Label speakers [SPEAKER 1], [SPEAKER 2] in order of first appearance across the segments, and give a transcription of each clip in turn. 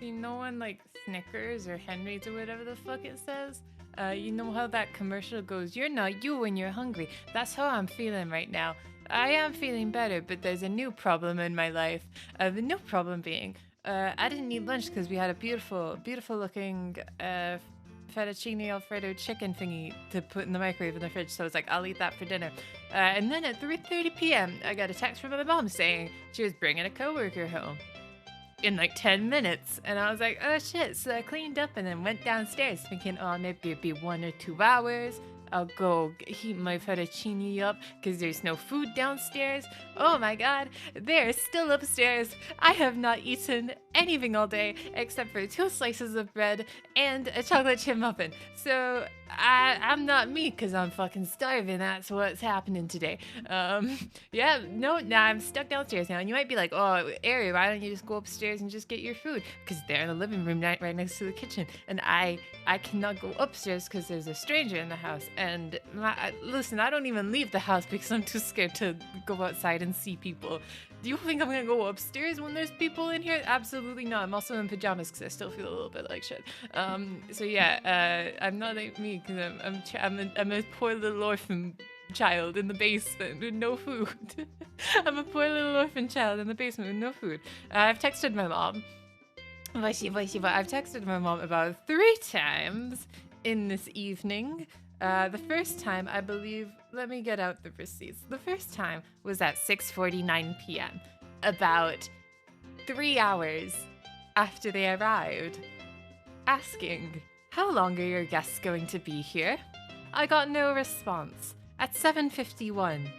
[SPEAKER 1] you know when like Snickers or Henry's or whatever the fuck it says? You know how that commercial goes, "You're not you when you're hungry." That's how I'm feeling right now. I am feeling better, but there's a new problem in my life. The new problem being, I didn't eat lunch because we had a beautiful, beautiful looking fettuccine alfredo chicken thingy to put in the microwave in the fridge. So I was like, I'll eat that for dinner. And then at 3:30 p.m., I got a text from my mom saying she was bringing a coworker home in like 10 minutes. And I was like, oh shit. So I cleaned up and then went downstairs thinking, oh, maybe it'd be 1 or 2 hours. I'll go heat my fettuccine up because there's no food downstairs. Oh my god, they're still upstairs. I have not eaten anything all day except for 2 slices of bread and a chocolate chip muffin. So I'm not me because I'm fucking starving. That's what's happening today. Yeah, no, nah, I'm stuck downstairs now. And you might be like, oh, Ari, why don't you just go upstairs and just get your food? Because they're in the living room right next to the kitchen. And I cannot go upstairs because there's a stranger in the house. And listen, I don't even leave the house because I'm too scared to go outside and see people. Do you think I'm gonna go upstairs when there's people in here? Absolutely not. I'm also in pajamas because I still feel a little bit like shit. So yeah, I'm not like me because I'm a poor little orphan child in the basement with no food. I'm a poor little orphan child in the basement with no food. I've texted my mom. I've texted my mom about 3 times in this evening. The first time, I believe, let me get out the receipts. The first time was at 6:49 p.m., about 3 hours after they arrived, asking, how long are your guests going to be here? I got no response. At 7:51,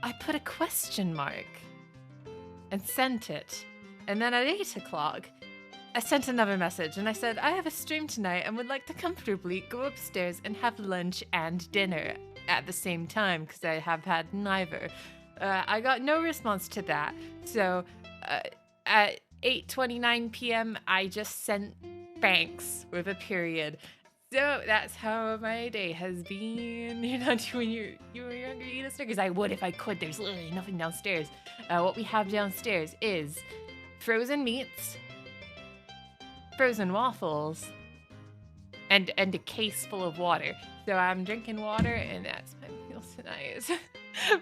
[SPEAKER 1] I put a question mark and sent it. And then at 8 o'clock, I sent another message and I said, I have a stream tonight and would like to comfortably go upstairs and have lunch and dinner at the same time because I have had neither. I got no response to that. So at 8:29 p.m., I just sent thanks with a period. So that's how my day has been. You know, when you were younger, you eat a Snickers. I would if I could. There's literally nothing downstairs. What we have downstairs is frozen meats, frozen waffles, and a case full of water. So I'm drinking water, and that's my meal tonight.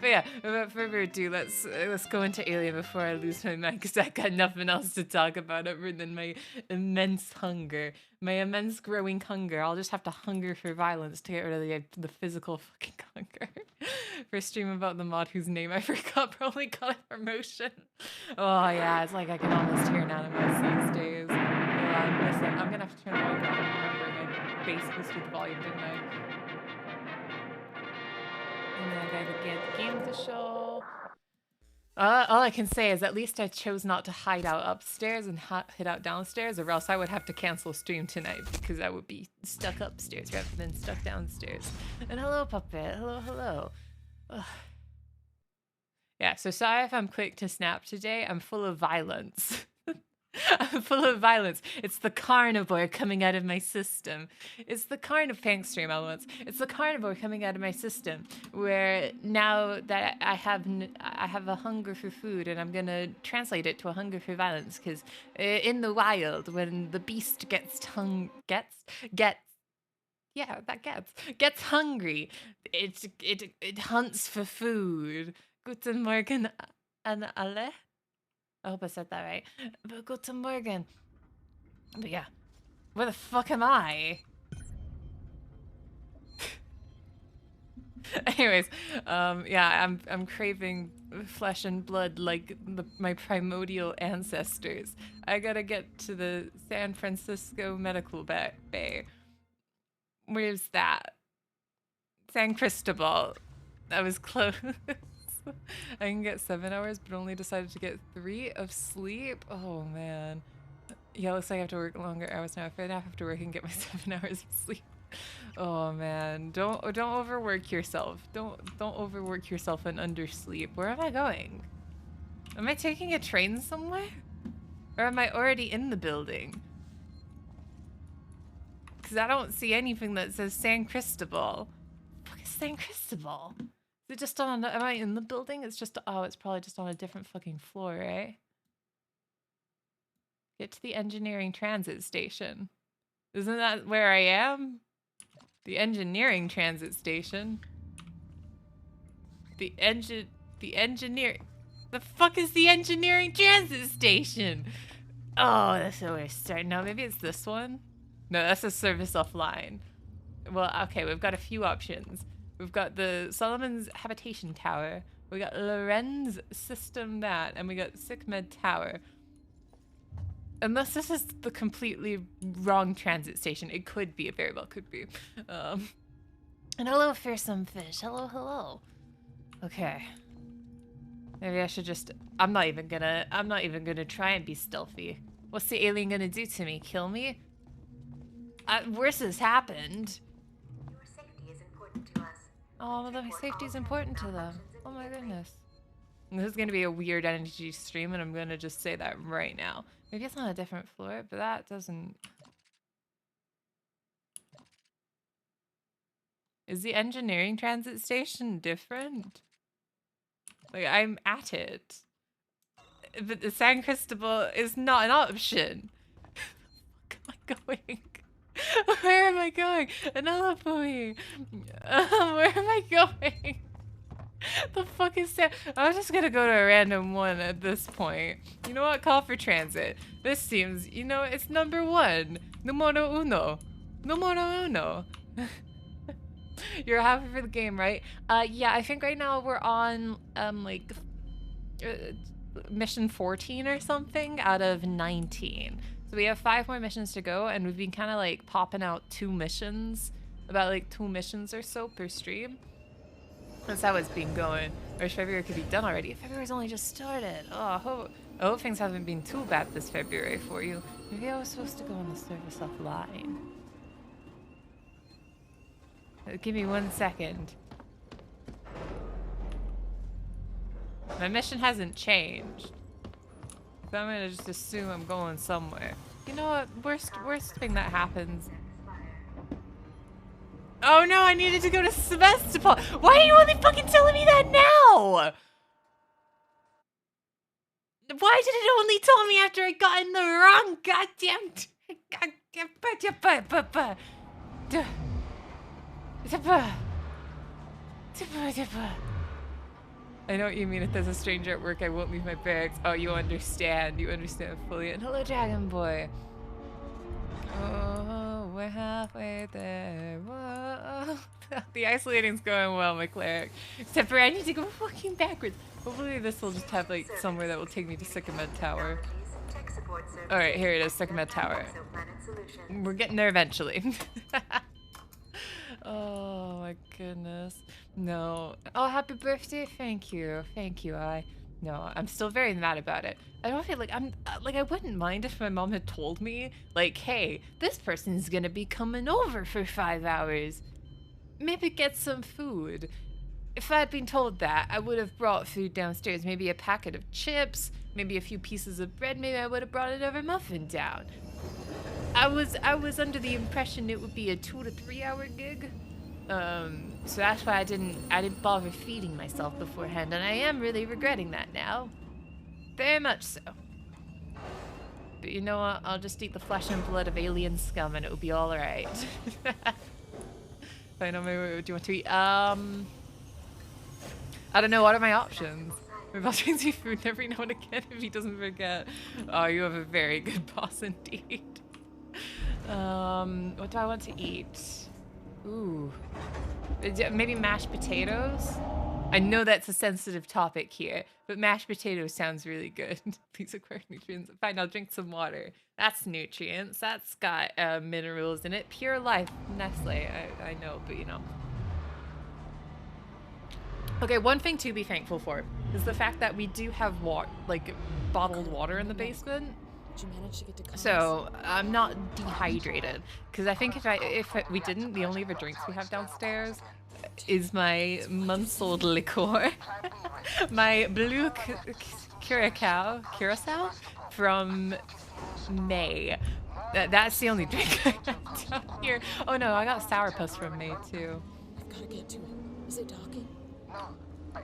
[SPEAKER 1] But yeah, without further ado, let's go into Alien before I lose my mind, because I got nothing else to talk about other than my immense hunger, my immense growing hunger. I'll just have to hunger for violence to get rid of the physical fucking hunger. For a stream about the mod whose name I forgot probably got a promotion. Oh yeah, it's like I can almost hear an animus these days. I'm gonna have to turn the volume down and remember my bass boosted the volume, didn't I? And then I gotta get the game to show. All I can say is at least I chose not to hide out upstairs and hide out downstairs, or else I would have to cancel stream tonight because I would be stuck upstairs rather than stuck downstairs. And hello, puppet. Hello. Ugh. Yeah, so sorry if I'm quick to snap today. I'm full of violence. I'm full of violence. It's the carnivore coming out of my system. It's the thanks stream elements. It's the carnivore coming out of my system, where now that I have a hunger for food, and I'm gonna translate it to a hunger for violence, because in the wild, when the beast gets hungry, it hunts for food. Guten Morgen, an alle. I hope I said that right. But guten Morgen. But yeah, where the fuck am I? Anyways, yeah, I'm craving flesh and blood like my primordial ancestors. I gotta get to the San Francisco Medical Bay. Where's that? San Cristobal. That was close. I can get 7 hours, but only decided to get 3 of sleep. Oh man. Yeah, looks like I have to work longer hours now. If I have to work and get my 7 hours of sleep. Oh man, don't overwork yourself. Don't overwork yourself and undersleep. Where am I going? Am I taking a train somewhere? Or am I already in the building? Because I don't see anything that says San Cristobal. What is San Cristobal? Is it just on, am I in the building? It's just, oh, it's probably just on a different fucking floor, right? Get to the engineering transit station. Isn't that where I am? The engineering transit station. The engineer. The fuck is the engineering transit station? Oh, that's where we're starting. No, maybe it's this one. No, that's a service offline. Well, okay, we've got a few options. We've got the Solomon's Habitation Tower. We got Lorenz System that, and we got SickMed Tower. Unless this is the completely wrong transit station, it could be. It very well could be. And hello, fearsome fish. Hello, hello. Okay. Maybe I should just. I'm not even gonna try and be stealthy. What's the alien gonna do to me? Kill me? Worse has happened.
[SPEAKER 2] Your safety is important to us.
[SPEAKER 1] Oh, well, my safety is important to them. Oh my goodness. This is gonna be a weird energy stream, and I'm gonna just say that right now. Maybe it's on a different floor, but that doesn't. Is the engineering transit station different? Like, I'm at it. But the San Cristobal is not an option. Where am I going? Where am I going? Another boy. Where am I going? The fuck is that? I'm just gonna go to a random one at this point. You know what? Call for transit. This seems, you know, it's number one. Numero uno. Numero uno. You're happy for the game, right? Yeah, I think right now we're on, like, mission 14 or something out of 19. So we have 5 more missions to go, and we've been kind of, like, popping out 2 missions. About, like, 2 missions or so per stream. That's how it's been going. I wish February could be done already. February's only just started. Oh, I hope things haven't been too bad this February for you. Maybe I was supposed to go on the service offline. Give me 1 second. My mission hasn't changed. So I'm gonna just assume I'm going somewhere. You know what? Worst thing that happens. Oh no, I needed to go to Sebastopol. Why are you only fucking telling me that now? Why did it only tell me after I got in the wrong goddamn... I know what you mean. If there's a stranger at work, I won't leave my barracks. Oh, you understand. You understand fully. And hello, Dragon Boy. Oh, we're halfway there. Whoa. The isolating's going well, my cleric. Except for I need to go fucking backwards. Hopefully this will just have, like, somewhere that will take me to SickMed Tower. Alright, here it is, SickMed Tower. We're getting there eventually. Oh my goodness. No. Oh, happy birthday. Thank you. Thank you. No, I'm still very mad about it. I don't feel like I wouldn't mind if my mom had told me, like, hey, this person's gonna be coming over for 5 hours. Maybe get some food. If I had been told that, I would have brought food downstairs. Maybe a packet of chips, maybe a few pieces of bread. Maybe I would have brought another muffin down. I was under the impression it would be a 2 to 3 hour gig. So that's why I didn't bother feeding myself beforehand, and I am really regretting that now. Very much so. But you know what? I'll just eat the flesh and blood of alien scum and it'll be alright. I know, maybe what do you want to eat? I don't know, what are my options? Maybe I'll change your food every now and again if he doesn't forget. Oh, you have a very good boss indeed. What do I want to eat? Ooh. Maybe mashed potatoes? I know that's a sensitive topic here, but mashed potatoes sounds really good. These acquire nutrients. Fine, I'll drink some water. That's nutrients. That's got minerals in it. Pure life. Nestle. I know, but you know. Okay, one thing to be thankful for is the fact that we do have bottled water in the basement.
[SPEAKER 3] Did you manage to get to Connors?
[SPEAKER 1] So I'm not dehydrated, because I think if we didn't, the only other drinks we have downstairs is my months-old liqueur, my blue curacao from May. That's the only drink I have down here. Oh no, I got sourpuss from May too.
[SPEAKER 3] I've got to get to it. Is it docking?
[SPEAKER 2] No,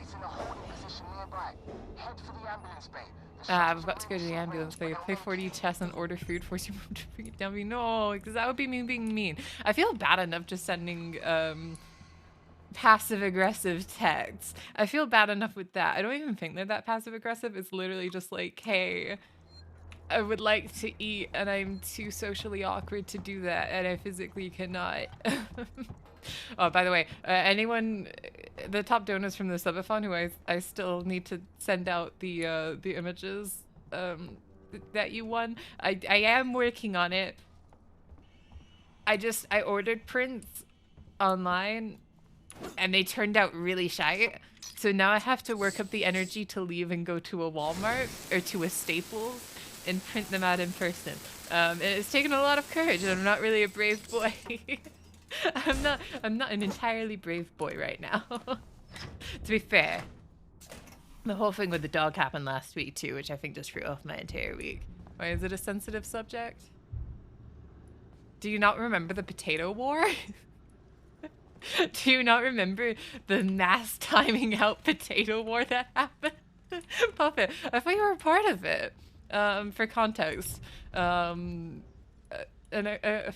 [SPEAKER 3] It's in a holding position nearby. Head for the ambulance bay.
[SPEAKER 1] I'm about to go to the ambulance. They play 4D chess and order food, force your mom to bring it down me. No, because that would be me being mean. I feel bad enough just sending passive-aggressive texts. I feel bad enough with that. I don't even think they're that passive-aggressive. It's literally just like, hey, I would like to eat and I'm too socially awkward to do that and I physically cannot. Oh, by the way, anyone, the top donors from the subathon who I still need to send out the images that you won. I am working on it. I ordered prints online and they turned out really shy. So now I have to work up the energy to leave and go to a Walmart or to a Staples and print them out in person. It's taken a lot of courage and I'm not really a brave boy. I'm not an entirely brave boy right now. To be fair, the whole thing with the dog happened last week too, which I think just threw off my entire week. Why is it a sensitive subject? Do you not remember the potato war? Do you not remember the mass timing out potato war that happened? Puppet, I thought you were a part of it. For context, a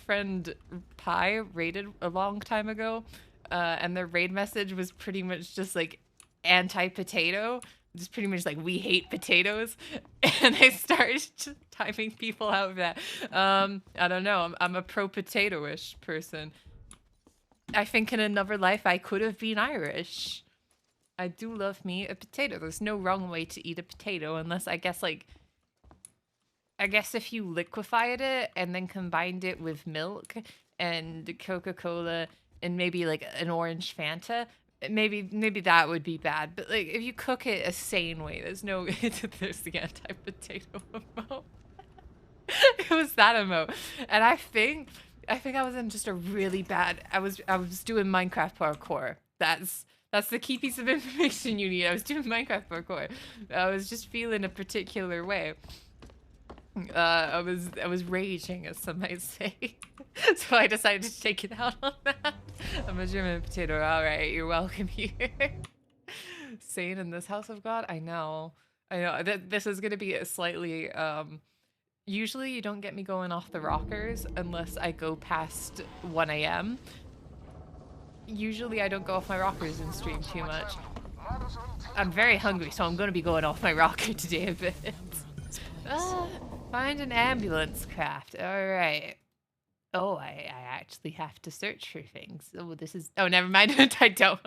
[SPEAKER 1] friend, Pi, raided a long time ago, and their raid message was pretty much just like anti-potato, just pretty much like we hate potatoes, and I started just timing people out of that. I don't know, I'm a pro-potato-ish person. I think in another life I could have been Irish. I do love me a potato. There's no wrong way to eat a potato unless I guess if you liquefied it and then combined it with milk and Coca-Cola and maybe like an orange Fanta, maybe that would be bad. But like if you cook it a sane way, there's the anti-potato emote. It was that emote. And I think I was in just a really bad, I was doing Minecraft parkour. That's the key piece of information you need. I was doing Minecraft parkour. I was just feeling a particular way. I was raging, as some might say. So I decided to take it out on that. I'm a German potato. All right, you're welcome here. Sane in this house of God? I know. This is gonna be a slightly usually you don't get me going off the rockers unless I go past 1 a.m. Usually I don't go off my rockers and stream too much. I'm very hungry, so I'm gonna be going off my rocker today a bit. Find an ambulance craft. Alright. Oh, I actually have to search for things. Oh, this is... Oh, never mind. I don't.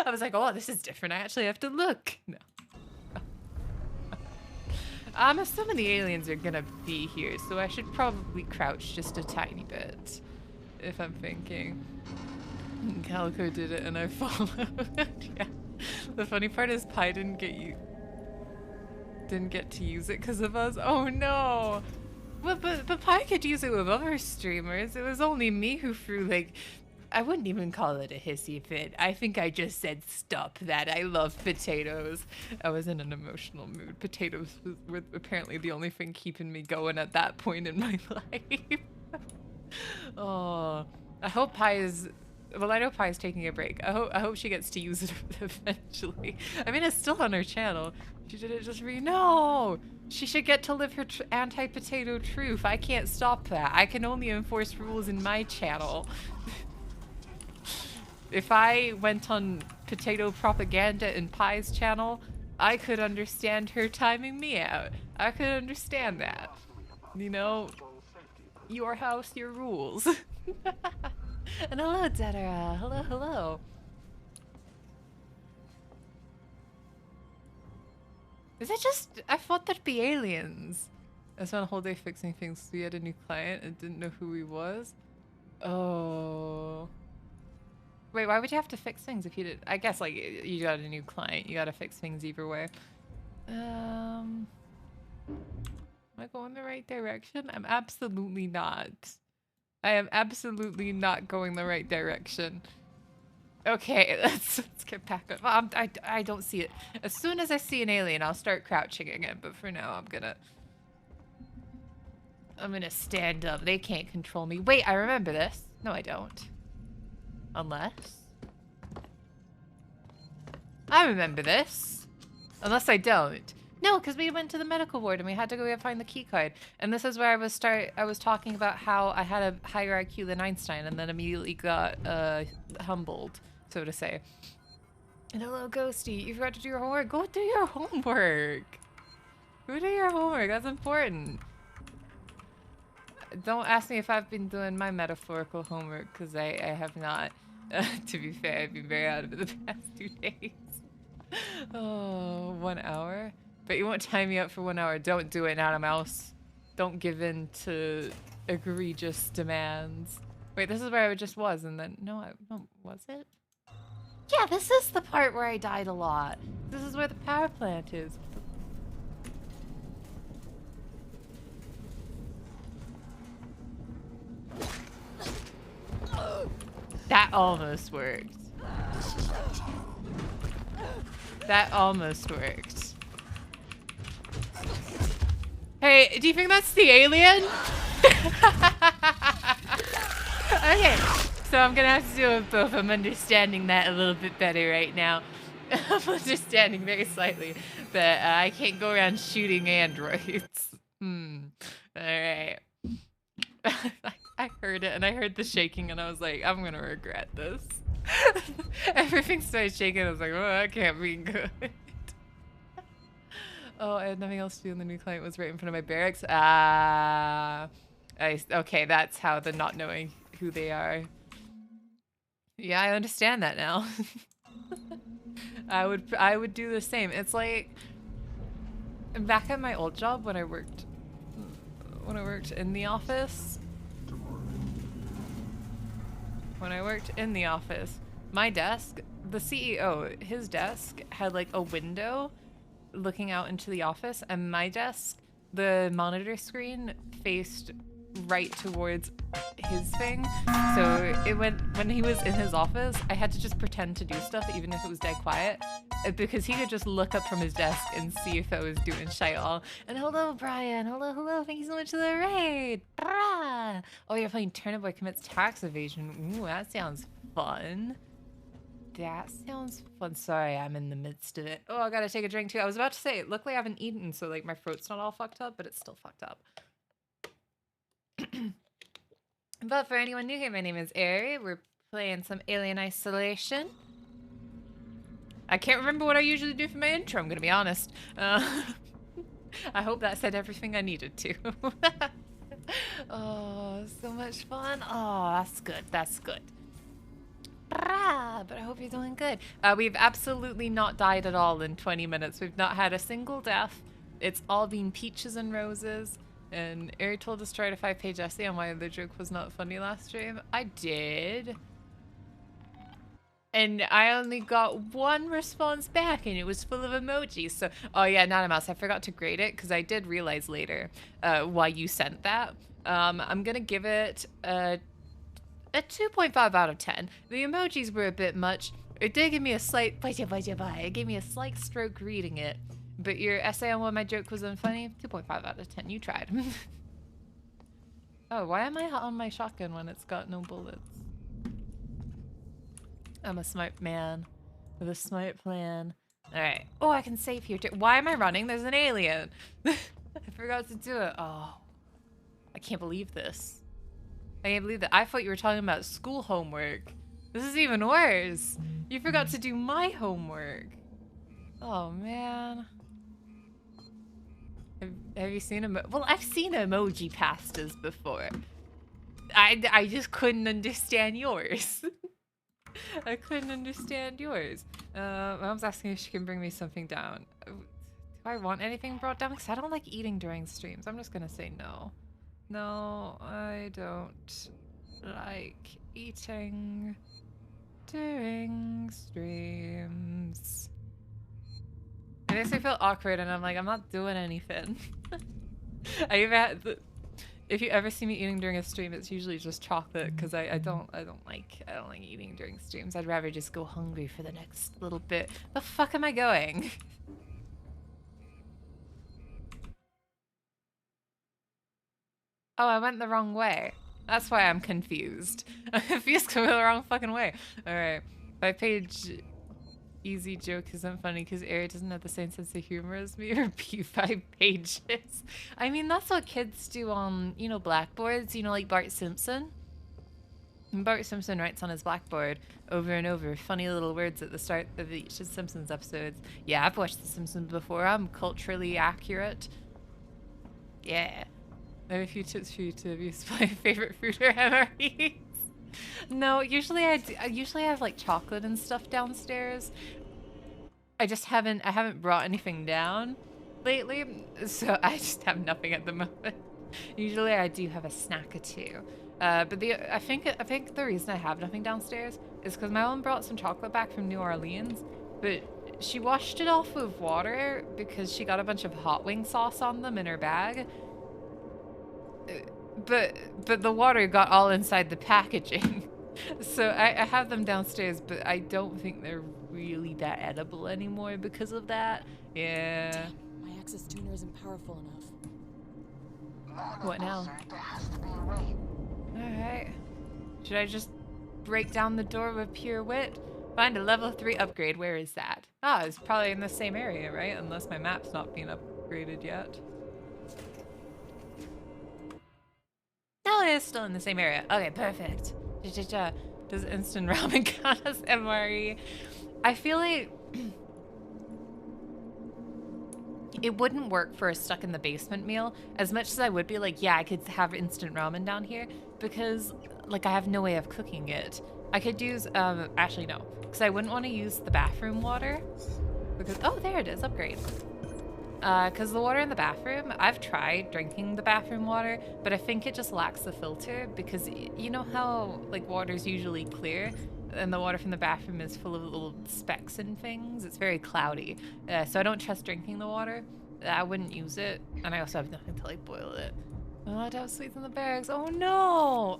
[SPEAKER 1] I was like, oh, this is different. I actually have to look. No. I'm assuming the aliens are gonna be here, so I should probably crouch just a tiny bit. If I'm thinking. Calico did it and I followed. Yeah. The funny part is Pi didn't get to use it because of us. Oh no! But Pi could use it with other streamers. It was only me who threw like... I wouldn't even call it a hissy fit. I think I just said stop that. I love potatoes. I was in an emotional mood. Potatoes were apparently the only thing keeping me going at that point in my life. Oh, I hope Pi is... Well, I know Pi is taking a break. I hope she gets to use it eventually. I mean, it's still on her channel. She did it just No! She should get to live her anti-potato truth. I can't stop that. I can only enforce rules in my channel. If I went on potato propaganda in Pi's channel, I could understand her timing me out. I could understand that. You know, your house, your rules. And hello, Dedera. Hello, hello. Is it just... I thought that'd be aliens. I spent a whole day fixing things. We had a new client and didn't know who he was. Oh... Wait, why would you have to fix things if you did? I guess, like, you got a new client. You gotta fix things either way. Am I going the right direction? I'm absolutely not. I am absolutely not going the right direction. Okay, let's get back up. I don't see it. As soon as I see an alien, I'll start crouching again. But for now, I'm gonna stand up. They can't control me. Wait, I remember this. No, I don't. Unless... I remember this. Unless I don't. No, because we went to the medical ward and we had to go find the key card. And this is where I was talking about how I had a higher IQ than Einstein and then immediately got humbled, so to say. And hello, Ghosty. You forgot to do your homework. Go do your homework. Go do your homework. That's important. Don't ask me if I've been doing my metaphorical homework, because I have not. To be fair, I've been very out of it the past 2 days. Oh, 1 hour? But you won't tie me up for 1 hour. Don't do it, not a mouse. Don't give in to egregious demands. Wait, this is where I just was, and then... No, was it? Yeah, this is the part where I died a lot. This is where the power plant is. That almost worked. That almost worked. Hey, do you think that's the alien? Okay, so I'm gonna have to do it both. I'm understanding that a little bit better right now. I'm understanding very slightly that I can't go around shooting androids. Alright. I heard it and I heard the shaking and I was like, I'm gonna regret this. Everything started shaking. I was like, oh, that can't be good. Oh, I had nothing else to do and the new client was right in front of my barracks. Okay, that's how the not knowing who they are. Yeah, I understand that now. I would do the same. It's like back at my old job when I worked in the office. When I worked in the office, my desk, the CEO, his desk had like a window looking out into the office, and my desk, the monitor screen faced right towards his thing. So when he was in his office, I had to just pretend to do stuff even if it was dead quiet, because he could just look up from his desk and see if I was doing shit all. And hello, Brian. Hello. Thank you so much for the raid. Brah. Oh, you're playing Turnip Boy Commits Tax Evasion. Ooh, that sounds fun. That sounds fun. Sorry, I'm in the midst of it. Oh, I gotta take a drink too. I was about to say, luckily I haven't eaten, so like my throat's not all fucked up, but it's still fucked up. But for anyone new here, my name is Ari. We're playing some Alien Isolation. I can't remember what I usually do for my intro, I'm gonna be honest. I hope that said everything I needed to. Oh, so much fun. Oh, that's good. That's good. But I hope you're doing good. We've absolutely not died at all in 20 minutes. We've not had a single death. It's all been peaches and roses. And Ari told us to write a 5-page essay on why the joke was not funny last stream. I did. And I only got one response back, and it was full of emojis. So, oh yeah, not a mouse. I forgot to grade it, because I did realize later why you sent that. I'm going to give it a 2.5 out of 10. The emojis were a bit much. It did give me a slight... It gave me a slight stroke reading it. But your essay on why my joke was unfunny? 2.5 out of 10. You tried. Oh, why am I on my shotgun when it's got no bullets? I'm a smart man with a smart plan. Alright. Oh, I can save here too. Why am I running? There's an alien. I forgot to do it. Oh. I can't believe this. I can't believe that. I thought you were talking about school homework. This is even worse. You forgot to do my homework. Oh, man. Have you seen well, I've seen emoji pastas before. I just couldn't understand yours. I couldn't understand yours. Mom's asking if she can bring me something down. Do I want anything brought down? Because I don't like eating during streams. I'm just gonna say no. No, I don't like eating during streams. It makes me feel awkward, and I'm like, I'm not doing anything. I even had if you ever see me eating during a stream, it's usually just chocolate, because I don't like eating during streams. I'd rather just go hungry for the next little bit. The fuck am I going? Oh, I went the wrong way. That's why I'm confused. I'm confused because I went the wrong fucking way. Alright. 5-page easy joke isn't funny because Ari doesn't have the same sense of humor as me. Repeat 5 pages. I mean, that's what kids do on, you know, blackboards. You know, like Bart Simpson. And Bart Simpson writes on his blackboard over and over funny little words at the start of each of Simpsons episodes. Yeah, I've watched The Simpsons before. I'm culturally accurate. Yeah. I have a few tips for you to abuse my favorite food or MREs. No, usually I have like chocolate and stuff downstairs. I haven't brought anything down lately, so I just have nothing at the moment. Usually I do have a snack or two. But I think the reason I have nothing downstairs is because my mom brought some chocolate back from New Orleans, but she washed it off with water because she got a bunch of hot wing sauce on them in her bag. But the water got all inside the packaging. So I have them downstairs, but I don't think they're really that edible anymore because of that. Yeah.
[SPEAKER 4] Damn, my access tuner isn't powerful enough.
[SPEAKER 1] What now?
[SPEAKER 3] There has to be a way.
[SPEAKER 1] Alright. Should I just break down the door with pure wit? Find a level 3 upgrade. Where is that? Ah, it's probably in the same area, right? Unless my map's not being upgraded yet. No, it is still in the same area. Okay, perfect. Does instant ramen count as MRE? I feel like it wouldn't work for a stuck in the basement meal as much as I would be like, yeah, I could have instant ramen down here because like I have no way of cooking it. I could use, actually no, because I wouldn't want to use the bathroom water because, oh, there it is, upgrade. Because the water in the bathroom, I've tried drinking the bathroom water, but I think it just lacks the filter because you know how like water's usually clear and the water from the bathroom is full of little specks and things? It's very cloudy. So I don't trust drinking the water. I wouldn't use it. And I also have nothing to like boil it. Oh, I don't have sweets in the bags. Oh no!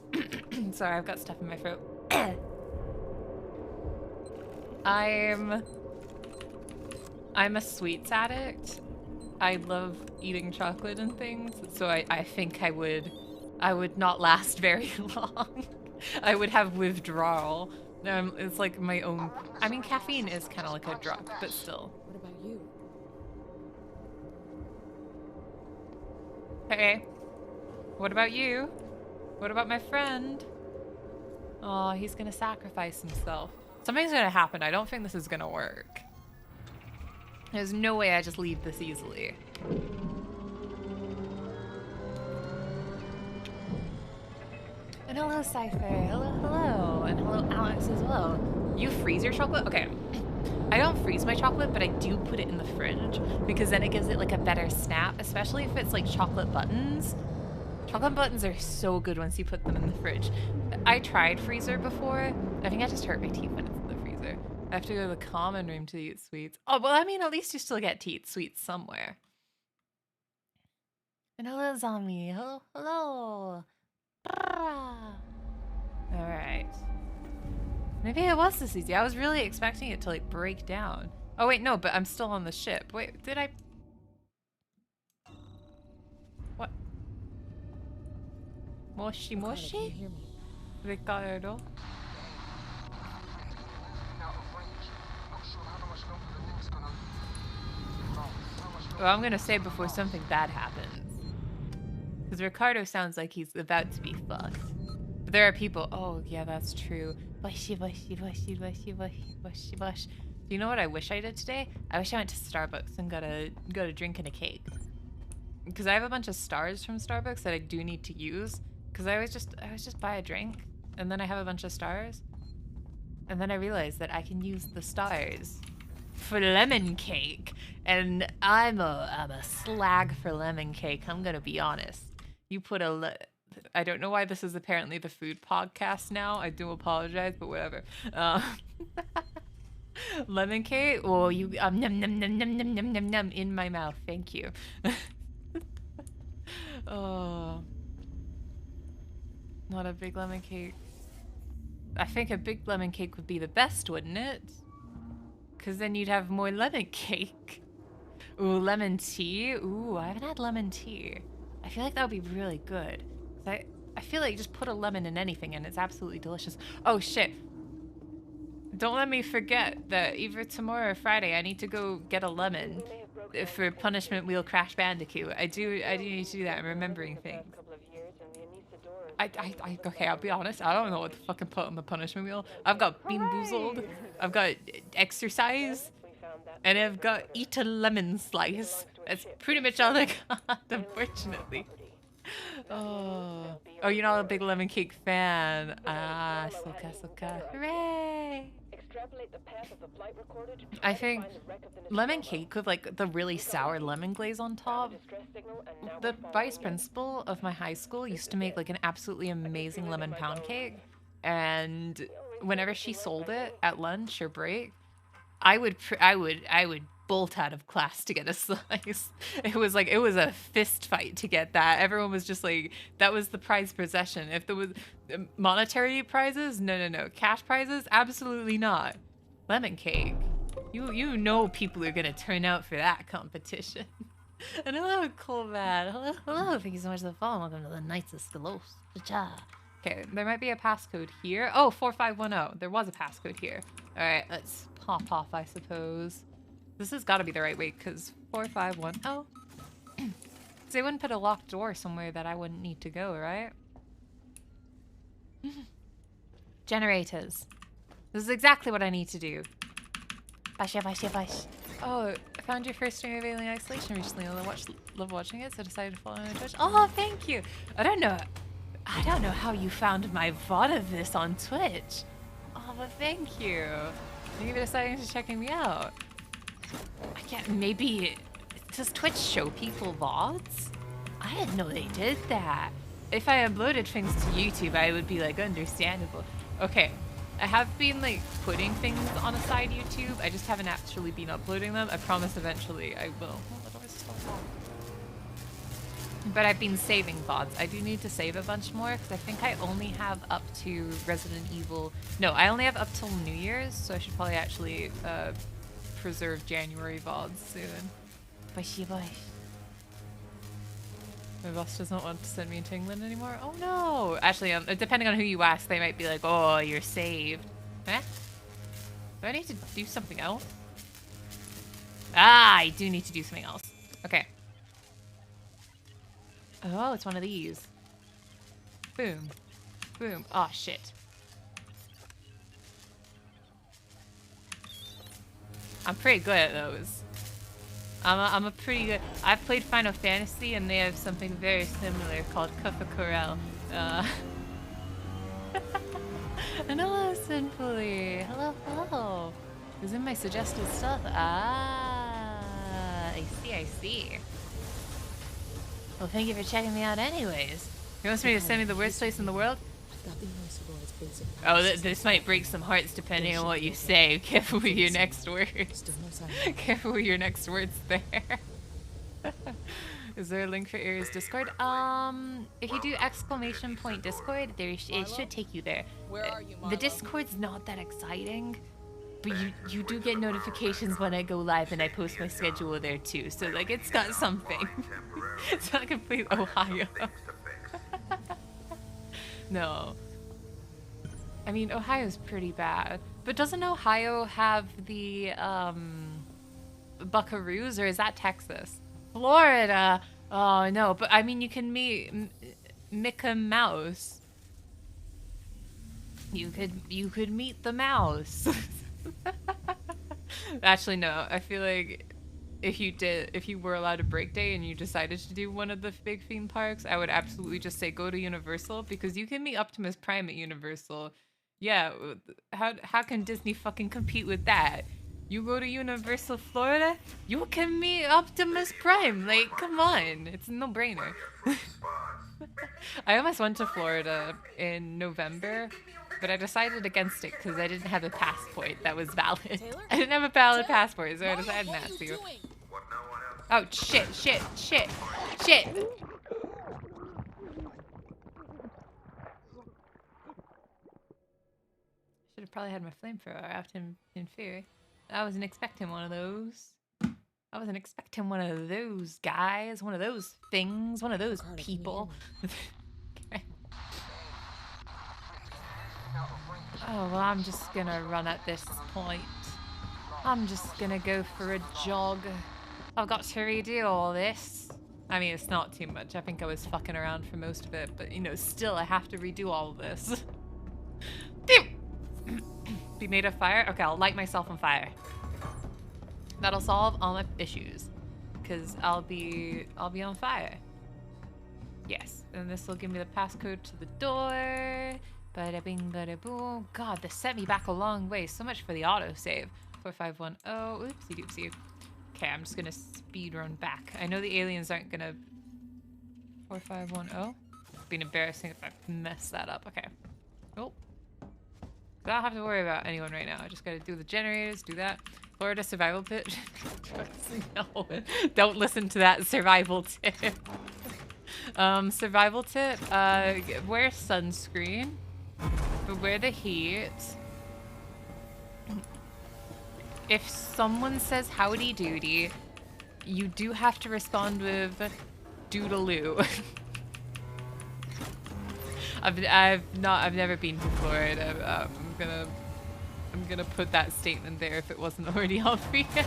[SPEAKER 1] Sorry, I've got stuff in my throat. I'm a sweets addict. I love eating chocolate and things, so I think I would not last very long. I would have withdrawal. It's like my own. I mean, caffeine is kind of like a drug, but still.
[SPEAKER 4] What about you?
[SPEAKER 1] Hey, what about you? What about my friend? Oh, he's gonna sacrifice himself. Something's gonna happen. I don't think this is gonna work. There's no way I just leave this easily. And hello, Cypher. Hello, hello. And hello, Alex, as well. You freeze your chocolate? Okay. I don't freeze my chocolate, but I do put it in the fridge because then it gives it like a better snap, especially if it's like chocolate buttons. Chocolate buttons are so good once you put them in the fridge. I tried freezer before. I think I just hurt my teeth when it's in the freezer. I have to go to the common room to eat sweets. Oh, well, I mean, at least you still get to eat sweets somewhere. And hello, zombie. Hello, hello. Alright. Maybe it was this easy. I was really expecting it to, like, break down. Oh, wait, no, but I'm still on the ship. Wait, did I... What? Moshi
[SPEAKER 4] Ricardo,
[SPEAKER 1] moshi?
[SPEAKER 4] can you hear me?
[SPEAKER 1] Ricardo? Well, I'm gonna say before something bad happens. Because Ricardo sounds like he's about to be fucked. But there are people, oh yeah, that's true. Washy, washy, washy, washy, washy, washy, wash. Do you know what I wish I did today? I wish I went to Starbucks and got a drink and a cake. Because I have a bunch of stars from Starbucks that I do need to use. Because I always just buy a drink and then I have a bunch of stars. And then I realized that I can use the stars for lemon cake. And I'm a slag for lemon cake. I'm gonna be honest. You put I don't know why this is apparently the food podcast now. I do apologize, but whatever. Lemon cake? Oh, you num num num num num num num num in my mouth. Thank you. Oh, not a big lemon cake. I think a big lemon cake would be the best, wouldn't it? Because then you'd have more lemon cake. Ooh, lemon tea. Ooh, I haven't had lemon tea. I feel like that would be really good. I feel like just put a lemon in anything and it's absolutely delicious. Oh shit. Don't let me forget that either tomorrow or Friday I need to go get a lemon for punishment wheel Crash Bandicoot. I do need to do that. I'm remembering things. Okay, I'll be honest. I don't know what to fucking put on the punishment wheel. I've got Bean Boozled, I've got Exercise, and I've got Eat a Lemon Slice. That's pretty much all I got, unfortunately. Oh, you're not a big lemon cake fan. Ah, soka. Hooray! I think lemon cake with like the really sour lemon glaze on top. The vice principal of my high school used to make like an absolutely amazing lemon pound cake, and whenever she sold it at lunch or break, I would bolt out of class to get a slice. It was a fist fight to get that. Everyone was just like, that was the prize possession. If there was monetary prizes, no. Cash prizes, absolutely not. Lemon cake. You know people are gonna turn out for that competition. And hello, Colbad. Hello. Thank you so much for the follow. Welcome to the Knights of Skalos. Okay, there might be a passcode here. Oh, 4510. There was a passcode here. All right, let's pop off, I suppose. This has got to be the right way, because 4510. They wouldn't put a locked door somewhere that I wouldn't need to go, right? Generators. This is exactly what I need to do. Bash. Oh, I found your first stream of Alien Isolation recently. I love watching it, so I decided to follow on Twitch. Oh, thank you. I don't know how you found my VOD of this on Twitch. Oh, but thank you. Thank you for deciding to checking me out. I can't, maybe, does Twitch show people VODs? I didn't know they did that. If I uploaded things to YouTube, I would be like, understandable. Okay, I have been like putting things on a side YouTube. I just haven't actually been uploading them. I promise eventually I will. Oh, the door's still locked. But I've been saving VODs. I do need to save a bunch more because I think I only have up to Resident Evil. No, I only have up till New Year's, so I should probably actually preserve January VODs soon. Bye. My boss doesn't want to send me to England anymore. Oh no! Actually, depending on who you ask, they might be like, "Oh, you're saved." Huh? Do I need to do something else? Ah, I do need to do something else. Okay. Oh, it's one of these. Boom. Boom. Oh, shit. I'm pretty good at those. I'm a pretty good... I've played Final Fantasy and they have something very similar called Kuffa Corel. And hello, Sinfully. Hello. Who's in my suggested stuff? Ah, I see. Well, thank you for checking me out anyways. You want me to send me the worst place in the world? Oh, this might break some hearts depending on what you say. Careful with your next words. Careful with your next words there. Is there a link for Ares Discord? If you do ! Discord, it should take you there. The Discord's not that exciting, but you do get notifications when I go live and I post my schedule there too. So like it's got something. It's not complete Ohio. No. I mean, Ohio's pretty bad. But doesn't Ohio have the buckaroos, or is that Texas? Florida! Oh, no. But, I mean, you can meet Mickey Mouse. You could meet the mouse. Actually, no. I feel like if you were allowed a break day and you decided to do one of the big theme parks, I would absolutely just say go to Universal, because you can meet Optimus Prime at Universal. Yeah, how can Disney fucking compete with that? You go to Universal Florida, you can meet Optimus Prime. Like, come on, it's a no-brainer. I almost went to Florida in November, but I decided against it because I didn't have a passport that was valid.
[SPEAKER 4] Taylor?
[SPEAKER 1] I didn't have a valid passport, so I decided not to.
[SPEAKER 4] Doing?
[SPEAKER 1] Oh, shit. Should have probably had my flamethrower out in theory. I wasn't expecting one of those. I wasn't expecting one of those guys, one of those things, one of those
[SPEAKER 4] Carter,
[SPEAKER 1] people. Okay. Oh, well, I'm just gonna run at this point. I'm just gonna go for a jog. I've got to redo all this. I mean, it's not too much. I think I was fucking around for most of it, but you know, still, I have to redo all of this. Be made of fire? Okay, I'll light myself on fire. That'll solve all my issues. Cause I'll be on fire. Yes, and this will give me the passcode to the door. Bada bing, bada boom. God, this sent me back a long way. So much for the autosave. 4510. Oopsie doopsie. Okay, I'm just gonna speed run back. I know the aliens aren't gonna. 4510. It'd be embarrassing if I mess that up. Okay. Oh. I don't have to worry about anyone right now. I just gotta do the generators, do that. Florida survival pit. No, don't listen to that survival tip. Survival tip. Wear sunscreen. Beware the heat. If someone says howdy doody, you do have to respond with doodaloo. I've never been to Florida. I'm gonna put that statement there if it wasn't already obvious.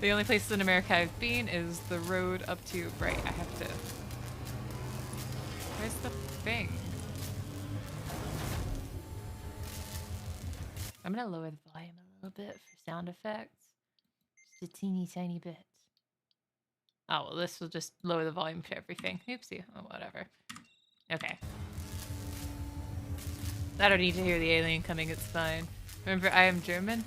[SPEAKER 1] The only places in America I've been is the road up to right. I have to. Where's the thing? I'm gonna lower the volume a little bit for sound effects. Just a teeny tiny bit. Oh well, this will just lower the volume for everything. Oopsie. Oh, whatever. Okay. I don't need to hear the alien coming, it's fine. Remember, I am German.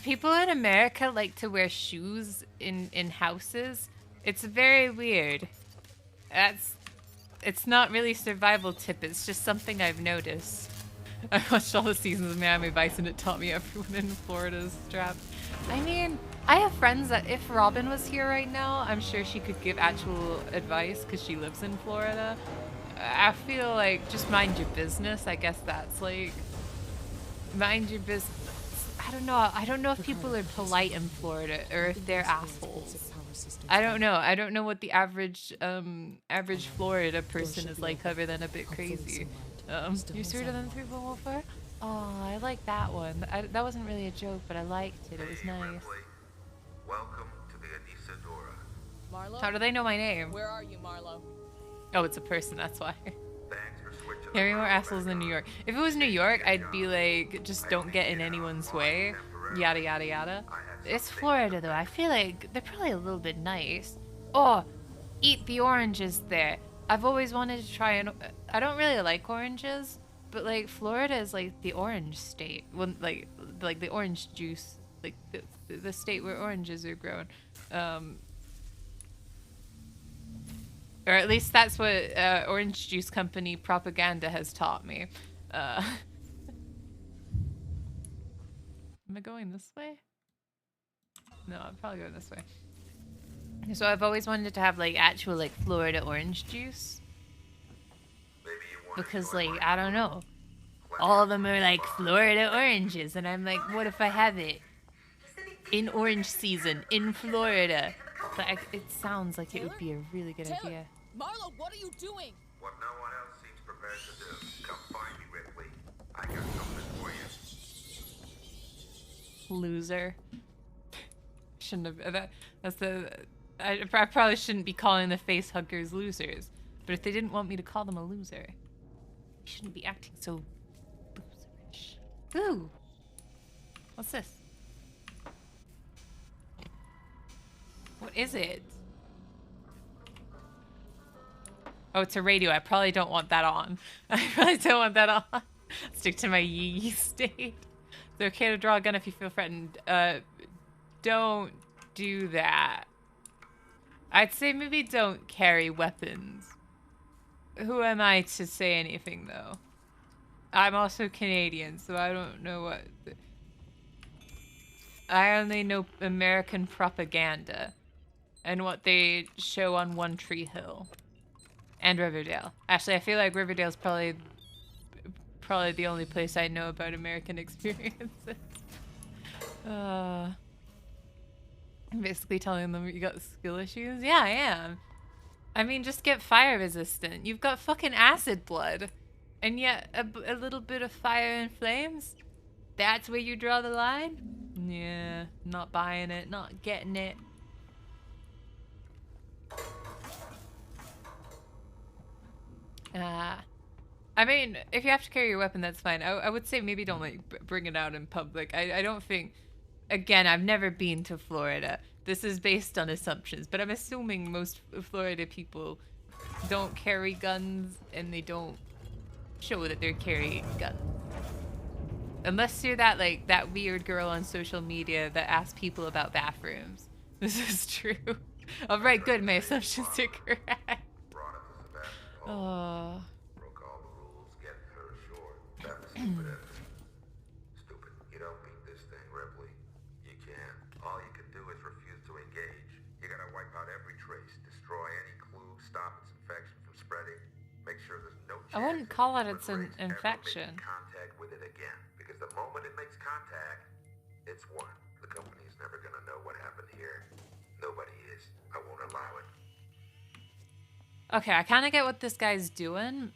[SPEAKER 1] People in America like to wear shoes in houses. It's very weird. It's not really survival tip, it's just something I've noticed. I watched all the seasons of Miami Vice and it taught me everyone in Florida is strapped. I mean, I have friends that if Robin was here right now, I'm sure she could give actual advice because she lives in Florida. I feel like just mind your business. I guess that's like mind your business. I don't know. I don't know if people are polite in Florida or if they're assholes. I don't know. I don't know what the average Florida person is like other than a bit crazy. You sweeter than 3.14? Oh, I like that one. That wasn't really a joke, but I liked it. It was nice.
[SPEAKER 3] Welcome to the Anisadora.
[SPEAKER 4] Marlo?
[SPEAKER 1] How do they know my name?
[SPEAKER 4] Where are you, Marlo?
[SPEAKER 1] Oh, it's a person, that's why.
[SPEAKER 3] Thanks for switching.
[SPEAKER 1] Carry more assholes than New York. If it was New York, I'd be like, just don't get in anyone's way. Yada, yada, yada. It's Florida, though. I feel like they're probably a little bit nice. Oh, eat the oranges there. I've always wanted to try an... I don't really like oranges, but, like, Florida is, like, the orange state. Well, like the orange juice. Like, the state where oranges are grown. Or at least that's what orange juice company propaganda has taught me. Am I going this way? No, I'm probably going this way. So I've always wanted to have like actual like Florida orange juice. Because like, I don't know. All of them are like Florida oranges and I'm like, what if I have it in orange season in Florida? But it sounds like it would be a really good idea.
[SPEAKER 4] Marlo, what are you doing?
[SPEAKER 3] What no one else seems prepared to do. Come find me, Ripley. I got something for you.
[SPEAKER 1] Loser. Shouldn't have. That's the. I probably shouldn't be calling the face huggers losers. But if they didn't want me to call them a loser, you shouldn't be acting so loserish. Ooh. What's this? What is it? Oh, it's a radio. I probably don't want that on. I probably don't want that on. Stick to my yee state. It's okay to draw a gun if you feel threatened. Don't do that. I'd say maybe don't carry weapons. Who am I to say anything, though? I'm also Canadian, so I don't know what... I only know American propaganda and what they show on One Tree Hill and Riverdale. Actually, I feel like Riverdale's probably the only place I know about American experiences. I'm basically telling them you got skill issues. Yeah, I am. I mean, just get fire resistant. You've got fucking acid blood. And yet, a little bit of fire and flames? That's where you draw the line? Yeah, not buying it, not getting it. I mean, if you have to carry your weapon, that's fine. I would say maybe don't like bring it out in public. I don't think. Again, I've never been to Florida. This is based on assumptions, but I'm assuming most Florida people don't carry guns and they don't show that they're carrying guns. Unless you're that like that weird girl on social media that asks people about bathrooms. This is true. All right, good. My assumptions are correct.
[SPEAKER 3] Brought up to Sebastian Hall.
[SPEAKER 1] Oh.
[SPEAKER 3] Broke all the rules, getting her ashore. That was stupid effort. Stupid. You don't beat this thing, Ripley. You can't. All you can do is refuse to engage. You gotta wipe out every trace, destroy any clue, stop its infection from spreading. Make sure there's no chance
[SPEAKER 1] I wouldn't call it
[SPEAKER 3] human
[SPEAKER 1] it's an
[SPEAKER 3] race ever
[SPEAKER 1] infection.
[SPEAKER 3] makes contact with it again. Because the moment it makes contact, it's won. The company's never gonna know what happened here. Nobody is. I won't allow it.
[SPEAKER 1] Okay, I kind of get what this guy's doing.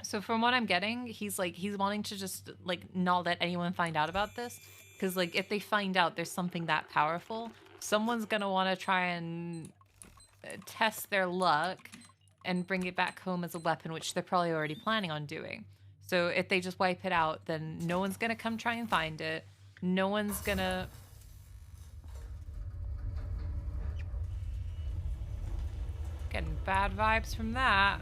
[SPEAKER 1] So from what I'm getting, he's wanting to just like not let anyone find out about this, because like if they find out there's something that powerful, someone's gonna want to try and test their luck and bring it back home as a weapon, which they're probably already planning on doing. So if they just wipe it out, then no one's gonna come try and find it. No one's gonna. Getting bad vibes from that.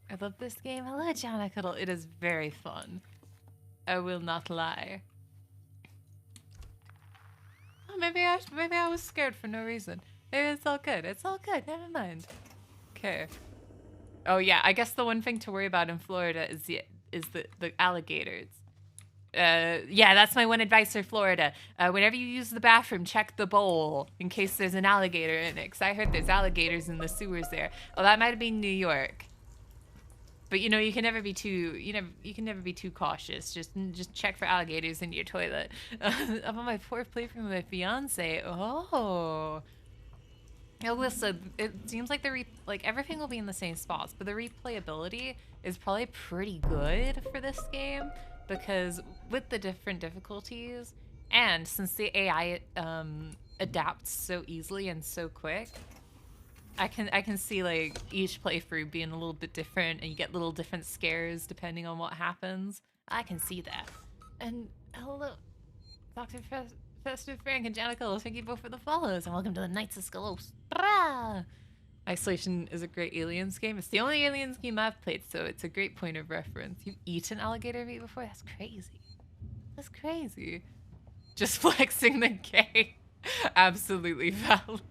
[SPEAKER 1] I love this game. Hello, Janicuddle. It is very fun. I will not lie. Oh, maybe I was scared for no reason. Maybe it's all good. It's all good. Never mind. Okay. Oh yeah, I guess the one thing to worry about in Florida is the alligators. Yeah, that's my one advice for Florida. Whenever you use the bathroom, check the bowl in case there's an alligator in it. Cause I heard there's alligators in the sewers there. Oh, that might have been New York. But you know, you can never be too cautious. Just check for alligators in your toilet. I'm on my 4th playthrough with my fiance. Oh. Alyssa, it seems like everything will be in the same spots, but the replayability is probably pretty good for this game because with the different difficulties and since the AI adapts so easily and so quick, I can see like each playthrough being a little bit different and you get little different scares depending on what happens. I can see that. And hello, Dr. Festive Frank and Janicuddle, thank you both for the follows and welcome to the Knights of Skelos. Isolation is a great Aliens game. It's the only Aliens game I've played, so it's a great point of reference. You've eaten alligator meat before? That's crazy. That's crazy. Just flexing the game. Absolutely valid.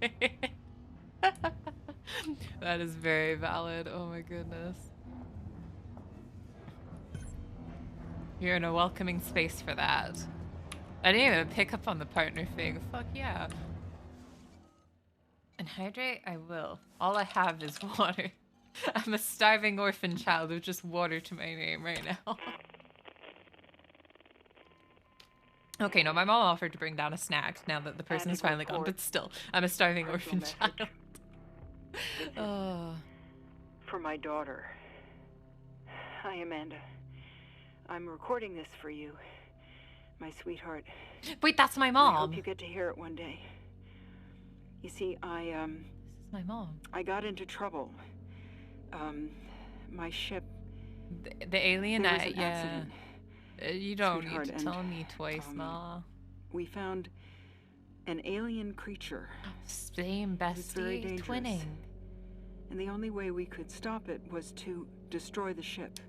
[SPEAKER 1] That is very valid. Oh my goodness. You're in a welcoming space for that. I didn't even pick up on the partner thing. Fuck yeah. And hydrate? I will. All I have is water. I'm a starving orphan child with just water to my name right now. Okay, no, my mom offered to bring down a snack now that the person's finally gone, but still, I'm a starving orphan child. Oh.
[SPEAKER 5] For my daughter. Hi, Amanda. I'm recording this for you, my sweetheart.
[SPEAKER 1] Wait, that's my mom.
[SPEAKER 5] I hope you get to hear it one day. You see,
[SPEAKER 1] This is my mom.
[SPEAKER 5] I got into trouble. My ship.
[SPEAKER 1] The alien.
[SPEAKER 5] There was an
[SPEAKER 1] Yeah.
[SPEAKER 5] accident.
[SPEAKER 1] You don't
[SPEAKER 5] Sweetheart,
[SPEAKER 1] need to tell me twice, Ma.
[SPEAKER 5] We found an alien creature.
[SPEAKER 1] Same
[SPEAKER 5] It's very
[SPEAKER 1] bestie,
[SPEAKER 5] dangerous.
[SPEAKER 1] twinning.
[SPEAKER 5] And the only way we could stop it was to destroy the ship.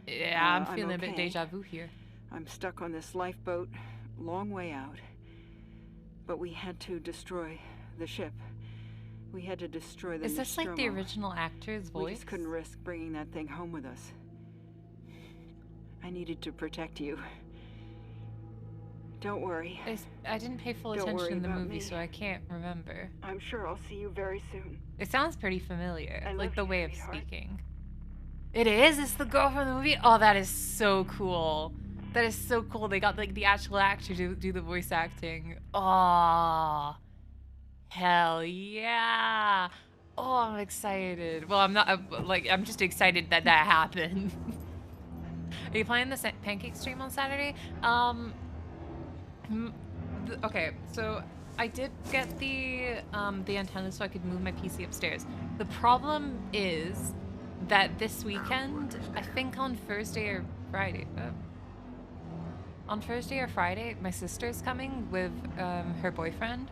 [SPEAKER 1] Yeah, I'm
[SPEAKER 5] I'm
[SPEAKER 1] feeling a bit
[SPEAKER 5] okay.
[SPEAKER 1] deja vu here.
[SPEAKER 5] I'm stuck on this lifeboat, long way out. But we had to destroy the ship. We had to destroy the
[SPEAKER 1] Is this like the
[SPEAKER 5] Nostromo.
[SPEAKER 1] original actor's voice?
[SPEAKER 5] We just couldn't risk bringing that thing home with us. I needed to protect you. Don't worry.
[SPEAKER 1] I didn't pay full
[SPEAKER 5] Don't
[SPEAKER 1] attention
[SPEAKER 5] worry
[SPEAKER 1] in the
[SPEAKER 5] about
[SPEAKER 1] movie,
[SPEAKER 5] me.
[SPEAKER 1] so I can't remember.
[SPEAKER 5] I'm sure I'll see you very soon.
[SPEAKER 1] It sounds pretty familiar,
[SPEAKER 5] I
[SPEAKER 1] like
[SPEAKER 5] love
[SPEAKER 1] the
[SPEAKER 5] you,
[SPEAKER 1] way of
[SPEAKER 5] sweetheart.
[SPEAKER 1] speaking. It is? It's the girl from the movie? Oh, that is so cool. That is so cool. They got like the actual actor to do the voice acting. Oh, hell yeah. Oh, I'm excited. Well, I'm not, I'm just excited that that happened. Are you playing the pancake stream on Saturday? Okay, so I did get the antenna so I could move my PC upstairs. The problem is that this weekend, I think on Thursday or Friday, my sister's coming with her boyfriend.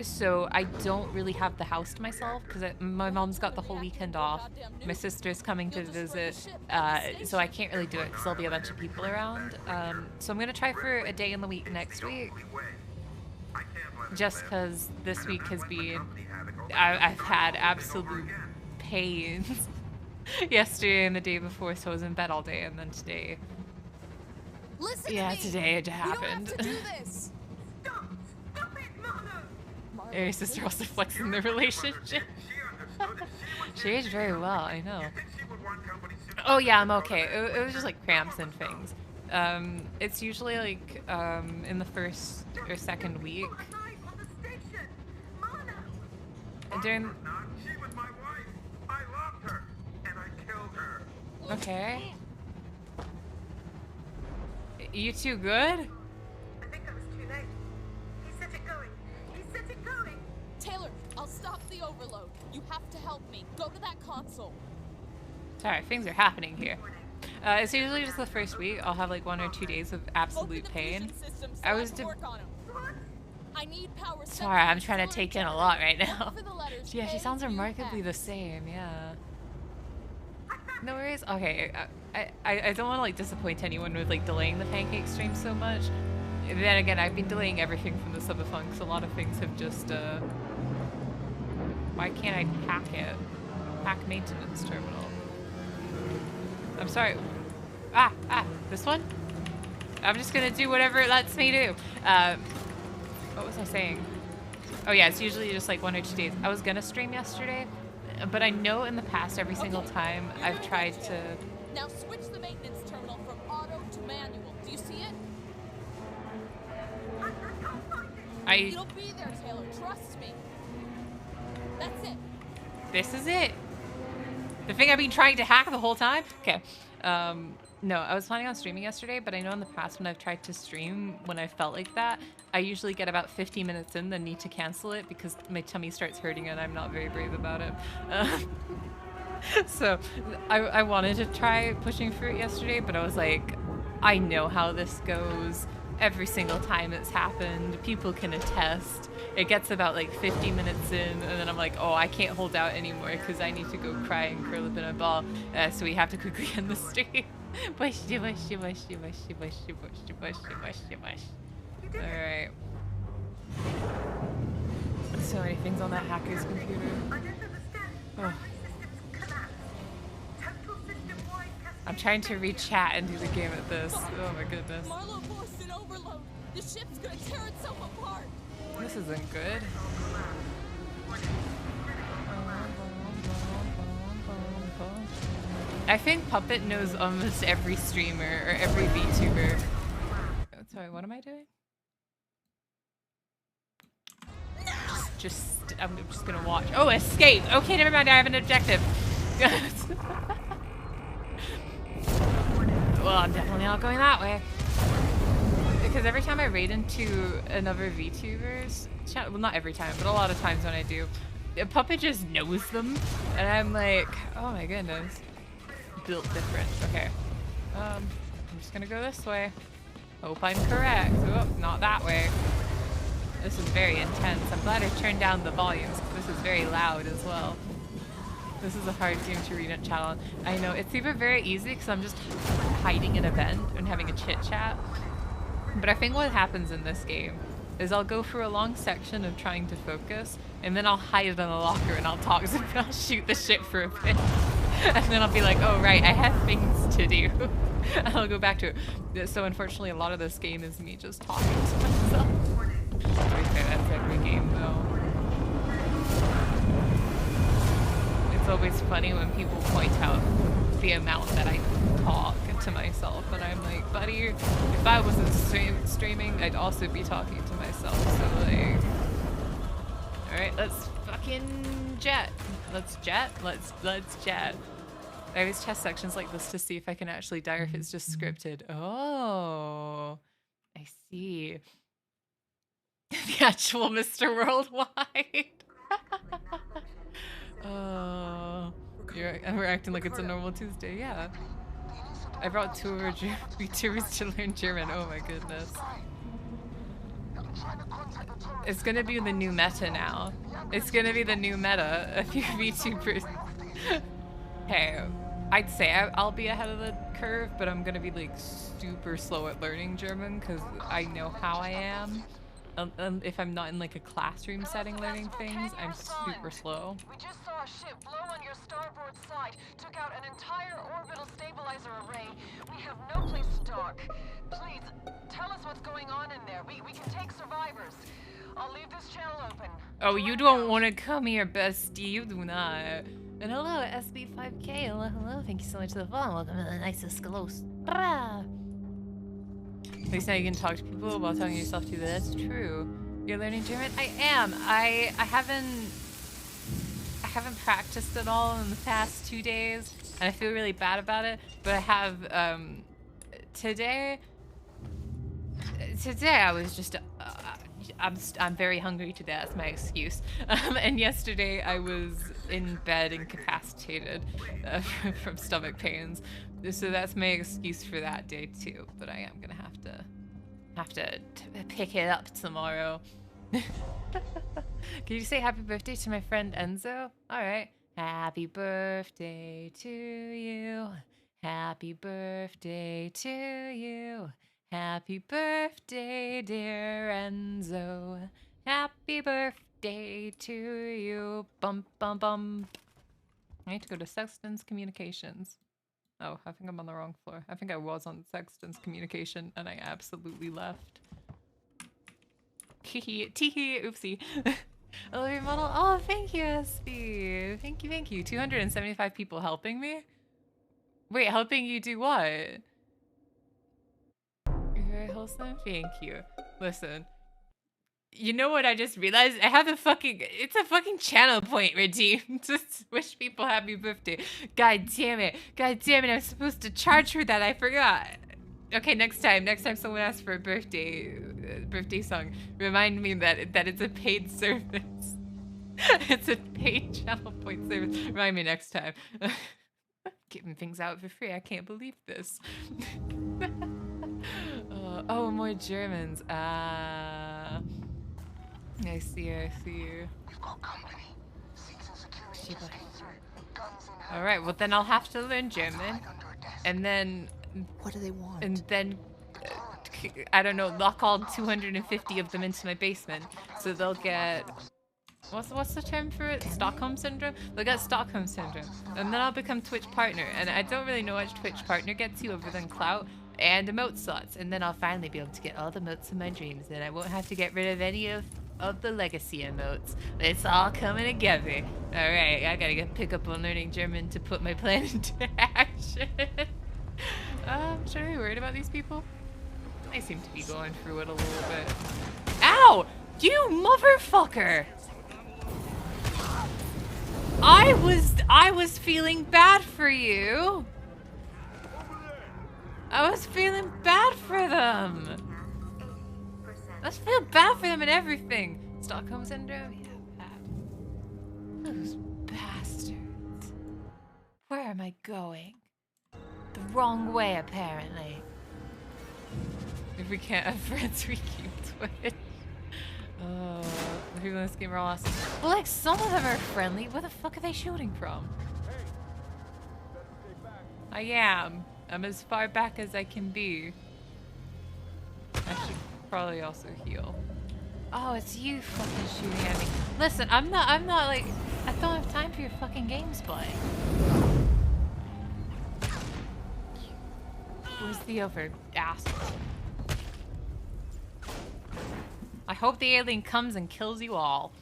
[SPEAKER 1] So I don't really have the house to myself because my mom's got the whole weekend off. My sister's coming to visit, so I can't really do it because there'll be a bunch of people around. So I'm gonna try for a day in the week next week, just because this week has been, I've had absolute pains yesterday and the day before, so I was in bed all day, and then today, today it happened. Your sister also flexing the relationship. She aged very well, I know. Oh yeah, I'm okay. It was just like cramps and things. It's usually like in the first or second week. During.
[SPEAKER 3] She was my wife. I loved her, and I killed her.
[SPEAKER 1] Okay. You too good?
[SPEAKER 2] I think I was too late. He set it going. He set it going.
[SPEAKER 4] Taylor, I'll stop the overload. You have to help me. Go to that console.
[SPEAKER 1] Sorry, things are happening here. It's usually just the first week. I'll have like 1 or 2 days of absolute pain. I was.
[SPEAKER 4] I need power.
[SPEAKER 1] Sorry, I'm trying to take in a lot right now. Yeah, she sounds remarkably the same. Yeah. No worries. Okay, I don't want to like disappoint anyone with like delaying the pancake stream so much. Then again, I've been delaying everything from the subathon because a lot of things have just. Why can't I pack it? Pack maintenance terminal. I'm sorry. This one? I'm just gonna do whatever it lets me do. What was I saying? Oh yeah, it's usually just like 1 or 2 days. I was gonna stream yesterday, but I know in the past every single time I've tried to.
[SPEAKER 4] Now switch the maintenance terminal from auto to manual. Do you see it? It'll be there, Taylor. Trust me. That's it.
[SPEAKER 1] This is it. The thing I've been trying to hack the whole time? Okay. No, I was planning on streaming yesterday, but I know in the past when I've tried to stream when I felt like that, I usually get about 15 minutes in, then need to cancel it because my tummy starts hurting and I'm not very brave about it. So I wanted to try pushing through it yesterday, but I was like, I know how this goes. Every single time it's happened, people can attest. It gets about like 50 minutes in, and then I'm like, oh, I can't hold out anymore because I need to go cry and curl up in a ball. So we have to quickly end the stream. Bushy. Alright. So many things on that hacker's computer. Oh. I'm trying to read chat and do the game at this. Oh my goodness.
[SPEAKER 4] Marlowe forced an overload. The ship's gonna tear itself apart.
[SPEAKER 1] This isn't good. I think Puppet knows almost every streamer or every VTuber. Sorry, what am I doing? I'm just gonna watch. Oh, escape! Okay, never mind, I have an objective. Well, I'm definitely not going that way. Because every time I raid into another VTuber's channel, well, not every time, but a lot of times when I do, Puppet just knows them, and I'm like, oh my goodness. Built different. Okay. I'm just gonna go this way. Hope I'm correct. Oh, not that way. This is very intense. I'm glad I turned down the volumes. This is very loud as well. This is a hard game to read and chat on. I know, it's either very easy because I'm just hiding in a vent and having a chit chat. But I think what happens in this game is I'll go through a long section of trying to focus, and then I'll hide in a locker and I'll talk to them and I'll shoot the shit for a bit. And then I'll be like, oh right, I have things to do. And I'll go back to it. So unfortunately a lot of this game is me just talking to myself. To be fair, that's every game though. It's always funny when people point out the amount that I talk to myself, and I'm like, buddy, if I wasn't streaming, I'd also be talking to myself. So like, all right, let's fucking jet. Let's jet. Let's jet. I always test sections like this to see if I can actually die or if it's just scripted. Oh, I see. The actual Mr. Worldwide. Oh, we're acting like it's a normal Tuesday. Yeah. I brought two VTubers to learn German. Oh my goodness. It's gonna be the new meta now. It's gonna be the new meta. A few VTubers. Hey, I'd say I'll be ahead of the curve, but I'm gonna be like super slow at learning German because I know how I am. If I'm not in like a classroom setting learning things, I'm super slow.
[SPEAKER 2] We just saw a ship blow on your starboard side, took out an entire orbital stabilizer array. We have no place to dock. Please, tell us what's going on in there. We can take survivors. I'll leave this channel open.
[SPEAKER 1] Oh, you don't want to come here, bestie. You do not. And hello, SB5K. Hello. Thank you so much for the follow. Welcome to the nicest close. At least now you can talk to people while talking to yourself too. That's true. You're learning German? I am. I haven't practiced at all in the past 2 days, and I feel really bad about it. But I have today I was just I'm very hungry today. That's my excuse. And yesterday I was in bed incapacitated from stomach pains. So that's my excuse for that day too. But I am gonna have to pick it up tomorrow. Can you say happy birthday to my friend Enzo? All right. Happy birthday to you. Happy birthday to you. Happy birthday, dear Enzo. Happy birthday to you. Bum, bum, bum. I need to go to Sexton's Communications. Oh, I think I'm on the wrong floor. I think I was on Sexton's Communication and I absolutely left. Teehee, oopsie. I love your model. Oh, thank you, SB. Thank you. 275 people helping me? Wait, helping you do what? You're very wholesome. Thank you. Listen. You know what I just realized? I have it's a fucking channel point redeemed. Just wish people happy birthday. God damn it. I'm supposed to charge for that. I forgot. Okay, next time someone asks for a birthday song, remind me that it's a paid service. It's a paid channel point service. Remind me next time. Giving things out for free. I can't believe this. Oh, more Germans. I see you.
[SPEAKER 2] We've got company. Seats and security just came through. Guns in hand.
[SPEAKER 1] Alright, well then I'll have to learn German. And then...
[SPEAKER 6] What do they want?
[SPEAKER 1] And then... I don't know, lock all 250 of them into my basement. So they'll get... What's the term for it? Stockholm Syndrome? They'll get Stockholm Syndrome. And then I'll become Twitch partner. And I don't really know what Twitch partner gets you other than clout and emote slots. And then I'll finally be able to get all the emotes of my dreams. And I won't have to get rid of any of the legacy emotes. It's all coming together. Alright, I gotta pick up on learning German to put my plan into action. Should I be worried about these people? They seem to be going through it a little bit. Ow! You motherfucker! I was feeling bad for you. I was feeling bad for them. Let's feel bad for them and everything. Stockholm Syndrome? Yeah, bad. Those bastards. Where am I going? The wrong way, apparently. If we can't have friends, we keep Twitch. Oh, the people in this game are all awesome. Well, like, some of them are friendly. Where the fuck are they shooting from? I am. I'm as far back as I can be. I should probably also heal. Oh, it's you fucking shooting at me. Listen, I'm not like, I don't have time for your fucking gameplay. Where's the other asshole? I hope the alien comes and kills you all.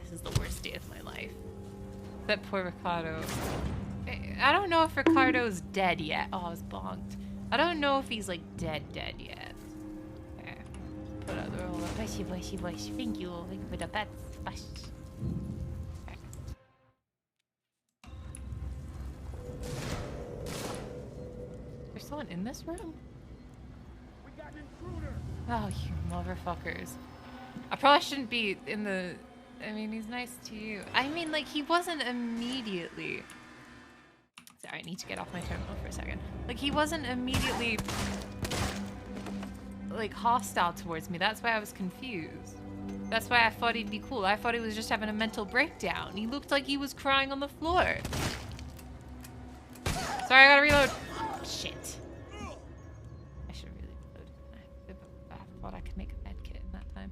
[SPEAKER 1] This is the worst day of my life. That poor Ricardo. I don't know if Ricardo's dead yet. Oh, I was bonked. I don't know if he's like dead yet. Okay. Put out the roll. Bushy. Thank you for the pets. Bush. Okay. There's someone in this room?
[SPEAKER 6] We got an intruder.
[SPEAKER 1] Oh, you motherfuckers. I probably shouldn't be in the... I mean, he's nice to you. I mean, like, he wasn't immediately... Sorry, I need to get off my terminal for a second. Like, he wasn't immediately, like, hostile towards me. That's why I was confused. That's why I thought he'd be cool. I thought he was just having a mental breakdown. He looked like he was crying on the floor. Sorry, I gotta reload. Shit. I should really reload. I thought I could make a med kit in that time.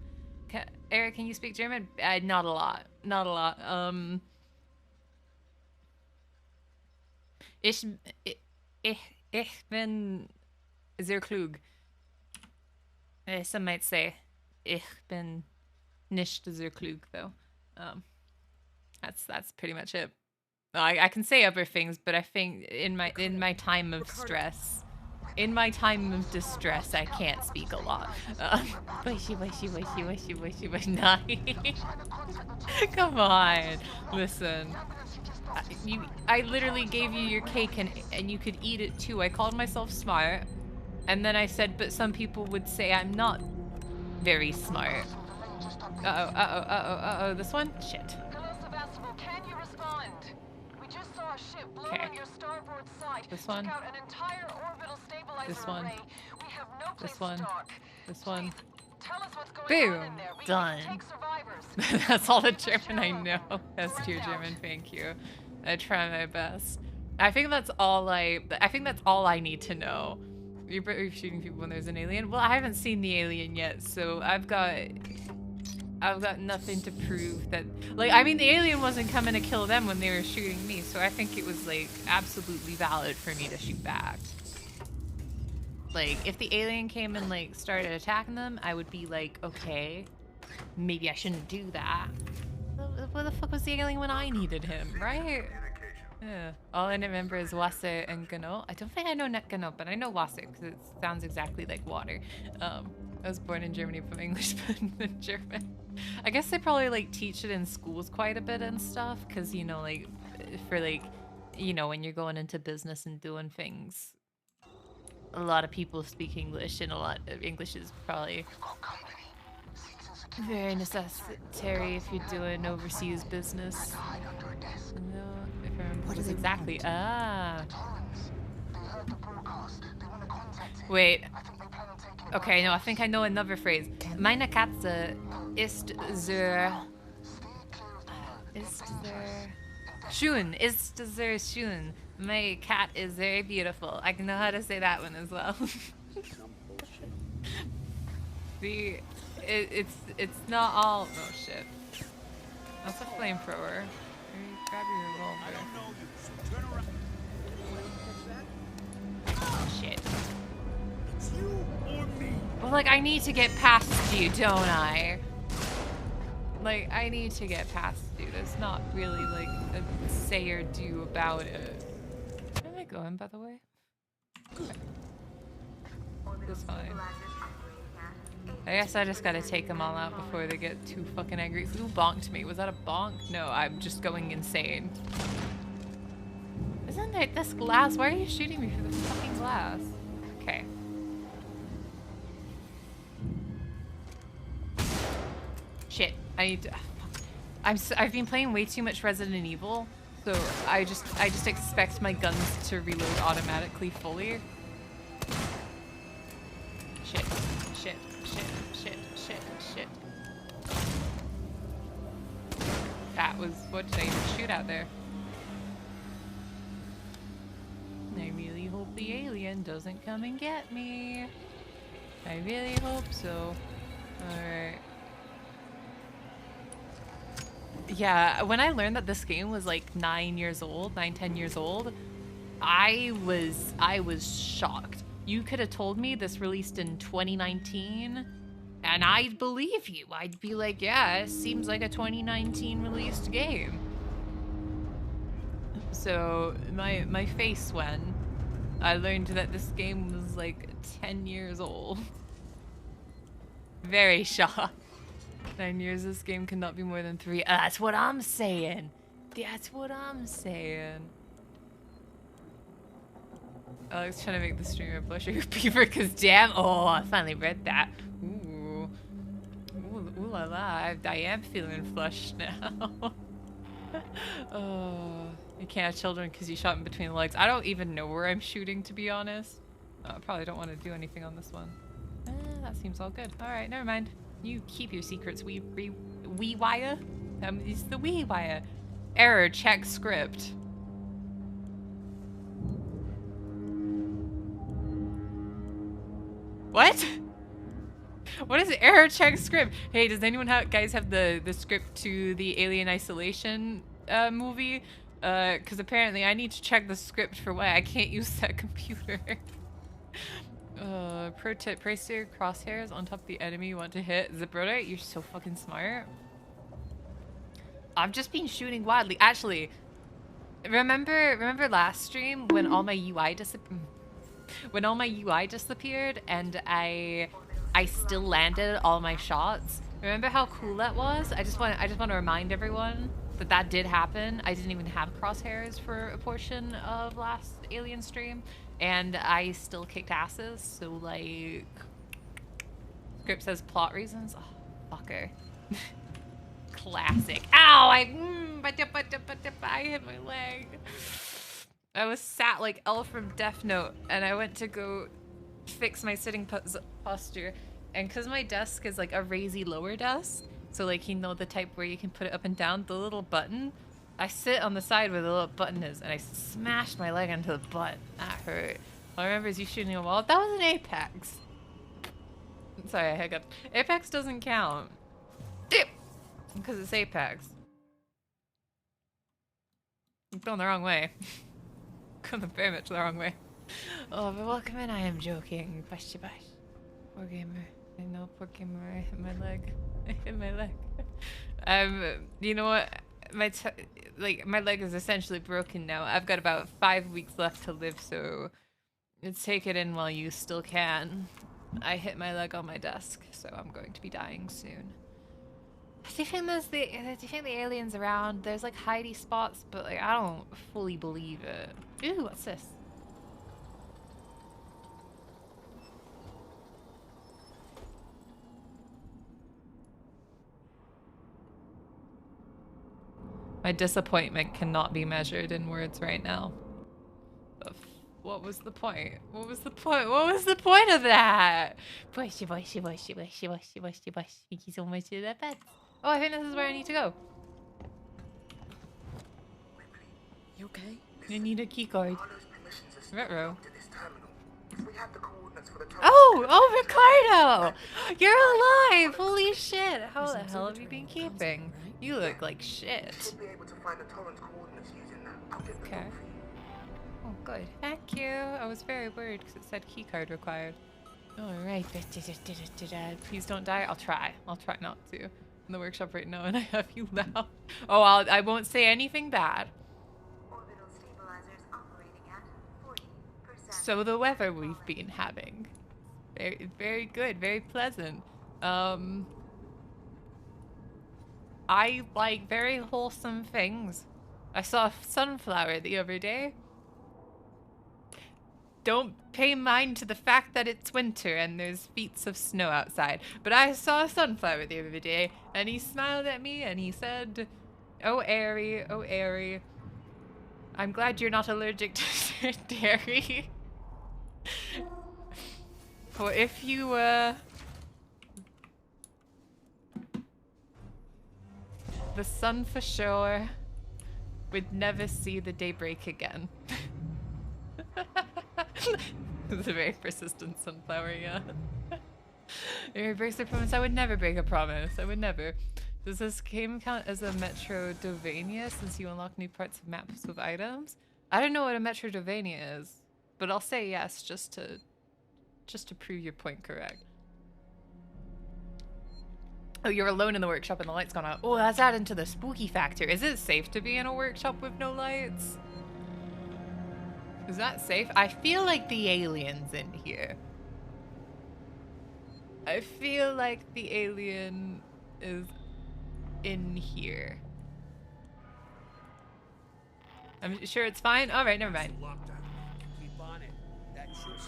[SPEAKER 1] Eric, can you speak German? Not a lot. Not a lot. Ich bin sehr klug. Some might say ich bin nicht sehr klug, though. That's pretty much it. I can say other things, but I think in my time of stress, in my time of distress, I can't speak a lot. Wishy. Come on, listen. I literally gave you your cake and you could eat it too. I called myself smart, and then I said, but some people would say I'm not very smart. Uh-oh, this one? Shit.
[SPEAKER 2] Hello, Sevastopol, can you respond? We just saw a ship blow on your starboard side.
[SPEAKER 1] This one.
[SPEAKER 2] Took out an entire orbital stabilizer
[SPEAKER 1] This one.
[SPEAKER 2] array. We have no place
[SPEAKER 1] This one.
[SPEAKER 2] to dock.
[SPEAKER 1] This one.
[SPEAKER 2] Please, tell us what's going on
[SPEAKER 1] Boom.
[SPEAKER 2] in there. We
[SPEAKER 1] Done.
[SPEAKER 2] can take survivors.
[SPEAKER 1] That's all the German I know. That's tier German, thank you. I try my best. I think that's all I need to know. You're shooting people when there's an alien? Well, I haven't seen the alien yet, so I've got nothing to prove that, like, I mean, the alien wasn't coming to kill them when they were shooting me, so I think it was, like, absolutely valid for me to shoot back. Like, if the alien came and, like, started attacking them, I would be like, okay, maybe I shouldn't do that. Where the fuck was the alien when I needed him, right? Yeah. All I remember is Wasser and Gano. I don't think I know Gano, but I know Wasser because it sounds exactly like water. I was born in Germany, but my English fluent in German. I guess they probably like teach it in schools quite a bit and stuff, because you know, like for like, you know, when you're going into business and doing things, a lot of people speak English, and a lot of English is probably very necessary if you're doing overseas business. No, if I remember what is exactly. Ah. Wait. Okay, no, I think I know another phrase. Meine Katze ist sehr schön. Ist sehr schön. My cat is very beautiful. I know how to say that one as well. See, it's not all. Oh shit. That's a flamethrower. Grab your revolver. Oh shit.
[SPEAKER 6] It's you or me.
[SPEAKER 1] Well, like, I need to get past you, don't I? Like, I need to get past you. There's not really, like, a say or do about it. Where am I going, by the way? Okay. That's fine. I guess I just gotta take them all out before they get too fucking angry. Who bonked me? Was that a bonk? No, I'm just going insane. Isn't it this glass? Why are you shooting me through the fucking glass? Okay. Shit. I need to... I've been playing way too much Resident Evil, so I just expect my guns to reload automatically fully. Shit. Shit. That was... What did I even shoot out there? I really hope the alien doesn't come and get me. I really hope so. Alright. Yeah, when I learned that this game was like 10 years old, I was shocked. You could have told me this released in 2019, and I'd believe you. I'd be like, yeah, it seems like a 2019 released game. So my face when I learned that this game was like 10 years old. Very shocked. 9 years, this game cannot be more than 3. That's what I'm saying. That's what I'm saying. Alex trying to make the streamer blush your beaver because damn. Oh, I finally read that. Ooh. Ooh la la. I am feeling flushed now. Oh. You can't have children because you shot in between the legs. I don't even know where I'm shooting, to be honest. I probably don't want to do anything on this one. That seems all good. Alright, never mind. You keep your secrets, wee wire. It's the wee wire. Error, check script. What? What is error check script? Hey, does anyone guys have the script to the Alien Isolation movie? Because apparently I need to check the script for why I can't use that computer. Pro tip, place your crosshairs on top of the enemy you want to hit. Zipbrota, you're so fucking smart. I've just been shooting wildly. Actually, remember last stream when all my UI disappeared and I still landed all my shots? Remember how cool that was? I just want to remind everyone that did happen. I didn't even have crosshairs for a portion of last Alien stream, and I still kicked asses. So like, script says plot reasons. Oh, fucker. Classic. Ow! I hit my leg. I was sat like L from Death Note, and I went to go fix my sitting posture, and because my desk is like a raisy lower desk, so like you know the type where you can put it up and down, the little button, I sit on the side where the little button is, and I smashed my leg into the butt. That hurt. All I remember is you shooting a wall. That was an Apex. Sorry, I hiccuped. Apex doesn't count. Because it's Apex. I'm going the wrong way. Going very much the wrong way. Oh, but welcome in. I am joking. Bash. Poor gamer. I know, poor gamer. I hit my leg. I hit my leg. You know what? My leg is essentially broken now. I've got about 5 weeks left to live, so take it in while you still can. I hit my leg on my desk, so I'm going to be dying soon. Do you think the aliens around? There's like hidey spots, but like I don't fully believe it. Ooh, what's this? My disappointment cannot be measured in words right now. What was the point? What was the point? What was the point of that? Thank you so much for that pet. Oh, I think this is where I need to go.
[SPEAKER 4] You okay?
[SPEAKER 1] I need a key card. Retro. Oh, Ricardo! You're alive! Holy shit! How the hell have you been keeping? You look like shit. Okay. Oh, good. Thank you. I was very worried because it said keycard required. Alright. Please don't die. I'll try. I'll try not to. In the workshop right now, and I have you now. Oh, I won't say anything bad. So the weather we've been having. Very, very good. Very pleasant. I like very wholesome things. I saw a sunflower the other day. Don't pay mind to the fact that it's winter and there's feet of snow outside. But I saw a sunflower the other day, and he smiled at me and he said, "Oh, Airy, oh, Airy. I'm glad you're not allergic to dairy." Well, if you, the sun for sure would never see the daybreak again. It's a very persistent sunflower, yeah. It breaks a promise. I would never break a promise. I would never. Does this game count as a Metrodovania since you unlock new parts of maps with items? I don't know what a Metrodovania is, but I'll say yes just to prove your point correct. Oh, you're alone in the workshop and the light's gone out. Oh, that's adding to the spooky factor. Is it safe to be in a workshop with no lights? Is that safe? I feel like the alien's in here. I feel like the alien is in here. I'm sure it's fine. All right, never mind.
[SPEAKER 6] Keep on it. That ship's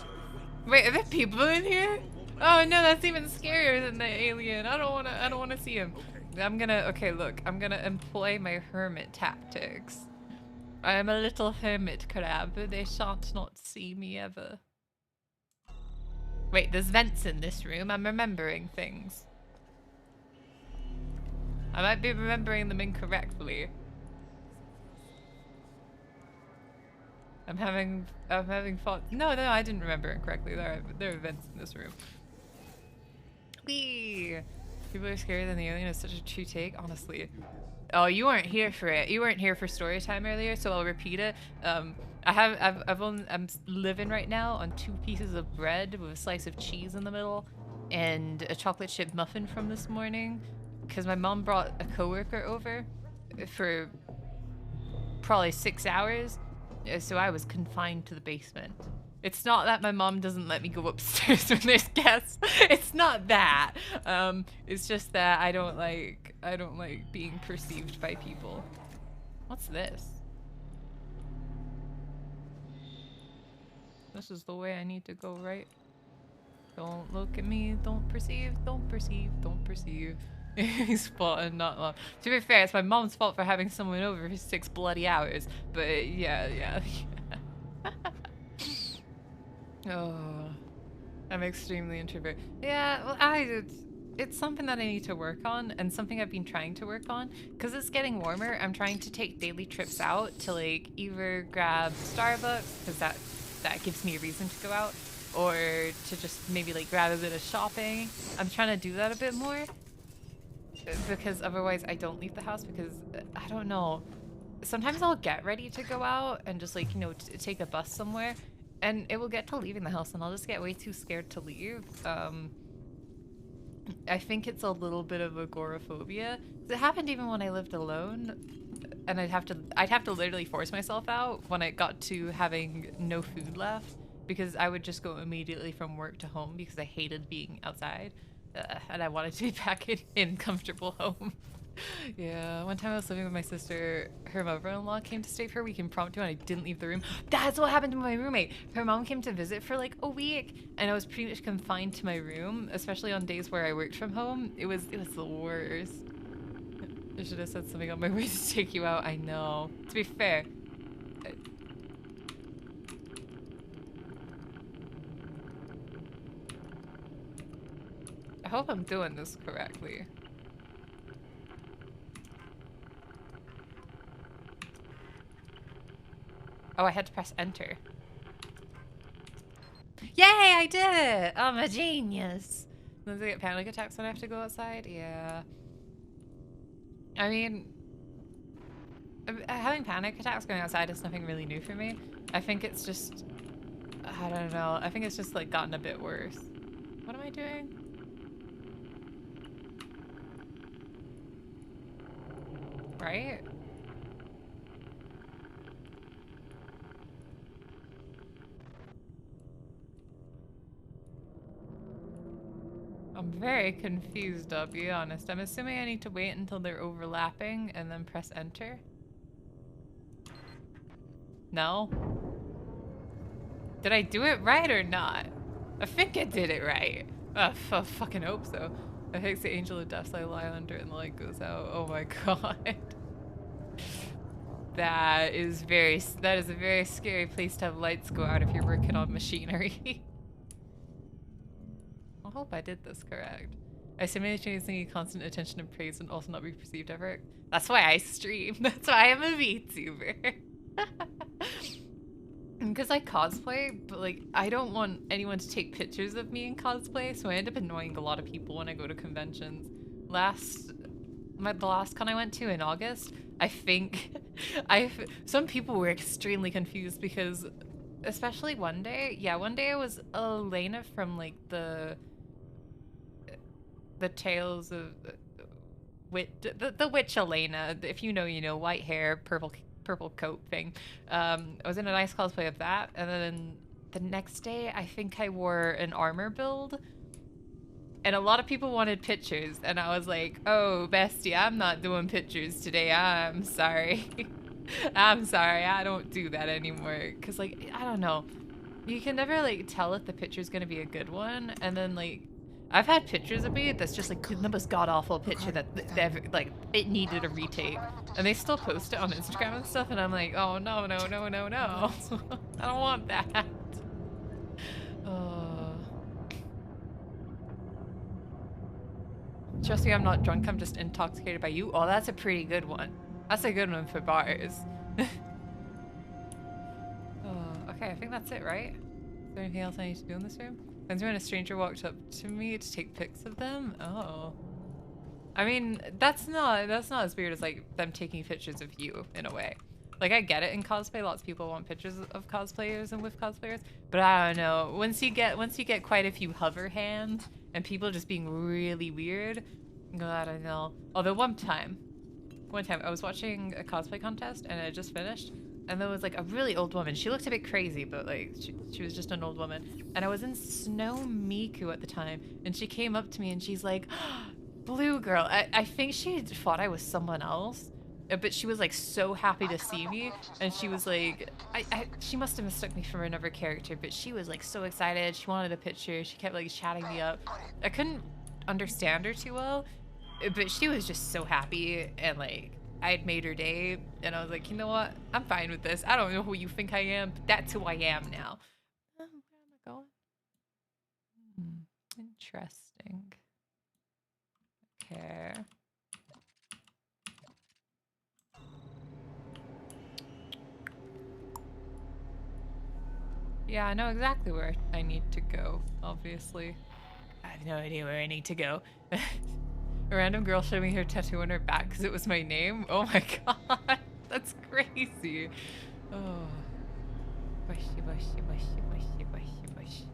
[SPEAKER 1] Wait, are there people in here? Oh no, that's even scarier than the alien. I don't wanna see him. Okay, look, I'm gonna employ my hermit tactics. I am a little hermit crab. They shan't not see me ever. Wait, there's vents in this room. I'm remembering things. I might be remembering them incorrectly. I'm having thoughts. No, I didn't remember it correctly. There are vents in this room. Whee! People are scarier than the alien is such a true take, honestly. Oh, you weren't here for it. You weren't here for story time earlier, so I'll repeat it. I'm living right now on 2 pieces of bread with a slice of cheese in the middle and a chocolate chip muffin from this morning because my mom brought a coworker over for probably 6 hours, so I was confined to the basement. It's not that my mom doesn't let me go upstairs when there's guests. It's not that. It's just that I don't like being perceived by people. What's this? This is the way I need to go, right? Don't look at me, don't perceive, don't perceive, don't perceive. He's spotted, not long. To be fair, it's my mom's fault for having someone over for 6 bloody hours. But yeah. Oh, I'm extremely introverted. Yeah, well, it's something that I need to work on and something I've been trying to work on. Because it's getting warmer, I'm trying to take daily trips out to like either grab Starbucks, because that gives me a reason to go out, or to just maybe like grab a bit of shopping. I'm trying to do that a bit more because otherwise I don't leave the house because I don't know. Sometimes I'll get ready to go out and just like, you know, take a bus somewhere. And it will get to leaving the house and I'll just get way too scared to leave. I think it's a little bit of agoraphobia. It happened even when I lived alone. And I'd have to literally force myself out when it got to having no food left. Because I would just go immediately from work to home because I hated being outside. And I wanted to be back in comfortable home. Yeah, one time I was living with my sister, her mother-in-law came to stay for a week impromptu and I didn't leave the room. That's what happened to my roommate. Her mom came to visit for like a week and I was pretty much confined to my room, especially on days where I worked from home. It was the worst. I should have said something on my way to take you out. I know. To be fair, I hope I'm doing this correctly. Oh, I had to press enter. Yay, I did it! I'm a genius. Does it get panic attacks when I have to go outside? Yeah. I mean, having panic attacks going outside is nothing really new for me. I think it's just, I don't know. I think it's just like gotten a bit worse. What am I doing? Right? I'm very confused, I'll be honest. I'm assuming I need to wait until they're overlapping and then press enter. No? Did I do it right or not? I think I did it right. I fucking hope so. I think the angel of death, I lie under it and the light goes out. Oh my god. That is a very scary place to have lights go out if you're working on machinery. I hope I did this correct. I simultaneously need constant attention and praise and also not be perceived ever. That's why I stream. That's why I'm a VTuber. Because I cosplay, but like I don't want anyone to take pictures of me in cosplay, so I end up annoying a lot of people when I go to conventions. The last con I went to in August, I think some people were extremely confused because, especially one day I was Elena from like the Tales of the witch Elena. If you know, you know, white hair, purple purple coat thing. I was in a nice cosplay of that, and then the next day I think I wore an armor build. And a lot of people wanted pictures, and I was like, oh, bestie, I'm not doing pictures today. I'm sorry. I'm sorry, I don't do that anymore. Because, like, I don't know. You can never, like, tell if the picture's gonna be a good one. And then, like, I've had pictures of me that's just, like, the most god-awful picture that, like, it needed a retake. And they still post it on Instagram and stuff, and I'm like, oh, no, no, no, no, no. I don't want that. Trust me, I'm not drunk. I'm just intoxicated by you. Oh, that's a pretty good one. That's a good one for bars. Oh, okay, I think that's it, right? Is there anything else I need to do in this room? When a stranger walked up to me to take pics of them? Oh. I mean, that's not as weird as, like, them taking pictures of you, in a way. Like, I get it in cosplay. Lots of people want pictures of cosplayers and with cosplayers. But I don't know. Once you get quite a few hover hands and people just being really weird, I don't know. Although one time I was watching a cosplay contest and it just finished, and there was like a really old woman. She looked a bit crazy, but like she was just an old woman. And I was in Snow Miku at the time, and she came up to me and she's like, "Blue girl." I think she thought I was someone else. But she was like so happy to see me, and she was like, she must have mistook me for another character, but she was like so excited. She wanted a picture. She kept like chatting me up. I couldn't understand her too well, but she was just so happy, and like I had made her day, and I was like, you know what? I'm fine with this. I don't know who you think I am, but that's who I am now. Where am I going? Interesting. Okay. Yeah, I know exactly where I need to go, obviously. I have no idea where I need to go. A random girl showed me her tattoo on her back because it was my name. Oh my god, that's crazy. Oh. Bushy, bushy, bushy, bushy, bushy, bushy.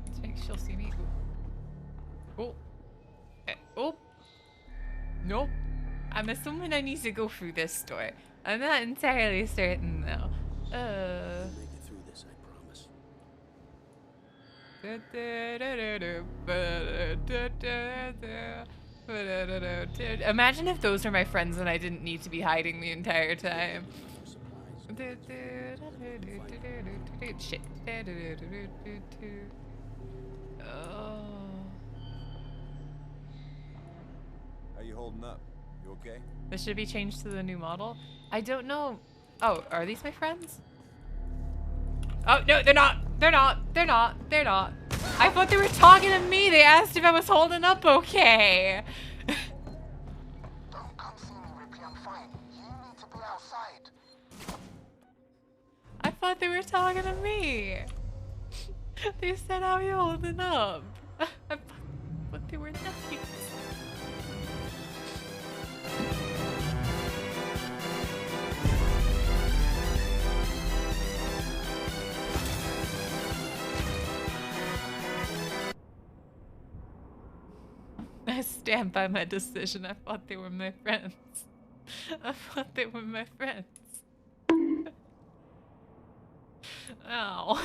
[SPEAKER 1] Let's make she'll see me. Oh. Oh. Nope. I'm assuming I need to go through this door. I'm not entirely certain though.
[SPEAKER 6] Make it through this, I promise.
[SPEAKER 1] Imagine if those were my friends and I didn't need to be hiding the entire time. Shit. Oh.
[SPEAKER 7] How you holding up? You okay?
[SPEAKER 1] This should be changed to the new model. I don't know. Oh, are these my friends? Oh, no, they're not. They're not. They're not. They're not. I thought they were talking to me. They asked if I was holding up okay.
[SPEAKER 3] Don't come see me, Ripley. I'm fine. You need to be outside.
[SPEAKER 1] I thought they were talking to me. They said, how are you holding up? I thought they were nice. I stand by my decision. I thought they were my friends. I thought they were my friends. Ow.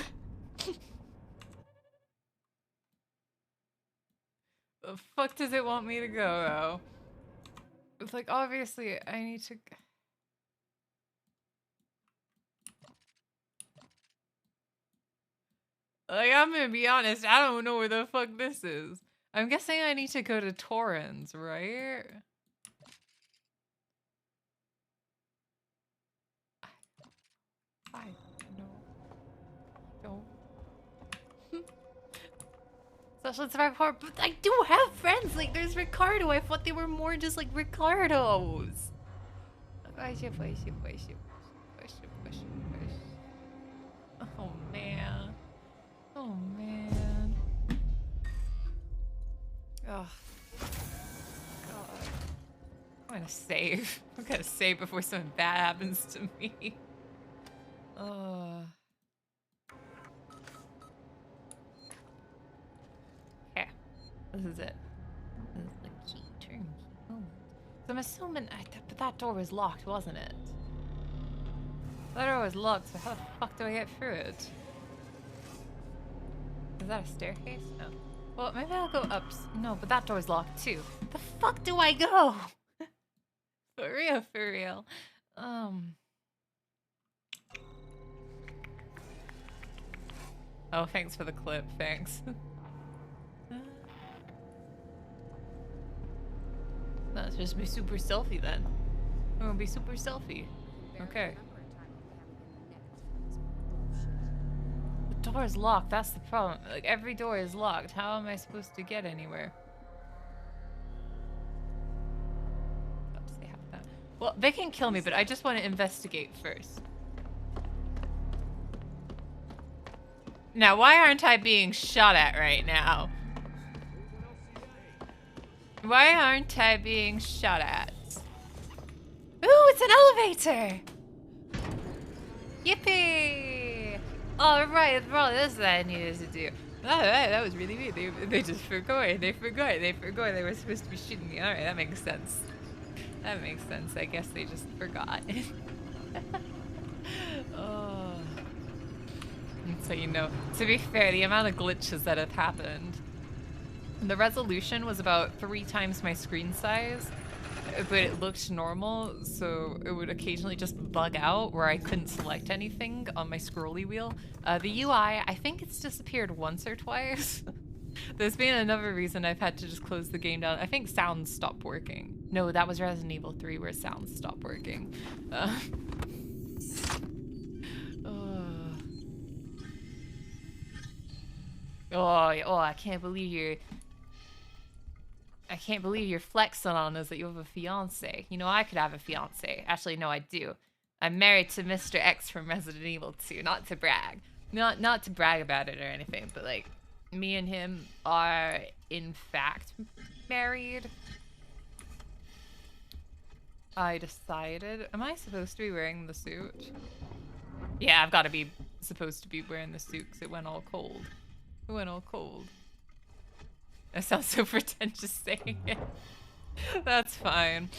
[SPEAKER 1] The fuck does it want me to go, though? It's like, obviously, I need to... Like, I'm gonna be honest, I don't know where the fuck this is. I'm guessing I need to go to Torrens, right? I don't. Social survival horror, but I do have friends. Like, there's Ricardo. I thought they were more just like Ricardos. Oh man. Oh man. Oh god. I'm gonna save. I'm gonna save before something bad happens to me. Okay. This is it. This is the key turnkey moment. So I'm assuming, but that door was locked, wasn't it? That door was locked, so how the fuck do I get through it? Is that a staircase? No. Well, maybe I'll go up. No, but that door's locked too. The fuck do I go? For real, for real. Oh, thanks for the clip. Thanks. Let's just be super selfie then. We're gonna be super selfie. Okay. The door is locked. That's the problem. Like, every door is locked. How am I supposed to get anywhere? Oops, they have that. Well, they can kill me, but I just want to investigate first. Now, why aren't I being shot at right now? Why aren't I being shot at? Ooh, it's an elevator! Yippee! Alright, bro, this is what I needed to do. Alright, that was really weird. They just forgot. They forgot. They were supposed to be shooting me. Alright, that makes sense. That makes sense. I guess they just forgot. Oh. So, you know, to be fair, the amount of glitches that have happened. The resolution was about 3 times my screen size, but it looked normal, so it would occasionally just bug out where I couldn't select anything on my scrolly wheel. The UI, I think it's disappeared once or twice. There's been another reason I've had to just close the game down. I think sounds stopped working. No, that was Resident Evil 3 where sounds stopped working. I can't believe you're flexing on us that you have a fiance. You know, I could have a fiance. Actually, no, I do. I'm married to Mr. X from Resident Evil 2. Not to brag. Not to brag about it or anything, but like, me and him are in fact married. I decided. Am I supposed to be wearing the suit? Yeah, I've got to be supposed to be wearing the suit because it went all cold. It went all cold. That sounds so pretentious saying it. That's fine.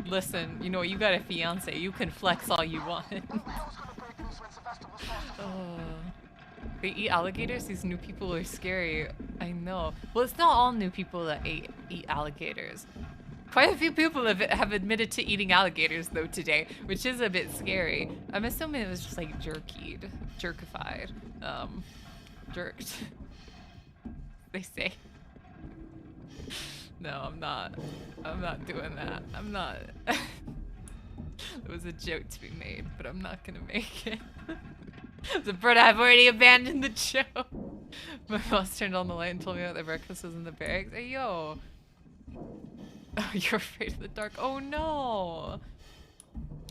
[SPEAKER 1] Listen, you know, you got a fiance. You can flex all you want. Oh. They eat alligators? These new people are scary. I know. Well, it's not all new people that eat alligators. Quite a few people have admitted to eating alligators, though, today, which is a bit scary. I'm assuming it was just, like, jerkified. Jerked. They say. No, I'm not doing that. I'm not. It was a joke to be made, but I'm not gonna make it. So, Brett, I've already abandoned the show. My boss turned on the light and told me that the breakfast was in the barracks. Hey, yo. Oh, you're afraid of the dark. Oh, no.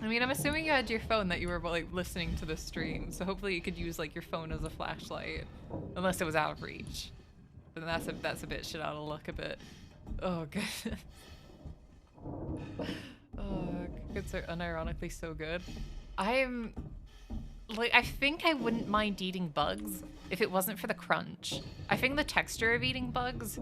[SPEAKER 1] I mean, I'm assuming you had your phone that you were, like, listening to the stream. So hopefully you could use, like, your phone as a flashlight. Unless it was out of reach. But that's a bit shit out of luck a bit. Oh, goodness. Oh, goods are unironically so good. I think I wouldn't mind eating bugs if it wasn't for the crunch. I think the texture of eating bugs,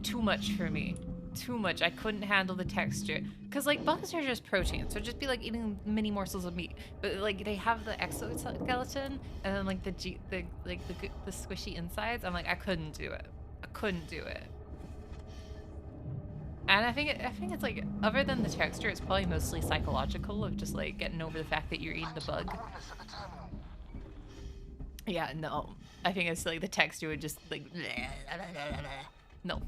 [SPEAKER 1] too much for me. Too much. I couldn't handle the texture. Because, like, bugs are just protein, so it'd just be like eating mini morsels of meat. But, like, they have the exoskeleton and then, like, the squishy insides. I'm like, I couldn't do it. I couldn't do it. And I think it's like, other than the texture, it's probably mostly psychological of just like getting over the fact that you're eating the bug. Yeah, no. I think it's like the texture would just like, no.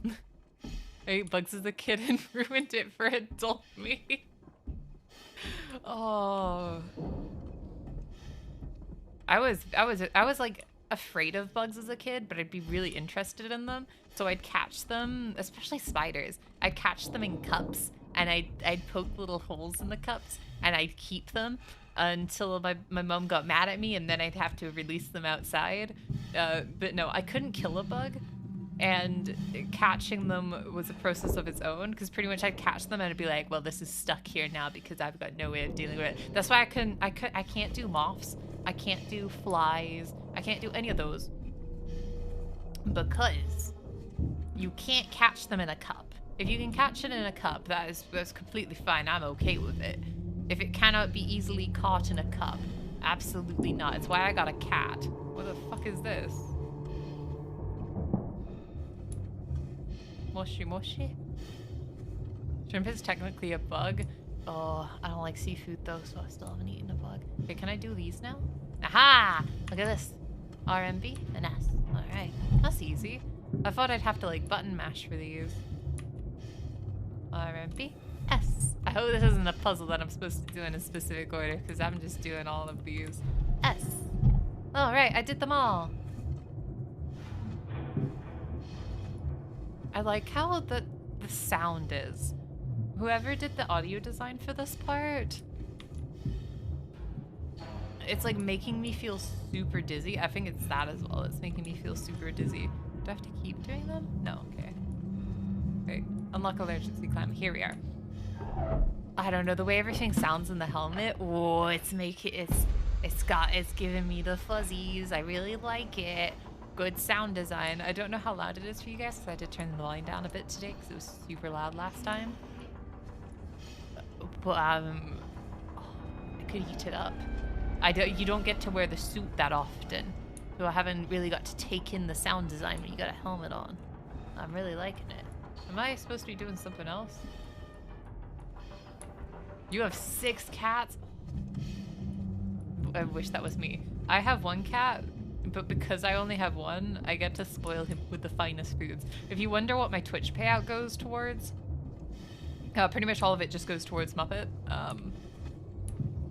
[SPEAKER 1] I ate bugs as a kid and ruined it for adult me. Oh. I was like afraid of bugs as a kid, but I'd be really interested in them. So I'd catch them, especially spiders. I'd catch them in cups, and I'd poke little holes in the cups, and I'd keep them until my mom got mad at me, and then I'd have to release them outside. But no, I couldn't kill a bug, and catching them was a process of its own, because pretty much I'd catch them and I'd be like, well, this is stuck here now because I've got no way of dealing with it. That's why I can't do moths. I can't do flies. I can't do any of those because you can't catch them in a cup. If you can catch it in a cup, that's completely fine. I'm okay with it. If it cannot be easily caught in a cup, absolutely not. It's why I got a cat. What the fuck is this? Moshi moshi? Shrimp is technically a bug. Oh, I don't like seafood though, so I still haven't eaten a bug. Okay, can I do these now? Aha! Look at this. RMB and S. Alright, that's easy. I thought I'd have to like button mash for these. RMB, S. I hope this isn't a puzzle that I'm supposed to do in a specific order, because I'm just doing all of these. S. Alright, I did them all. I like how the sound is. Whoever did the audio design for this part, it's like making me feel super dizzy. I think it's that as well. It's making me feel super dizzy. Do I have to keep doing them? No, okay. Great. Unlock emergency climb. Here we are. I don't know, the way everything sounds in the helmet. Oh, it's giving me the fuzzies. I really like it. Good sound design. I don't know how loud it is for you guys, because I did turn the volume down a bit today because it was super loud last time. But I could eat it up. You don't get to wear the suit that often, so I haven't really got to take in the sound design when you got a helmet on. I'm really liking it. Am I supposed to be doing something else? You have 6 cats? I wish that was me. I have 1 cat, but because I only have 1, I get to spoil him with the finest foods. If you wonder what my Twitch payout goes towards, pretty much all of it just goes towards Muppet.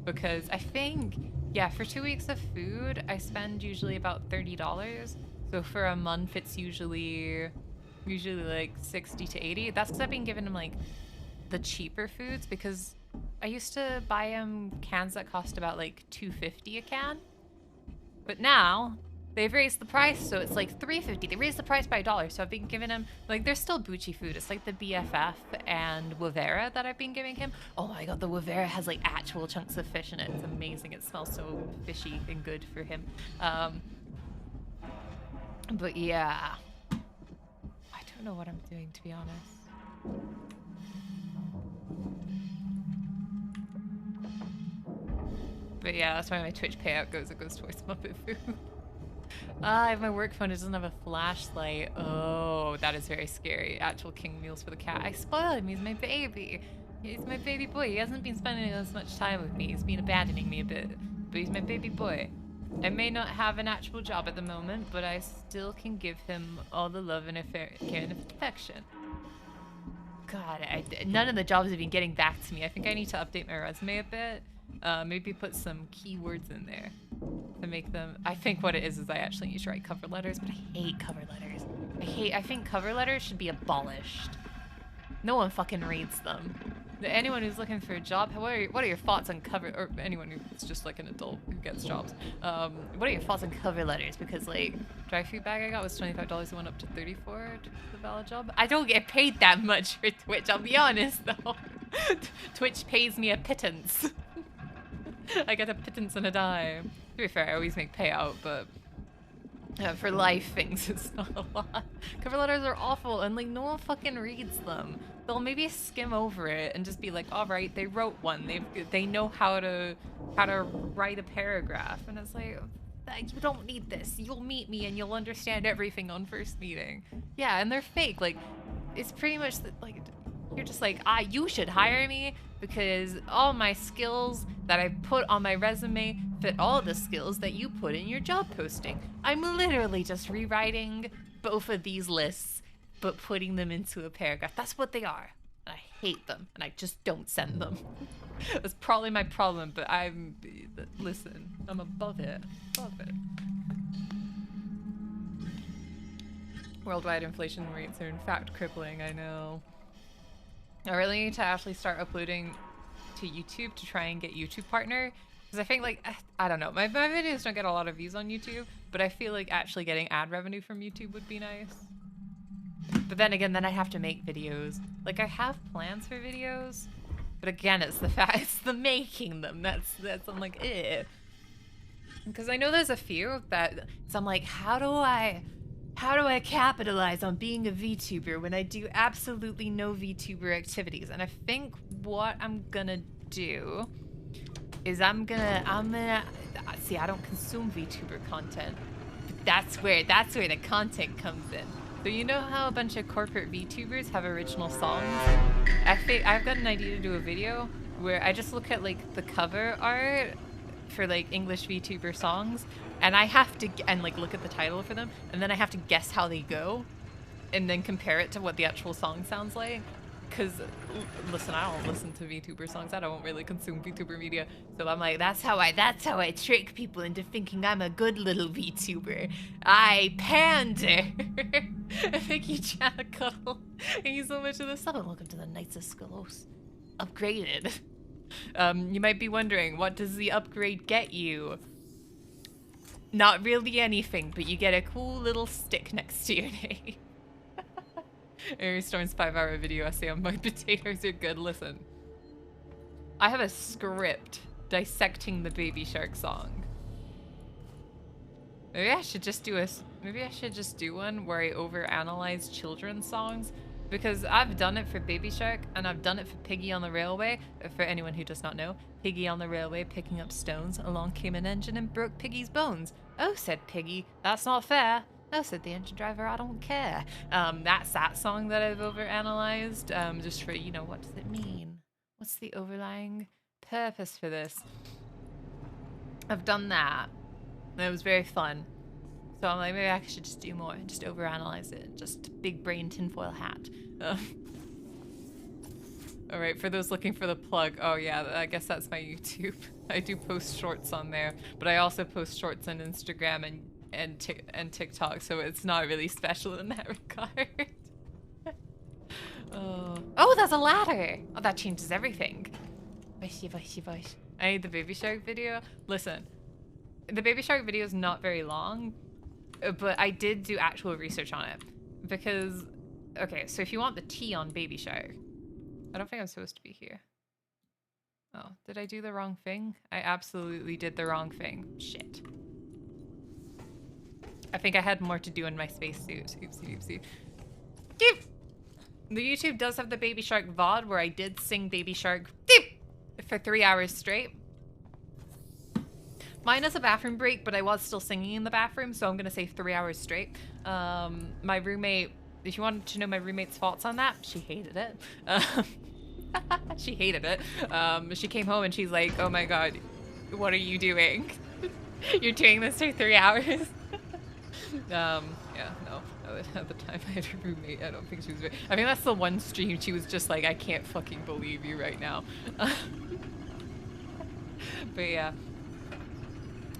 [SPEAKER 1] Because I think, yeah, for 2 weeks of food, I spend usually about $30. So for a month, it's usually like 60 to 80. That's because I've been giving him like the cheaper foods, because I used to buy him cans that cost about like $2.50 a can. But now they've raised the price, so it's like $3.50. They raised the price by $1, so I've been giving him, like, there's still Bucci food. It's like the BFF and Wavera that I've been giving him. Oh my god, the Wavera has like actual chunks of fish in it. It's amazing. It smells so fishy and good for him. But yeah, I don't know what I'm doing, to be honest. But yeah, that's why my Twitch payout goes. It goes towards Muppet food. I have my work phone. It doesn't have a flashlight. Oh, that is very scary. Actual king meals for the cat. I spoil him. He's my baby. He's my baby boy. He hasn't been spending as much time with me. He's been abandoning me a bit. But he's my baby boy. I may not have an actual job at the moment, but I still can give him all the love and care and affection. God, none of the jobs have been getting back to me. I think I need to update my resume a bit. Maybe put some keywords in there to make them. I think what it is I actually need to write cover letters, but I hate cover letters. I think cover letters should be abolished. No one fucking reads them. Anyone who's looking for a job, what are your thoughts on cover, or anyone who's just like an adult who gets jobs, what are your thoughts on cover letters? Because like, dry food bag I got was $25, it went up to $34 to the valid job. I don't get paid that much for Twitch, I'll be honest though. Twitch pays me a pittance. I get a pittance and a dime. To be fair, I always make payout, but for life things, it's not a lot. Cover letters are awful, and like no one fucking reads them. They'll maybe skim over it and just be like, all right, they wrote one. They know how to write a paragraph, and it's like, you don't need this. You'll meet me and you'll understand everything on first meeting. Yeah, and they're fake. Like, it's pretty much like you're just like, you should hire me because all my skills that I put on my resume fit all the skills that you put in your job posting. I'm literally just rewriting both of these lists, but putting them into a paragraph. That's what they are. And I hate them, and I just don't send them. That's probably my problem, but listen, I'm above it. Worldwide inflation rates are in fact crippling, I know. I really need to actually start uploading to YouTube to try and get YouTube partner. Because I think, like, I don't know, my videos don't get a lot of views on YouTube, but I feel like actually getting ad revenue from YouTube would be nice. But then again, I have to make videos. Like, I have plans for videos, but again, it's the making them. That's I'm like, eh. Because I know there's a few that, so I'm like, how do I how do I capitalize on being a VTuber when I do absolutely no VTuber activities? And I think what I'm gonna do is I'm gonna see, I don't consume VTuber content. But that's where the content comes in. So you know how a bunch of corporate VTubers have original songs? I've got an idea to do a video where I just look at like the cover art for like English VTuber songs, and I have to like look at the title for them, and then I have to guess how they go, and then compare it to what the actual song sounds like. Cause listen, I don't listen to VTuber songs. I don't really consume VTuber media. So I'm like, that's how I trick people into thinking I'm a good little VTuber. I pander. Thank you, Jackal. Thank you so much for the sub, and welcome to the Knights of Skelos. Upgraded. You might be wondering, what does the upgrade get you? Not really anything, but you get a cool little stick next to your name. Aries Storm's 5-hour video essay on my potatoes are good. Listen, I have a script dissecting the Baby Shark song. Maybe I should just do one where I overanalyze children's songs, because I've done it for Baby Shark and I've done it for Piggy on the Railway. For anyone who does not know, Piggy on the Railway picking up stones. Along came an engine and broke Piggy's bones. Oh, said Piggy, that's not fair. No, said the engine driver, I don't care. That's that song that I've overanalyzed, just for, you know, what does it mean? What's the overlying purpose for this? I've done that, and it was very fun. So I'm like, maybe I should just do more, just overanalyze it, just big brain tinfoil hat. All right, for those looking for the plug, oh yeah, I guess that's my YouTube. I do post shorts on there, but I also post shorts on Instagram and TikTok, so it's not really special in that regard. Oh, there's a ladder! Oh, that changes everything. I need the Baby Shark video. Listen, the Baby Shark video is not very long, but I did do actual research on it. Because, okay, so if you want the T on Baby Shark, I don't think I'm supposed to be here. Oh, did I do the wrong thing? I absolutely did the wrong thing. Shit. I think I had more to do in my spacesuit. Oopsie doopsie. The YouTube does have the Baby Shark VOD where I did sing Baby Shark for 3 hours straight. Mine is a bathroom break, but I was still singing in the bathroom, so I'm gonna say 3 hours straight. My roommate, if you wanted to know my roommate's thoughts on that, she hated it. She hated it. She came home and she's like, oh my god, what are you doing? You're doing this for 3 hours? Yeah, no. At the time I had a roommate, I don't think she was very... I think that's the one stream she was just like, I can't fucking believe you right now. But yeah.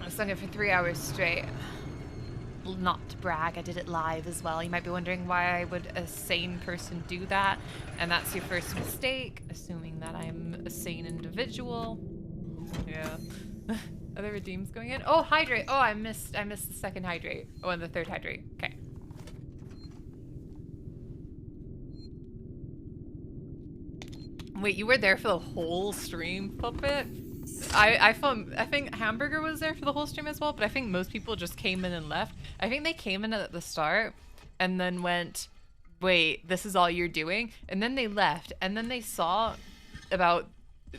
[SPEAKER 1] I sung it for 3 hours straight. Not to brag, I did it live as well. You might be wondering why would a sane person do that, and that's your first mistake, assuming that I'm a sane individual. Yeah. Are there redeems going in? Oh, hydrate. Oh, I missed the second hydrate. Oh, and the third hydrate. Okay. Wait, you were there for the whole stream, Puppet? I think Hamburger was there for the whole stream as well, but I think most people just came in and left. I think they came in at the start and then went, wait, this is all you're doing? And then they left, and then they saw about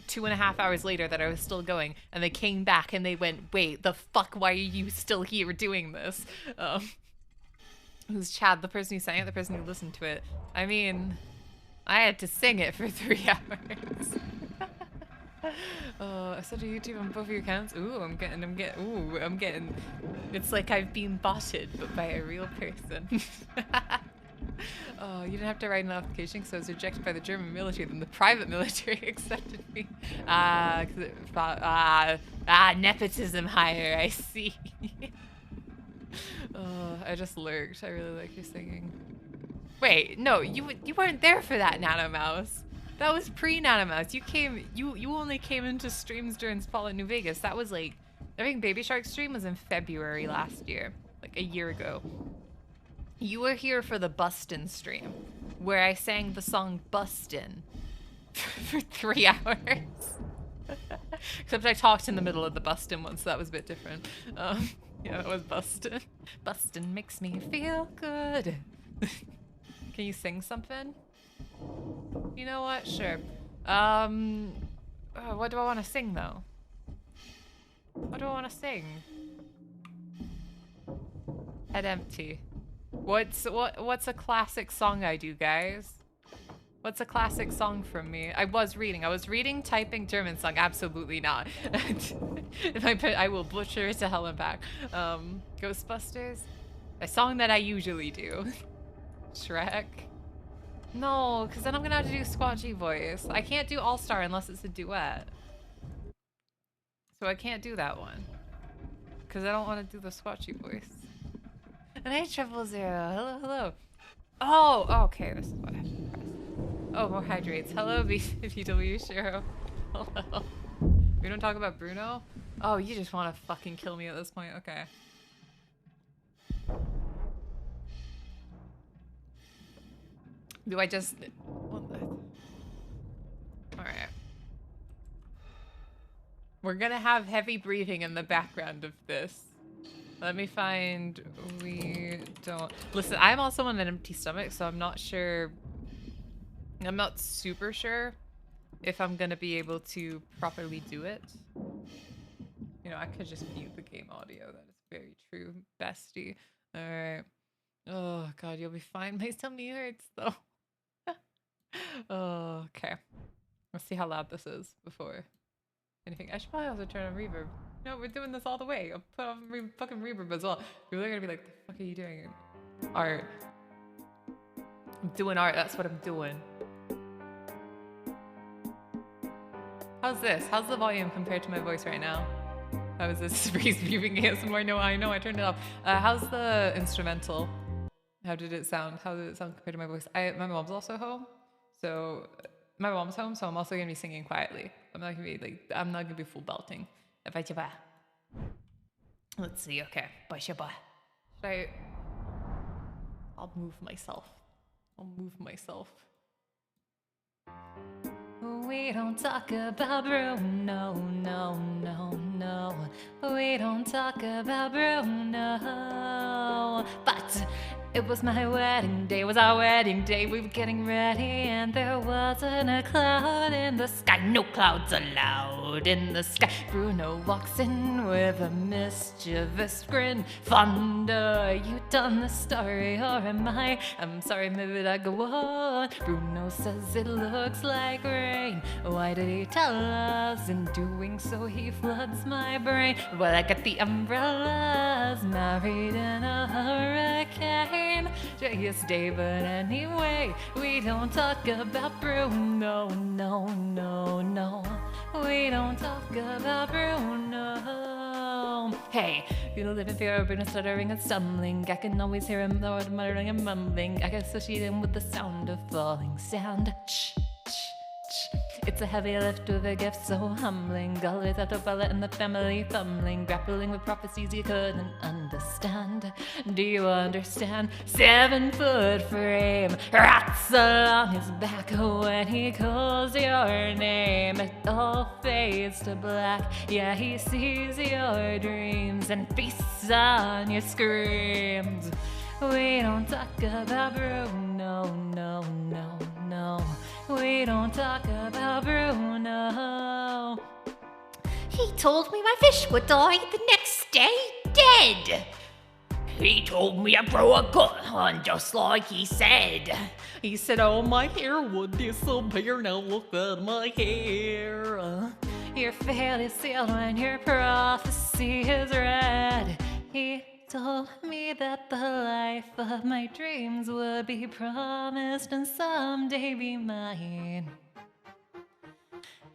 [SPEAKER 1] 2.5 hours later that I was still going, and they came back and they went, wait, the fuck, why are you still here doing this? Who's Chad? The person who sang it, the person who listened to it. I mean, I had to sing it for 3 hours. I said to YouTube on both of your accounts. Ooh, I'm getting, it's like I've been botted, but by a real person. Oh, you didn't have to write an application because I was rejected by the German military, then the private military accepted me. Nepotism hire, I see. Oh, I just lurked. I really like your singing. Wait, no, you weren't there for that, Nanomouse. That was pre-Nanomouse. You only came into streams during Fallout New Vegas. That was like, I think Baby Shark's stream was in February last year, like a year ago. You were here for the Bustin' stream, where I sang the song Bustin' for 3 hours. Except I talked in the middle of the Bustin' one, so that was a bit different. Yeah, that was Bustin'. Bustin' makes me feel good. Can you sing something? You know what? Sure. What do I want to sing though? What do I want to sing? Head empty. What's a classic song I do, guys? What's a classic song from me? I was reading, typing German song. Absolutely not. If I put, I will butcher it to hell and back. Ghostbusters? A song that I usually do. Shrek? No, because then I'm gonna have to do squatchy voice. I can't do All-Star unless it's a duet. So I can't do that one. Because I don't want to do the squatchy voice. And hey, 000. Hello, hello. Oh, okay, this is what I have to press. Oh, more hydrates. Hello, BW Shiro. Hello. We don't talk about Bruno? Oh, you just want to fucking kill me at this point. Okay. Do I just... Alright. We're gonna have heavy breathing in the background of this. Let me find... We don't... Listen, I'm also on an empty stomach, so I'm not sure... I'm not super sure if I'm gonna be able to properly do it. You know, I could just mute the game audio. That is very true, bestie. Alright. Oh, God, you'll be fine. My tummy hurts, though. Oh, okay. Let's see how loud this is before anything. I should probably also turn on reverb. No, we're doing this all the way. I'll put on fucking reverb as well. People are gonna be like, the fuck are you doing? Art. I'm doing art. That's what I'm doing. How's this? How's the volume compared to my voice right now? How is this? Freeze breathing ASMR? No, I know. I turned it off. How's the instrumental? How did it sound? How did it sound compared to my voice? My mom's also home. So my mom's home, so I'm also gonna be singing quietly. I'm not gonna be full belting. Let's see, okay. I'll move myself. We don't talk about Bruno, no. We don't talk about Bruno. But it was my wedding day, it was our wedding day. We were getting ready and there wasn't a cloud in the sky. No clouds allowed in the sky. Bruno walks in with a mischievous grin. Fonda, you done the story or am I? I'm sorry, maybe I go on. Bruno says it looks like rain. Why did he tell us? In doing so he floods my brain. Well, I got the umbrellas, married in a hurricane. Joyous day, but anyway, we don't talk about Bruno, no. We don't talk about Bruno. Hey, you live in fear of Bruno stuttering and stumbling. I can always hear him muttering and mumbling. I can associate him with the sound of falling sand. It's a heavy lift with a gift so humbling. Always out of Bella and the family fumbling, grappling with prophecies you couldn't understand. Do you understand? 7-foot frame, rats along his back when he calls your name. It all fades to black. Yeah, he sees your dreams and feasts on your screams. We don't talk about Bruno, no. We don't talk about Bruno. He told me my fish would die the next day dead. He told me I'd grow a gut on just like he said. He said, oh, my hair would disappear. Now look at my hair. Your fate is sealed when your prophecy is read. He told me that the life of my dreams would be promised and someday be mine.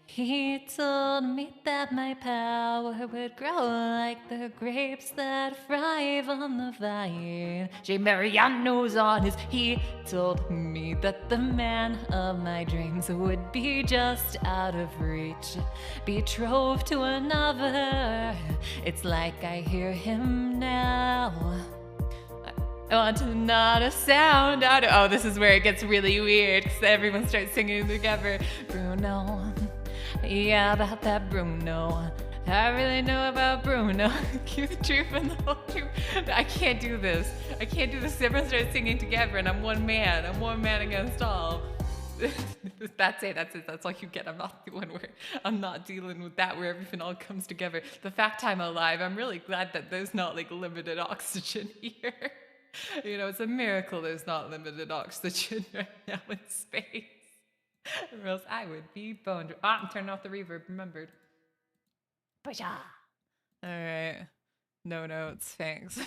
[SPEAKER 1] He told me that my power would grow like the grapes that thrive on the vine. J. Mariano's honest. He told me that the man of my dreams would be just out of reach, betrothed to another. It's like I hear him now. I want to not a sound out of... Oh, this is where it gets really weird because everyone starts singing together. Bruno. Yeah, about that Bruno. I really know about Bruno. Keep the truth and the whole truth. I can't do this. I can't do this. Everyone starts singing together, and I'm one man. I'm one man against all. That's it. That's all you get. I'm not the one where I'm not dealing with that where everything all comes together. The fact I'm alive, I'm really glad that there's not like limited oxygen here. You know, it's a miracle there's not limited oxygen right now in space. Or else I would be boned. Ah, I'm turning off the reverb. Remembered. All right. No notes. Thanks.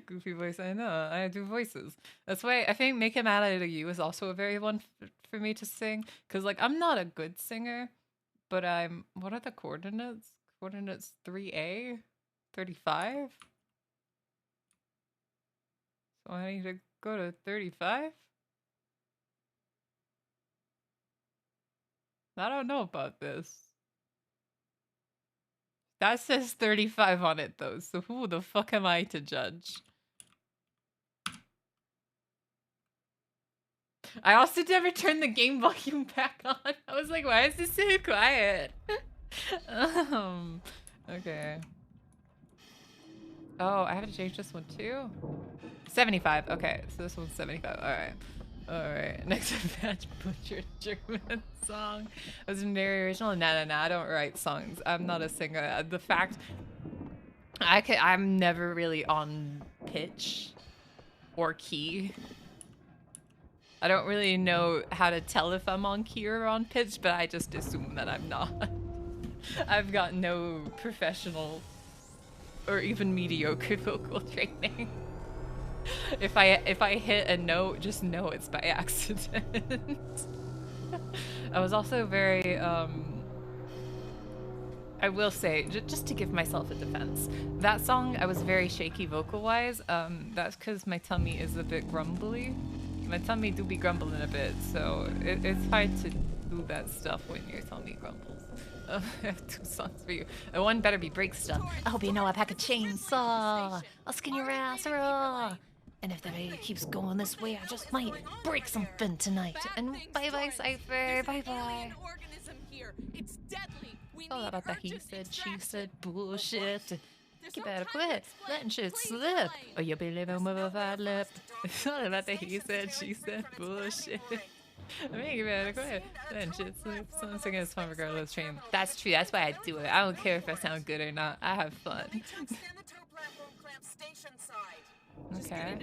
[SPEAKER 1] Goofy voice. I know. I do voices. That's why I think "Make It Mad Out of You" is also a very one for me to sing. Cause like I'm not a good singer, but I'm. What are the coordinates? Coordinates 3A, 35. So I need to go to 35. I don't know about this. That says 35 on it though, so who the fuck am I to judge? I also never turned the game volume back on. I was like, why is this so quiet? Okay. Oh, I have to change this one too? 75, okay, so this one's 75, alright. Alright, next match, Butcher German song. Was it very original? Nah, I don't write songs. I'm not a singer. The fact I'm never really on pitch or key. I don't really know how to tell if I'm on key or on pitch, but I just assume that I'm not. I've got no professional or even mediocre vocal training. If I hit a note, just know it's by accident. I was also very I will say, just to give myself a defense, that song I was very shaky vocal wise. That's because my tummy is a bit grumbly. My tummy do be grumbling a bit, so it's hard to do that stuff when your tummy grumbles. I have 2 songs for you. And one better be break stuff. I hope you know I pack a chainsaw. I'll skin your ass raw. And if the baby keeps going this way, I just might break something tonight. And bye-bye, Cypher. Bye-bye. All about the he said, she said bullshit. You better quit letting shit slip, or you'll be living with a fat lip. It's all about the he said, she said bullshit. I mean, you better quit letting shit slip. Someone's singing a song regardless stream. That's true. That's why I do it. I don't care if I sound good or not. I have fun. Okay.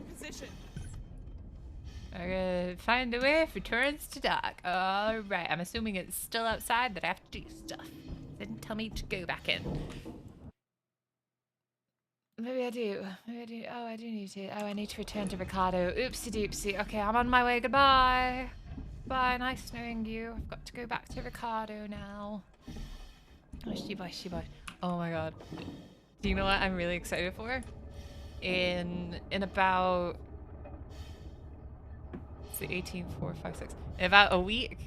[SPEAKER 1] I'm gonna find a way if it turns to dark. Alright, I'm assuming it's still outside that I have to do stuff. Didn't tell me to go back in. Maybe I do. Maybe I do. Oh, I do need to. Oh, I need to return to Ricardo. Oopsie doopsie. Okay, I'm on my way. Goodbye. Bye. Nice knowing you. I've got to go back to Ricardo now. Oh, shibai. Oh my god. Do you know what I'm really excited for? In about... It's the 18, 4, 5, 6. In about a week,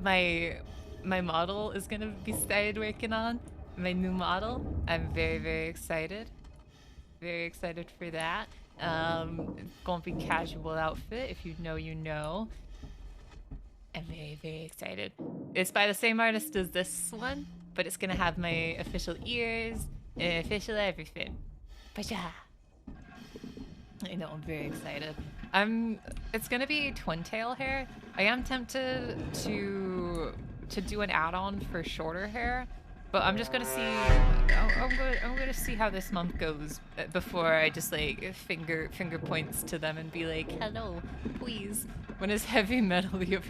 [SPEAKER 1] my model is gonna be started working on. My new model. I'm very, very excited. Very excited for that. It's gonna be casual outfit. If you know, you know. I'm very, very excited. It's by the same artist as this one, but it's gonna have my official ears and official everything. But yeah. I know, I'm very excited. It's gonna be twin tail hair. I am tempted to do an add-on for shorter hair, but I'm just gonna see. I'm gonna see how this month goes before I just like finger points to them and be like, "Hello, please." When is heavy metal your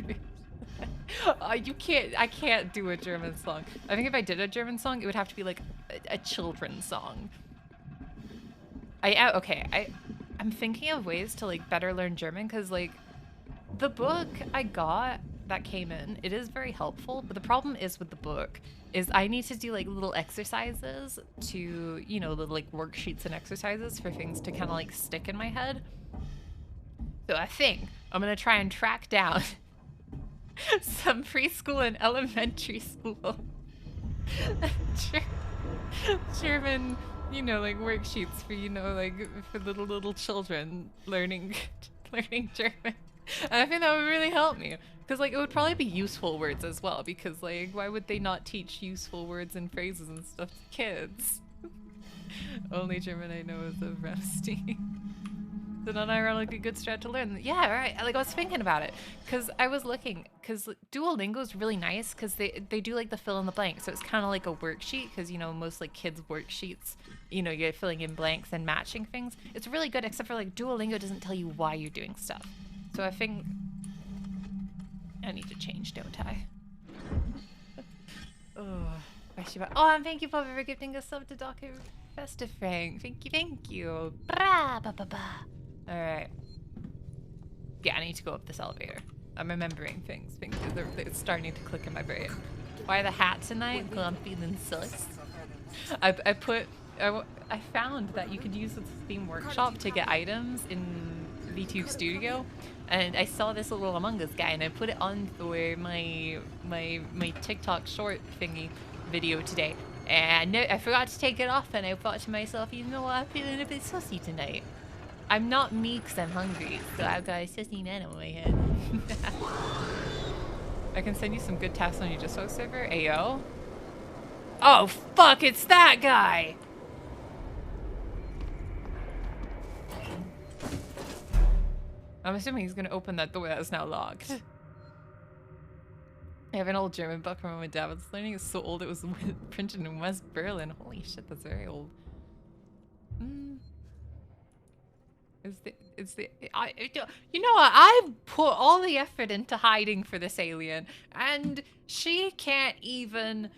[SPEAKER 1] I can't do a German song. I think if I did a German song, it would have to be like a children's song. I'm thinking of ways to like better learn German, because like the book I got that came in, it is very helpful, but the problem is with the book is I need to do like little exercises to, you know, little like worksheets and exercises for things to kind of like stick in my head. So I think I'm gonna try and track down some preschool and elementary school German, you know, like worksheets for, you know, like for little children learning German. And I think that would really help me. Because, like, it would probably be useful words as well. Because, like, why would they not teach useful words and phrases and stuff to kids? Only German I know is of Rusty. So non-ironically good strat to learn. Yeah, right. Like, I was thinking about it. Because I was looking. Because Duolingo is really nice. Because they do, like, the fill in the blank. So it's kind of like a worksheet. Because, you know, most, like, kids' worksheets, you know, you're filling in blanks and matching things. It's really good, except for, like, Duolingo doesn't tell you why you're doing stuff. So I think I need to change, don't I? Oh, and thank you, Papa, for gifting a sub to Dr. Festive Frank. Thank you. Bra, ba, ba, ba. All right. Yeah, I need to go up this elevator. I'm remembering things. It's starting to click in my brain. Why the hat tonight? Because I'm feeling sus. I found that you could use the Steam Workshop to get items in VTube Studio, and I saw this little Among Us guy, and I put it on for my TikTok short thingy video today, and I forgot to take it off, and I thought to myself, you know what, I'm feeling a bit sussy tonight. I'm not me because I'm hungry, so I've got a sussy man in my head. I can send you some good tasks on your Just Host server, AO. Oh fuck, it's that guy! I'm assuming he's gonna open that door that is now locked. I have an old German book from when my dad was learning. It's so old it was printed in West Berlin. Holy shit, that's very old. You know what? I put all the effort into hiding for this alien, and she can't even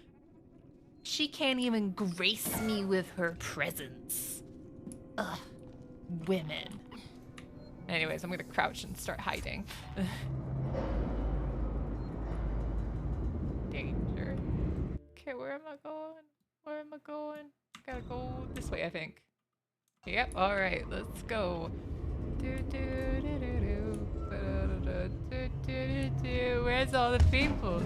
[SPEAKER 1] grace me with her presence. Ugh, women. Anyways, I'm gonna crouch and start hiding. Danger. Okay, where am I going? Where am I going? Gotta go this way, I think. Yep, alright, let's go. Where's all the people?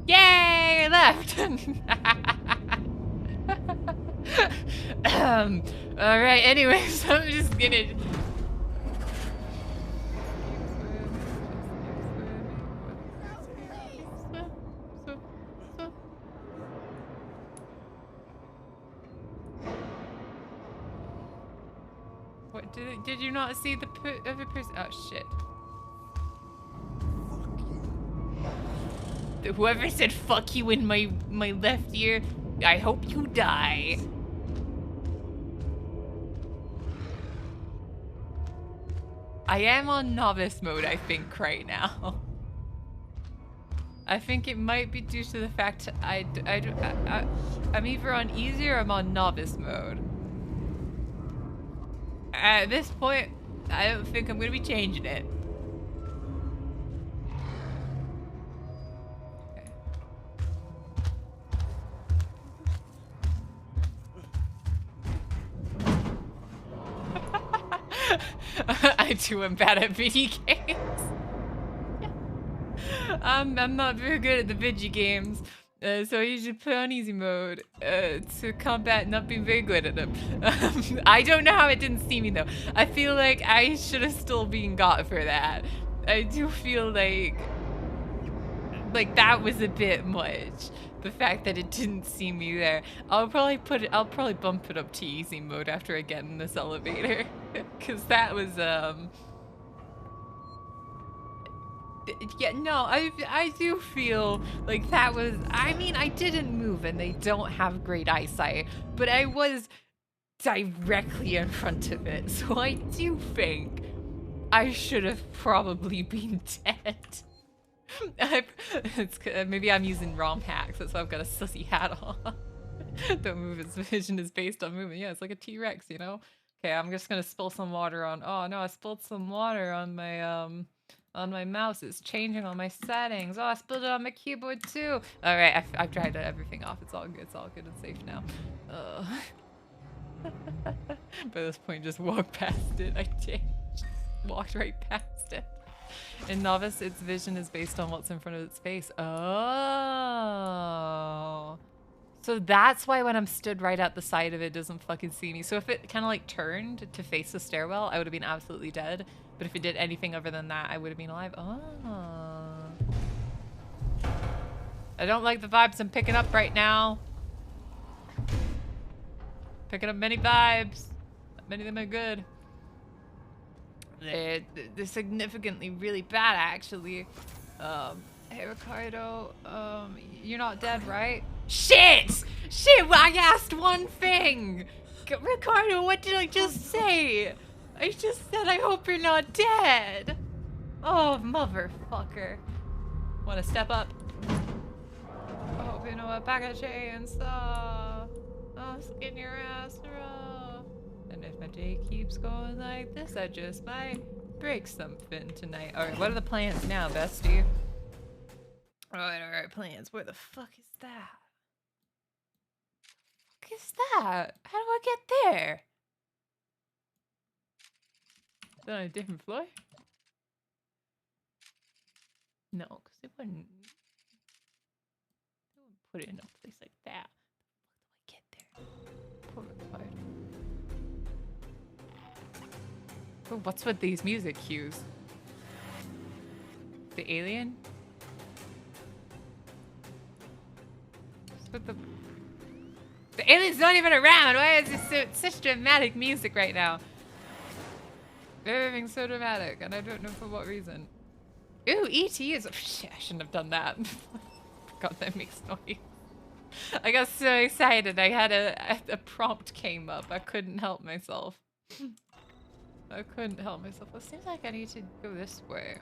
[SPEAKER 1] Yay! Left! Alright, anyways, I'm just gonna... What, did you not see the other person? Oh, shit. Whoever said fuck you in my left ear, I hope you die. I am on novice mode, I think, right now. I think it might be due to the fact I'm either on easy or I'm on novice mode. At this point, I don't think I'm gonna be changing it. I too am bad at video games. I'm not very good at the video games, so I usually put on easy mode to combat not being very good at them. I don't know how it didn't see me though. I feel like I should have still been got for that. I do feel like that was a bit much. The fact that it didn't see me there. I'll probably bump it up to easy mode after I get in this elevator. Cause that was yeah, no, I do feel like that was, I mean, I didn't move and they don't have great eyesight, but I was directly in front of it. So I do think I should have probably been dead. Maybe I'm using ROM hacks, that's why I've got a sussy hat on. Don't move, its vision is based on movement. Yeah, it's like a T-Rex, you know? Okay, I'm just gonna spill some water on, oh no, I spilled some water on my mouse. It's changing all my settings. Oh, I spilled it on my keyboard too. Alright, I've dried everything off. It's all good and safe now. By this point, just walk past it. I did. Just walked right past it. In Novice, its vision is based on what's in front of its face. Oh. So that's why when I'm stood right at the side of it, it doesn't fucking see me. So if it kind of like turned to face the stairwell, I would have been absolutely dead. But if it did anything other than that, I would have been alive. Oh. I don't like the vibes I'm picking up right now. Picking up many vibes. Many of them are good. They're significantly really bad, actually. Hey, Ricardo, you're not dead, right? Shit! Shit, well, I asked one thing! Ricardo, what did I just say? I just said I hope you're not dead! Oh, motherfucker. Wanna step up? I hope you know a pack of chainsaw. I'll skin your ass raw. And if my day keeps going like this, I just might break something tonight. Alright, what are the plans now, bestie? Alright, plans. Where the fuck is that? What is that? How do I get there? Is that on a different floor? No, because they wouldn't put it in a place like that. How do I get there? Poor Ricardo. Oh, what's with these music cues? The alien? What's with the alien's not even around! Why is this such dramatic music right now? Everything's so dramatic, and I don't know for what reason. Ooh, E.T. is... Oh, shit, I shouldn't have done that. God, that makes noise. I got so excited. I had a prompt came up. I couldn't help myself. I couldn't help myself. It seems like I need to go this way.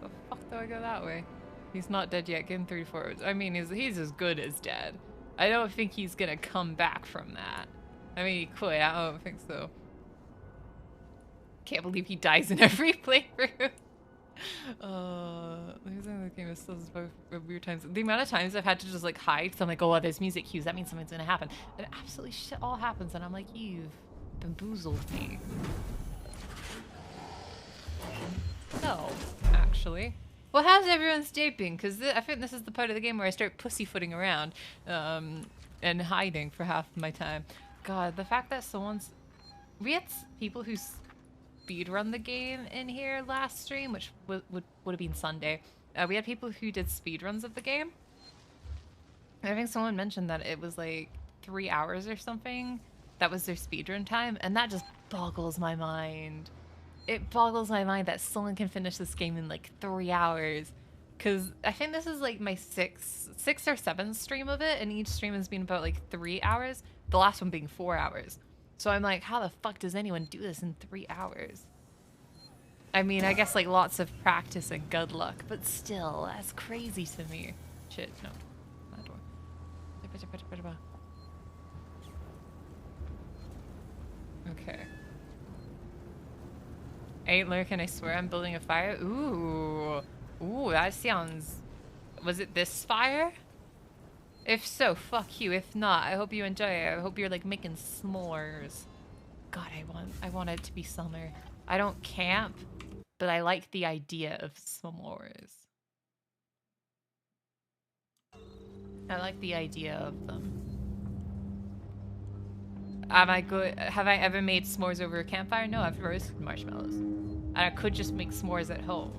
[SPEAKER 1] The fuck do I go that way? He's not dead yet. Getting 3 forwards. I mean, he's as good as dead. I don't think he's gonna come back from that. I mean, he could. I don't think so. Can't believe he dies in every playthrough. The game is still weird times. The amount of times I've had to just like hide, so I'm like, oh, there's music cues. That means something's gonna happen. And absolutely shit all happens, and I'm like, you've bamboozled me. No, actually. Well, how's everyone's day been? Because I think this is the part of the game where I start pussyfooting around and hiding for half of my time. God, the fact that we had people who speedrun the game in here last stream, which would have been Sunday. We had people who did speedruns of the game. I think someone mentioned that it was like 3 hours or something. That was their speedrun time, and that just boggles my mind. It boggles my mind that someone can finish this game in like 3 hours. Because I think this is like my sixth or seventh stream of it, and each stream has been about like 3 hours. The last one being 4 hours. So I'm like, how the fuck does anyone do this in 3 hours? I mean, I guess like lots of practice and good luck, but still, that's crazy to me. Shit, no. That door. Okay. I ain't lurking, I swear I'm building a fire. Ooh. Ooh, that sounds... Was it this fire? If so, fuck you. If not, I hope you enjoy it. I hope you're like making s'mores. God, I want it to be summer. I don't camp, but I like the idea of s'mores. I like the idea of them. Have I ever made s'mores over a campfire? No, I've roasted marshmallows. And I could just make s'mores at home.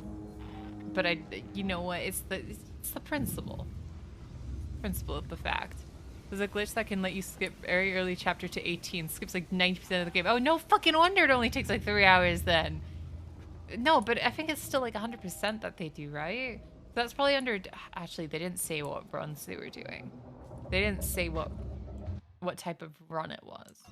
[SPEAKER 1] But you know what? It's the principle. Principle of the fact. There's a glitch that can let you skip very early chapter to 18. Skips like 90% of the game. Oh, no fucking wonder it only takes like 3 hours then. No, but I think it's still like 100% that they do, right? That's probably under... Actually, they didn't say what runs they were doing. They didn't say what type of run it was.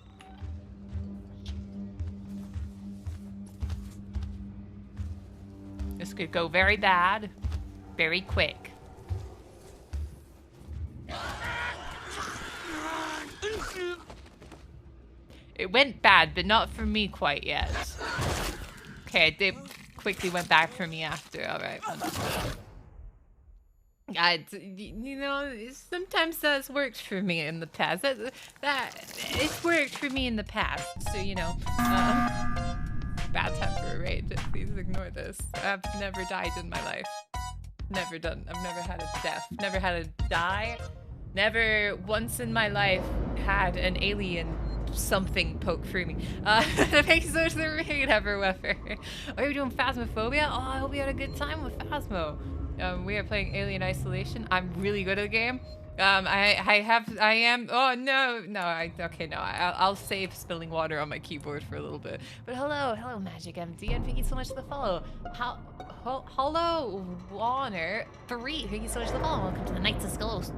[SPEAKER 1] This could go very bad, very quick. It went bad, but not for me quite yet. Okay, it did quickly went back for me after. All right, understood. You know, sometimes that's worked for me in the past. That it's worked for me in the past. So you know. bad time for a raid. Please ignore this. I've never died in my life. Never done. I've never had a death. Never had a die. Never once in my life had an alien something poke through me. Thanks so much for the raid, Everweather. Are you doing Phasmophobia? Oh, I hope you had a good time with Phasmo. We are playing Alien Isolation. I'm really good at the game. I'll save spilling water on my keyboard for a little bit. But hello, Magic MD, and thank you so much for the follow. Hello, Warner 3. Thank you so much for the follow. Welcome to the Knights of Skulls.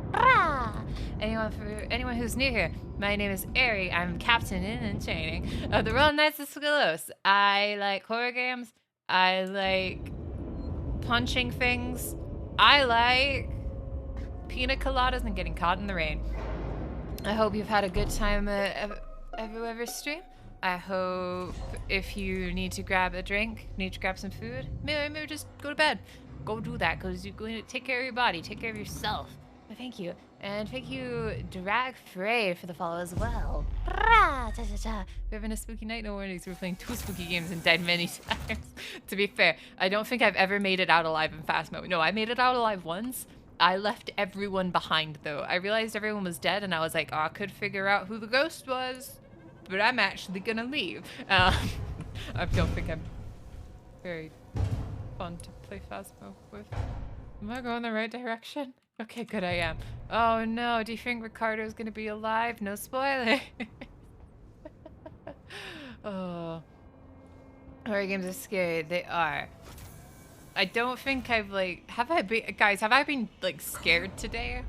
[SPEAKER 1] Anyone who's new here, my name is Ari. I'm captain in training of the Royal Knights of Skulls. I like horror games. I like punching things. I like pina coladas and getting caught in the rain. I hope you've had a good time everywhere stream. I hope if you need to grab a drink, need to grab some food, maybe just go to bed. Go do that, because you're going to take care of your body, take care of yourself. But thank you. And thank you, Drag Frey, for the follow as well. We're having a spooky night, no warnings. We're playing 2 spooky games and died many times. To be fair, I don't think I've ever made it out alive in Phasmo. No, I made it out alive once. I left everyone behind, though. I realized everyone was dead, and I was like, oh, I could figure out who the ghost was, but I'm actually gonna leave. I don't think I'm very fun to play Phasmo with. Am I going the right direction? Okay, good, I am. Oh no, do you think Ricardo's gonna be alive? No spoiler. Oh. Horror games are scary. They are. I don't think I've have I been like scared today?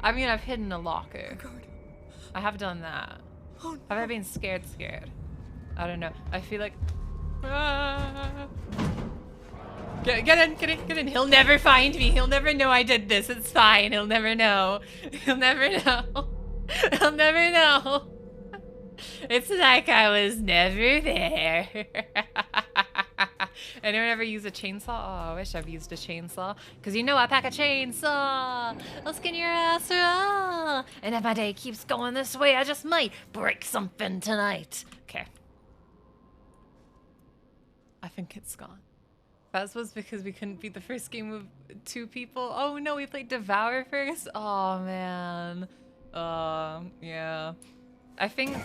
[SPEAKER 1] I mean, I've hidden a locker. I have done that. Have I been scared? I don't know. I feel like Get in. He'll never find me. He'll never know I did this. It's fine. He'll never know. He'll never know. He'll never know. It's like I was never there. Anyone ever use a chainsaw? Oh, I wish I've used a chainsaw. Because you know I pack a chainsaw. I'll skin your ass raw. And if my day keeps going this way, I just might break something tonight. Okay. I think it's gone. That was because we couldn't beat the first game with 2 people. Oh no, we played Devour first? Oh man. Yeah. I think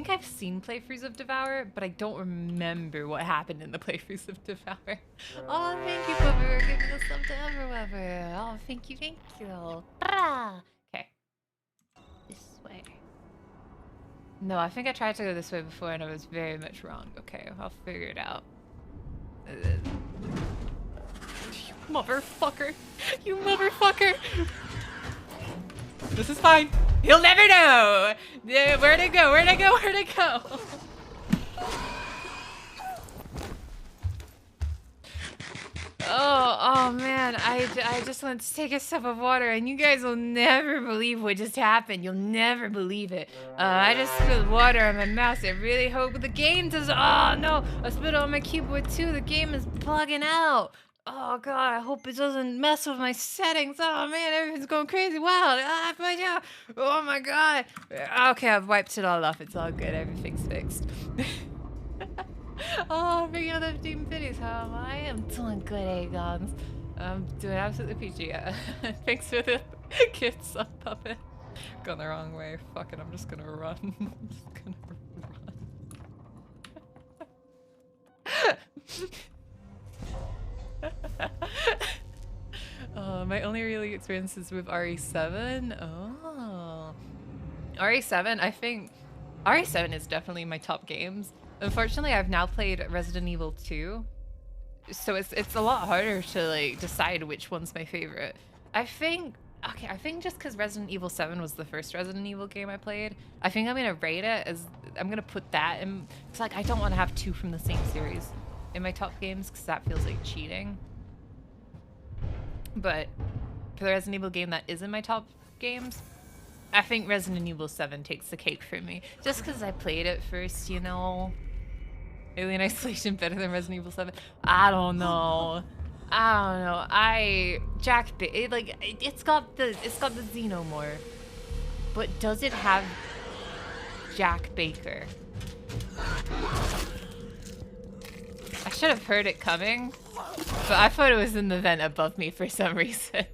[SPEAKER 1] I've seen playthroughs of Devour, but I don't remember what happened in the playthroughs of Devour. Oh, thank you, Pupper, for giving us some to Everweather. Oh, thank you. Okay. This way. No, I think I tried to go this way before and I was very much wrong. Okay, I'll figure it out. You motherfucker. You motherfucker. This is fine. He'll never know. Where'd it go? Oh man, I just want to take a sip of water and you guys will never believe what just happened. You'll never believe it. I just spilled water on my mouse. I really hope the game does. Oh no, I spilled it on my keyboard too. The game is bugging out. Oh god, I hope it doesn't mess with my settings. Oh man, everything's going crazy wild. Oh my god. Okay, I've wiped it all off. It's all good. Everything's fixed. Oh, bringing out the Demon Pities. How am I? I'm doing good, Agons. I'm doing absolutely peachy. Thanks for the kids up puppet. Gone the wrong way. Fuck it, I'm just gonna run. I'm just gonna run. My only really experiences with RE7. Oh. RE7, I think RE7 is definitely my top games. Unfortunately, I've now played Resident Evil 2, so it's a lot harder to like decide which one's my favorite. I think just because Resident Evil 7 was the first Resident Evil game I played, I think I'm gonna rate it as I'm gonna put that in. It's like I don't want to have 2 from the same series in my top games because that feels like cheating. But for the Resident Evil game that is in my top games, I think Resident Evil 7 takes the cake for me. Just because I played it first, you know. Alien Isolation better than Resident Evil 7? I don't know. It's got the Xenomorph. But does it have Jack Baker? should have heard it coming, but I thought it was in the vent above me for some reason.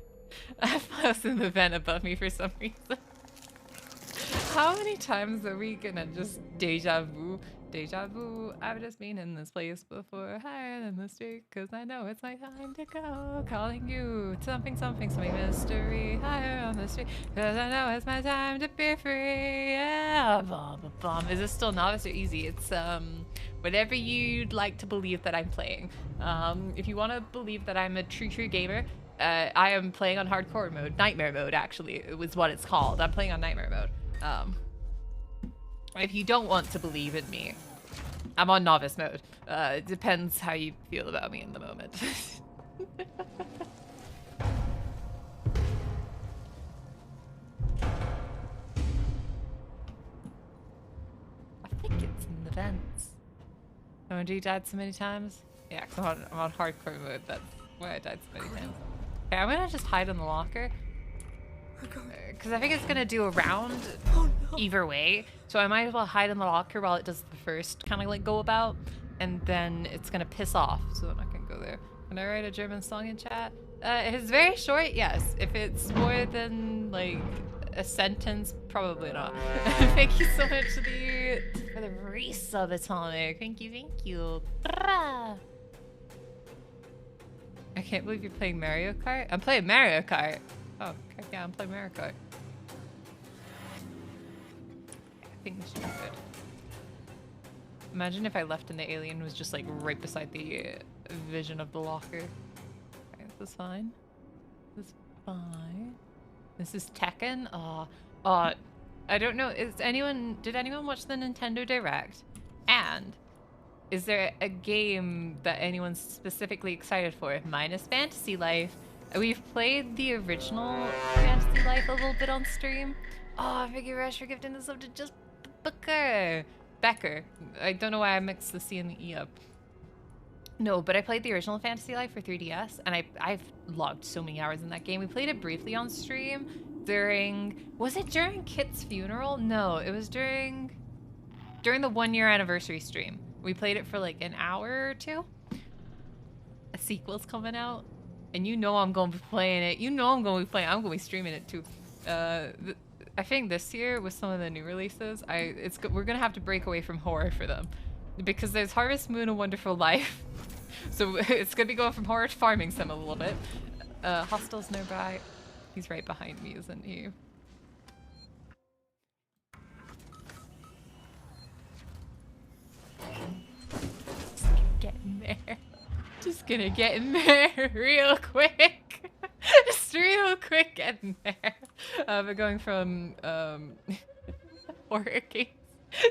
[SPEAKER 1] I thought it was in the vent above me for some reason. How many times are we gonna just deja vu? Deja vu, I've just been in this place before, higher than the street, cause I know it's my time to go. Calling you, something, something, something mystery, higher on the street, cause I know it's my time to be free. Yeah, bum, bum, bum. Is this still novice or easy? It's whatever you'd like to believe that I'm playing. If you want to believe that I'm a true gamer, I am playing on hardcore mode, nightmare mode actually, it was what it's called. I'm playing on nightmare mode. If you don't want to believe in me, I'm on novice mode. It depends how you feel about me in the moment. I think it's in the vents. Oh, and you died so many times? Yeah, because I'm on hardcore mode. That's why I died so many times. Okay, I'm gonna just hide in the locker. Because I think it's gonna do a round either way. So I might as well hide in the locker while it does the first kind of like go about. And then it's gonna piss off. So then I can go there. Can I write a German song in chat? It's very short, yes. If it's more than like a sentence, probably not. Thank you so much for the resub, Atomic. Thank you, thank you. I can't believe you're playing Mario Kart. I'm playing Mario Kart. Oh, okay, yeah, I'm playing Mario Kart. I think this should be good. Imagine if I left and the alien was just like right beside the vision of the locker. Okay, this is fine. This is fine. This is Tekken. I don't know. Did anyone watch the Nintendo Direct? And is there a game that anyone's specifically excited for? Mine is Fantasy Life. We've played the original Fantasy Life a little bit on stream. Oh, thank you, Rush, for gifting this up to just Becker. I don't know why I mixed the C and the E up. No, but I played the original Fantasy Life for 3DS, and I've logged so many hours in that game. We played it briefly on stream was it during Kit's funeral? No, it was during the 1-year anniversary stream. We played it for like an hour or two. A sequel's coming out, and you know I'm gonna be playing it. You know I'm gonna be playing. I'm gonna be streaming it too. I think this year with some of the new releases, we're gonna have to break away from horror for them, because there's Harvest Moon: A Wonderful Life, so it's gonna be going from horror to farming sim a little bit. Hostel's nearby. He's right behind me, isn't he? Just gonna get in there. Just gonna get in there real quick. Just real quick get in there. We're going from horror games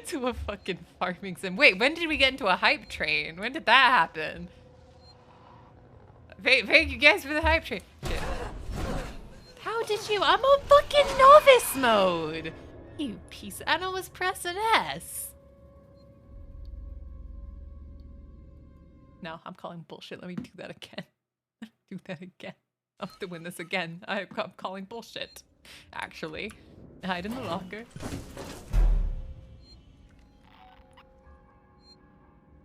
[SPEAKER 1] to a fucking farming sim. Wait, when did we get into a hype train? When did that happen? Thank you guys for the hype train. Shit. How did you? I'm on fucking novice mode. You piece of... I was pressing S. No, I'm calling bullshit. Let me do that again. Do that again. I have to win this again. I'm calling bullshit. Actually. Hide in the locker.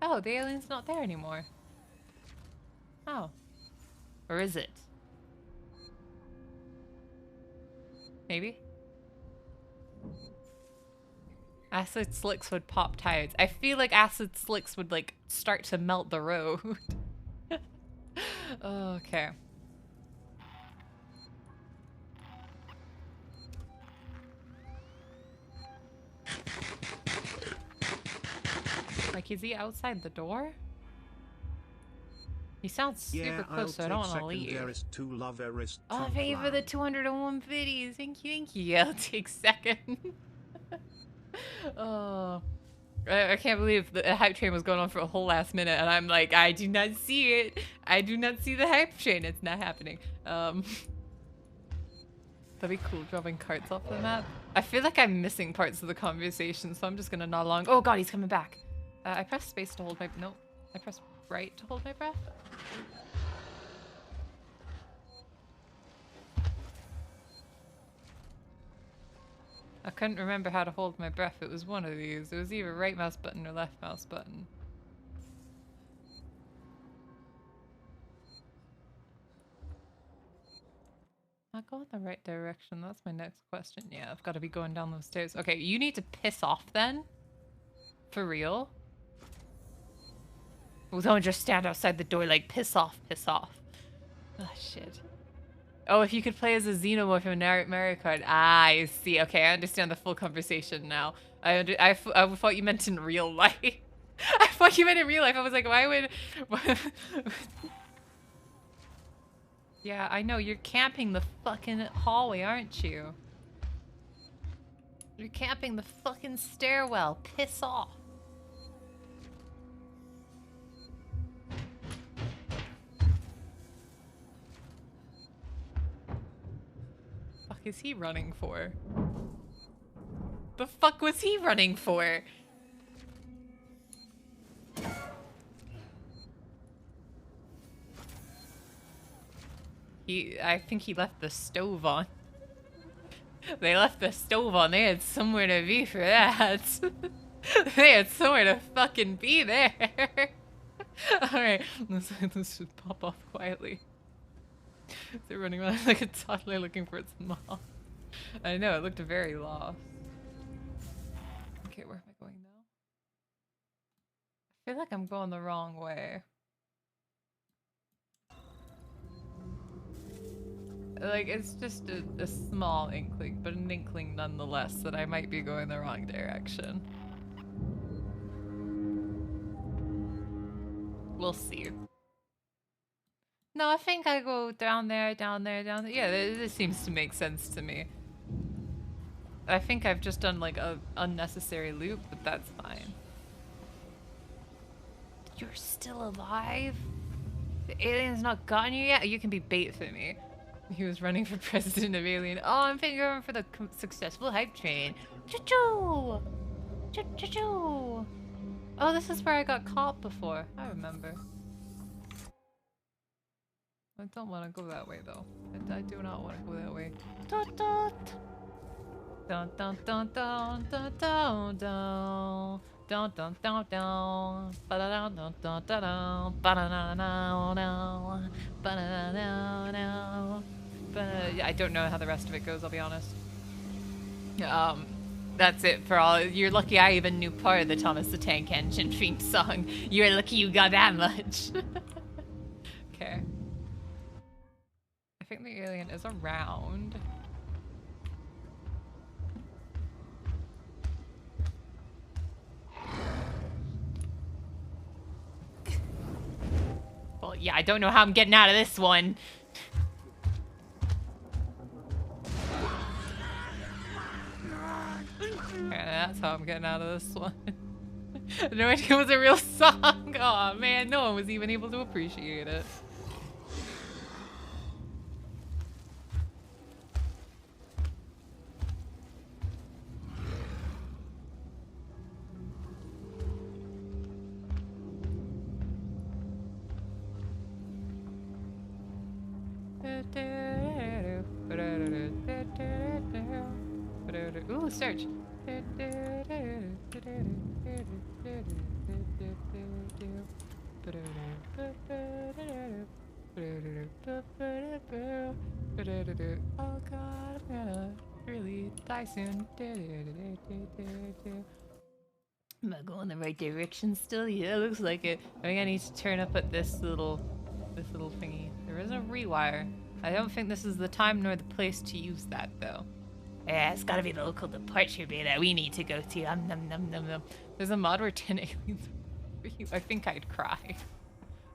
[SPEAKER 1] Oh, the alien's not there anymore. Oh. Or is it? Maybe? Acid slicks would pop tires. I feel like acid slicks would like start to melt the road. Okay. Like, is he outside the door? He sounds super close, so I don't want to leave. Oh, thank you for the 201 biddies. Thank you, thank you. Yeah, I'll take second. Oh, I can't believe the hype train was going on for a whole last minute, and I'm like, I do not see it. I do not see the hype train. It's not happening. That'd be cool, dropping carts off the map. I feel like I'm missing parts of the conversation, so I'm just gonna nod along. Oh god, he's coming back. I pressed space to hold my... Nope. I pressed right to hold my breath. I couldn't remember how to hold my breath. It was one of these. It was either right mouse button or left mouse button. I go in the right direction? That's my next question. Yeah, I've got to be going down those stairs. Okay, you need to piss off then? For real? Well, don't just stand outside the door like piss off, piss off. Oh, shit. Oh, if you could play as a xenomorph in Mario Kart. Ah, I see. Okay, I understand the full conversation now. I thought you meant in real life. I thought you meant in real life. I was like, why would... Yeah, I know. You're camping the fucking hallway, aren't you? You're camping the fucking stairwell. Piss off. Fuck is he running for? The fuck was he running for? I think he left the stove on. They left the stove on. They had somewhere to be for that. They had somewhere to fucking be there. Alright, let's just pop off quietly. They're running around like a toddler looking for its mom. I know, it looked very lost. Okay, where am I going now? I feel like I'm going the wrong way. Like, it's just a small inkling, but an inkling nonetheless that I might be going the wrong direction. We'll see. No, I think I go down there, down there, down there. Yeah, this seems to make sense to me. I think I've just done like a unnecessary loop, but that's fine. You're still alive? The alien's not gotten you yet? You can be bait for me. He was running for president of Alien. Oh, I'm figuring for the successful hype train. Choo-choo! Choo-choo-choo! Oh, this is where I got caught before. I remember. I don't want to go that way, though. I do not want to go that way. Dun dun dun dun dun dun dun dun dun. Dun dun dun dun, ba da dun dun dun dun, ba da da da da, ba da da da da. I don't know how the rest of it goes. I'll be honest. That's it for all. You're lucky I even knew part of the Thomas the Tank Engine theme song. You're lucky you got that much. Okay. I think the alien is around. Well, yeah, I don't know how I'm getting out of this one. Yeah, that's how I'm getting out of this one. No idea it was a real song. Oh man, no one was even able to appreciate it. Ooh, search. Oh god, I'm gonna really die soon. Am I going the right direction still? Yeah, it looks like it. I think I need to turn up at this little thingy. There is a rewire. I don't think this is the time nor the place to use that though. Yeah, it's gotta be the local departure bay that we need to go to. Num num num num. There's a mod where 10 aliens. I think I'd cry.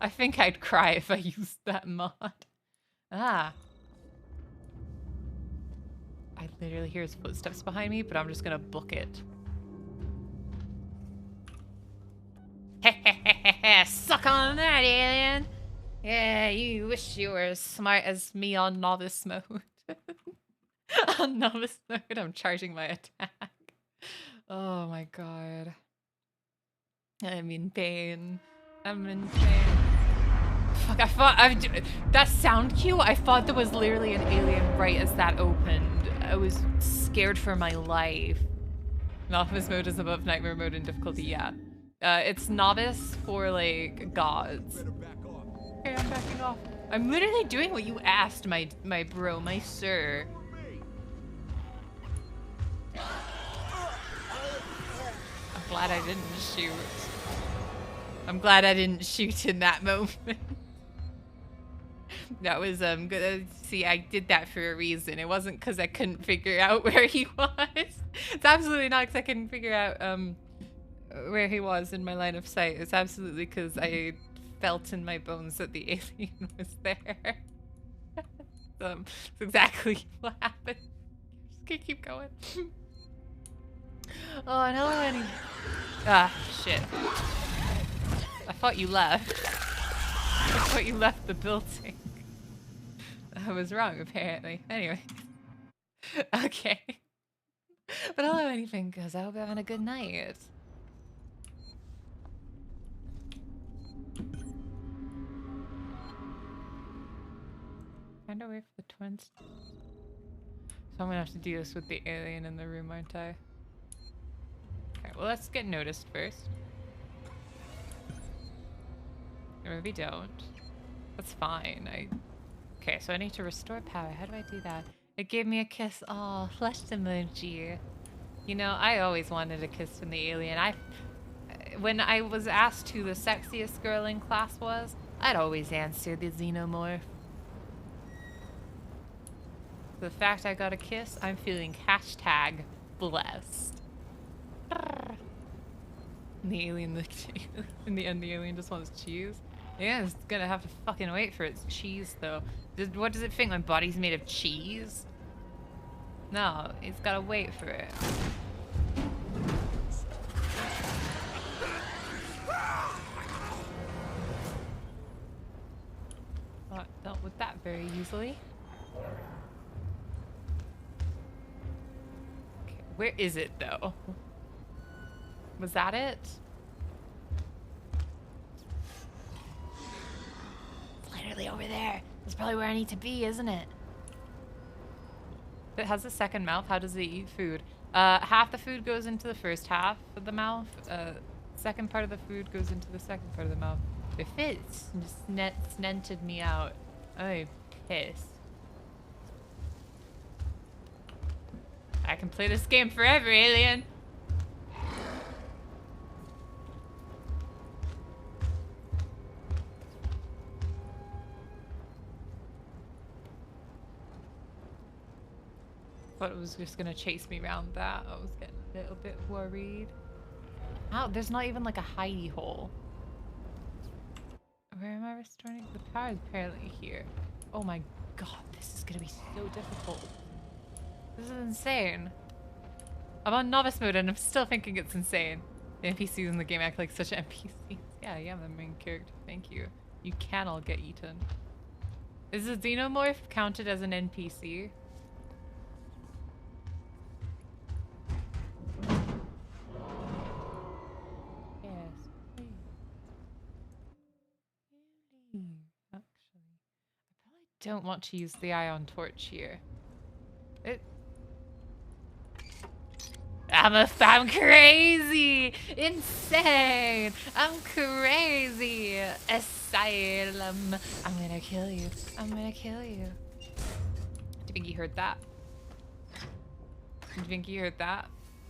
[SPEAKER 1] I think I'd cry if I used that mod. Ah. I literally hear his footsteps behind me, but I'm just gonna book it. Suck on that, alien! Yeah, you wish you were as smart as me on novice mode. On novice mode, I'm charging my attack. Oh my god. I'm in pain. I'm in pain. Fuck, I thought that sound cue, I thought there was literally an alien right as that opened. I was scared for my life. Novice mode is above nightmare mode in difficulty, yeah. It's novice for like gods. Okay, I'm backing off. I'm literally doing what you asked, my bro, my sir. I'm glad I didn't shoot. I'm glad I didn't shoot in that moment. That was good. See, I did that for a reason. It wasn't because I couldn't figure out where he was. It's absolutely not because I couldn't figure out where he was in my line of sight. It's absolutely because I felt in my bones that the alien was there. That's exactly what happened. Just gonna keep going. Oh, and hello, Annie. Ah, shit. I thought you left. I thought you left the building. I was wrong, apparently. Anyway. Okay. But hello, anything, because I hope you're having a good night. Find a way for the twins. So I'm gonna have to do this with the alien in the room, aren't I? Okay, well, let's get noticed first. Or maybe don't. That's fine. Okay, so I need to restore power. How do I do that? It gave me a kiss. Oh, flesh emoji. You know, I always wanted a kiss from the alien. When I was asked who the sexiest girl in class was, I'd always answer the xenomorph. The fact I got a kiss, I'm feeling hashtag blessed. And the alien in the end, the alien just wants cheese. Yeah, it's gonna have to fucking wait for its cheese, though. What does it think? My body's made of cheese? No, it's gotta wait for it. Not dealt with that very easily. Okay, where is it, though? Was that it? It's literally over there. That's probably where I need to be, isn't it? It has a second mouth. How does it eat food? Half the food goes into the first half of the mouth. Second part of the food goes into the second part of the mouth. It fits. Just snented me out. I'm pissed. I can play this game forever, alien. Thought it was just gonna chase me around that. I was getting a little bit worried. Ow, there's not even like a hidey hole. Where am I restoring? The power is apparently here. Oh my god, this is gonna be so difficult. This is insane. I'm on novice mode and I'm still thinking it's insane. The NPCs in the game act like such NPCs. Yeah, I'm the main character. Thank you. You can all get eaten. Is a xenomorph counted as an NPC? Don't want to use the ion torch here. I'm crazy! Insane! I'm crazy! Asylum! I'm gonna kill you. I'm gonna kill you. Do you think you heard that? Do you think you heard that?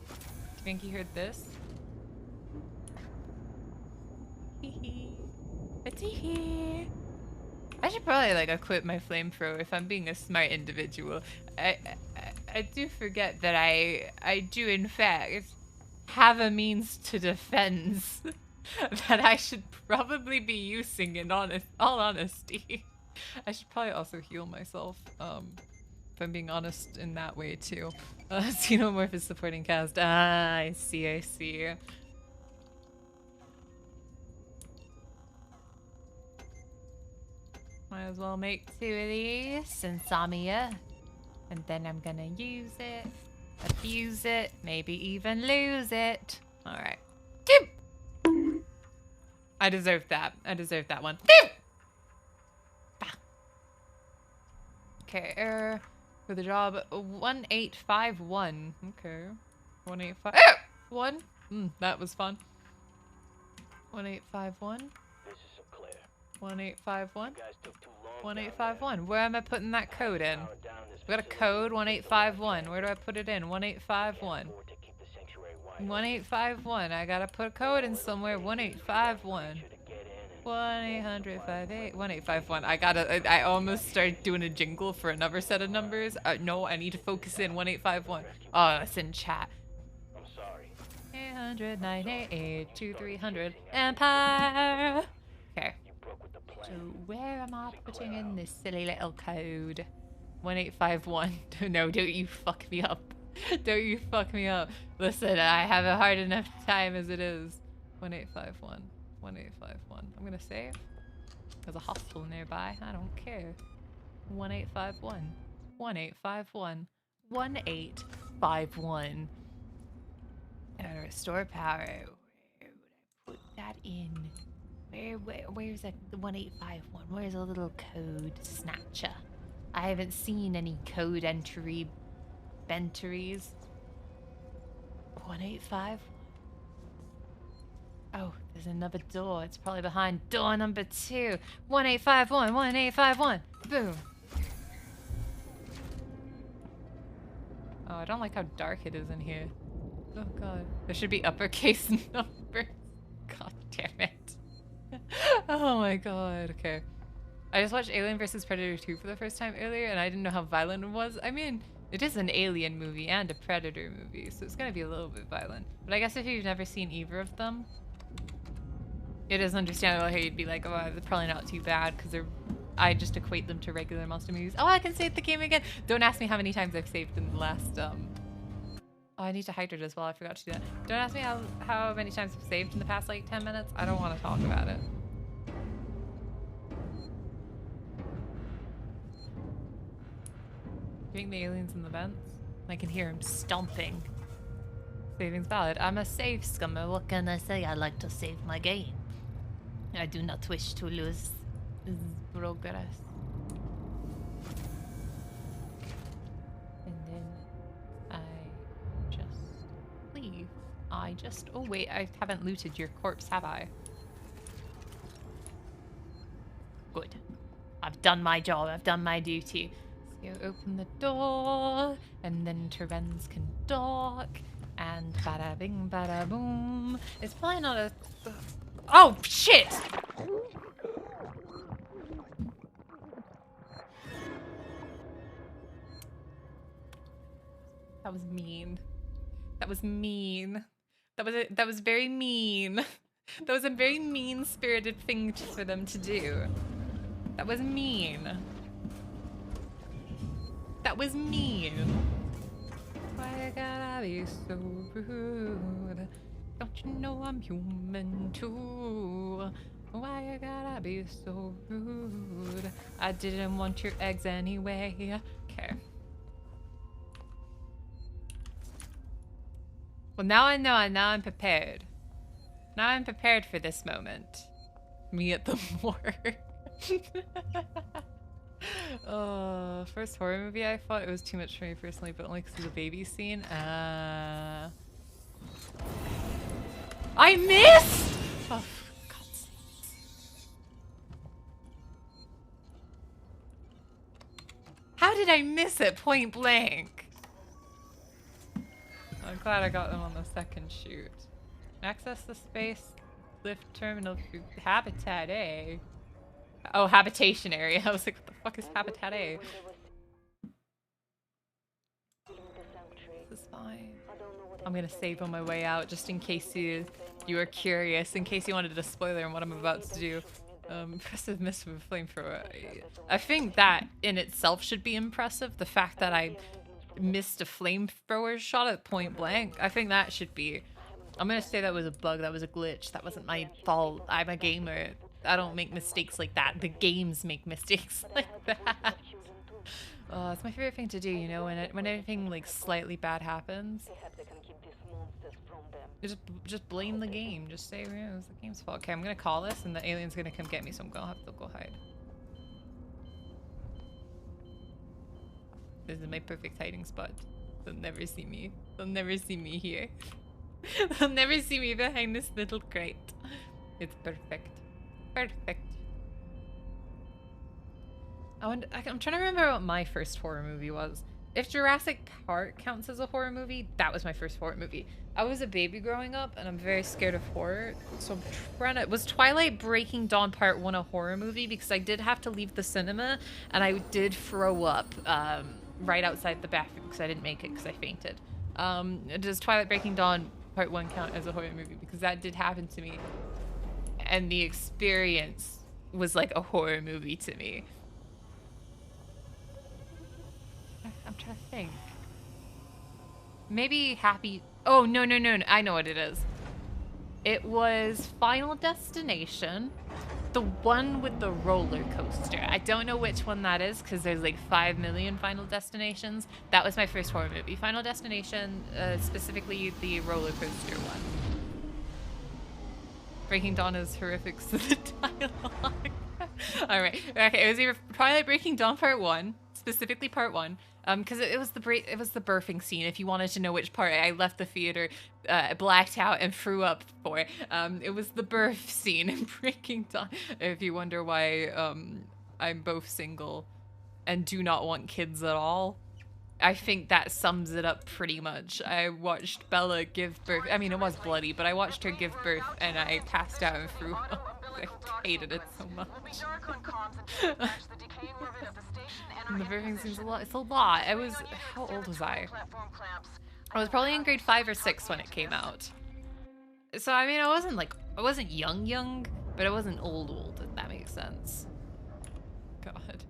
[SPEAKER 1] Do you think you heard this? Hee hee. I should probably like equip my flamethrower if I'm being a smart individual. I do forget that I do in fact have a means to defense that I should probably be using in all honesty. I should probably also heal myself, if I'm being honest in that way too. Xenomorph is supporting cast. Ah, I see. Might as well make 2 of these, insomnia. And then I'm gonna use it, abuse it, maybe even lose it. Alright. I deserve that. I deserve that one. Okay, error for the job 1851. Okay. 1851. That was fun. 1851.
[SPEAKER 6] This is Claire.
[SPEAKER 1] 1851. 1851. Where am I putting that code in? We got a code 1851. Where do I put it in? 1851. 1851. I gotta put a code in somewhere. 1851. 1-800-58 1851. I almost started doing a jingle for another set of numbers. No, I need to focus in. 1851. Oh, it's in chat. 800 988 2300 Empire. Okay. So where am I putting in this silly little code? 1851. No, don't you fuck me up. Don't you fuck me up. Listen, I have a hard enough time as it is. 1851. 1851. I'm gonna save. There's a hospital nearby. I don't care. 1851. 1851. 1851. Gotta restore power. Where would I put that in? Where's that 1851? Where's a little code snatcher? I haven't seen any code entries. 185. Oh, there's another door. It's probably behind door number 2. 1851. 1851. Boom. Oh, I don't like how dark it is in here. Oh god. There should be uppercase numbers. God damn it. Oh my god. Okay. I just watched Alien vs. Predator 2 for the first time earlier, and I didn't know how violent it was. I mean, it is an Alien movie and a Predator movie, so it's gonna be a little bit violent. But I guess if you've never seen either of them, it is understandable how you'd be like, oh, they're probably not too bad, because I just equate them to regular monster movies. Oh, I can save the game again! Don't ask me how many times I've saved in the last, Oh, I need to hydrate as well. I forgot to do that. Don't ask me how many times I've saved in the past, like, 10 minutes. I don't want to talk about it. You think the alien's in the vents? I can hear him stomping. Saving's valid. I'm a save scummer. What can I say? I like to save my game. I do not wish to lose progress. And then I just leave. Oh wait, I haven't looted your corpse, have I? Good. I've done my job. I've done my duty. So you open the door, and then Terrens can dock, and bada bing, bada boom. It's probably not a. Oh shit! That was mean. That was mean. That was very mean. That was a very mean-spirited thing for them to do. That was mean. That was mean. Why you gotta be so rude? Don't you know I'm human too? Why you gotta be so rude? I didn't want your eggs anyway. Okay. Well, now I know, and now I'm prepared. Now I'm prepared for this moment. Me at the morgue. First horror movie I thought it was too much for me personally, but only because of the baby scene. I missed! Oh, for God's sake. How did I miss it point blank? I'm glad I got them on the second shoot. Access the space lift terminal through Habitat A. Oh, habitation area. I was like, what the fuck is Habitat A? This is fine. I'm gonna save on my way out just in case you are curious, in case you wanted a spoiler on what I'm about to do. Impressive miss with a flamethrower. I think that in itself should be impressive. The fact that I missed a flamethrower shot at point blank, I think that should be. I'm gonna say that was a bug, that was a glitch, that wasn't my fault. I'm a gamer. I don't make mistakes like that. The games make mistakes like that. Oh, it's my favorite thing to do, you know, when anything like slightly bad happens. You just blame the game. Just say, oh, it was the game's fault. Okay, I'm gonna call this and the alien's gonna come get me, so I'm gonna have to go hide. This is my perfect hiding spot. They'll never see me. They'll never see me here. They'll never see me behind this little crate. It's perfect. Perfect. I'm trying to remember what my first horror movie was. If Jurassic Park counts as a horror movie, that was my first horror movie. I was a baby growing up, and I'm very scared of horror, so I'm trying to... Was Twilight Breaking Dawn Part 1 a horror movie? Because I did have to leave the cinema, and I did throw up right outside the bathroom, because I didn't make it, because I fainted. Does Twilight Breaking Dawn Part 1 count as a horror movie? Because that did happen to me, and the experience was like a horror movie to me. I'm trying to think. Maybe Happy... Oh, no. I know what it is. It was Final Destination. The one with the roller coaster. I don't know which one that is because there's like 5 million Final Destinations. That was my first horror movie. Final Destination, specifically the roller coaster one. Breaking Dawn is horrific, so the dialogue. Alright. Okay, it was either Twilight Breaking Dawn Part 1, specifically Part 1. Because it was the birthing scene. If you wanted to know which part I left the theater, blacked out and threw up for, it was the birth scene in Breaking Dawn. If you wonder why I'm both single and do not want kids at all, I think that sums it up pretty much. I watched Bella give birth. I mean, it was bloody, but I watched her give birth and I passed out and threw up. I hated it so much. And the birthing scene's a lot. It's a lot. I was... How old was I? I was probably in grade 5 or 6 when it came out. So, I mean, I wasn't young, but I wasn't old, if that makes sense. God.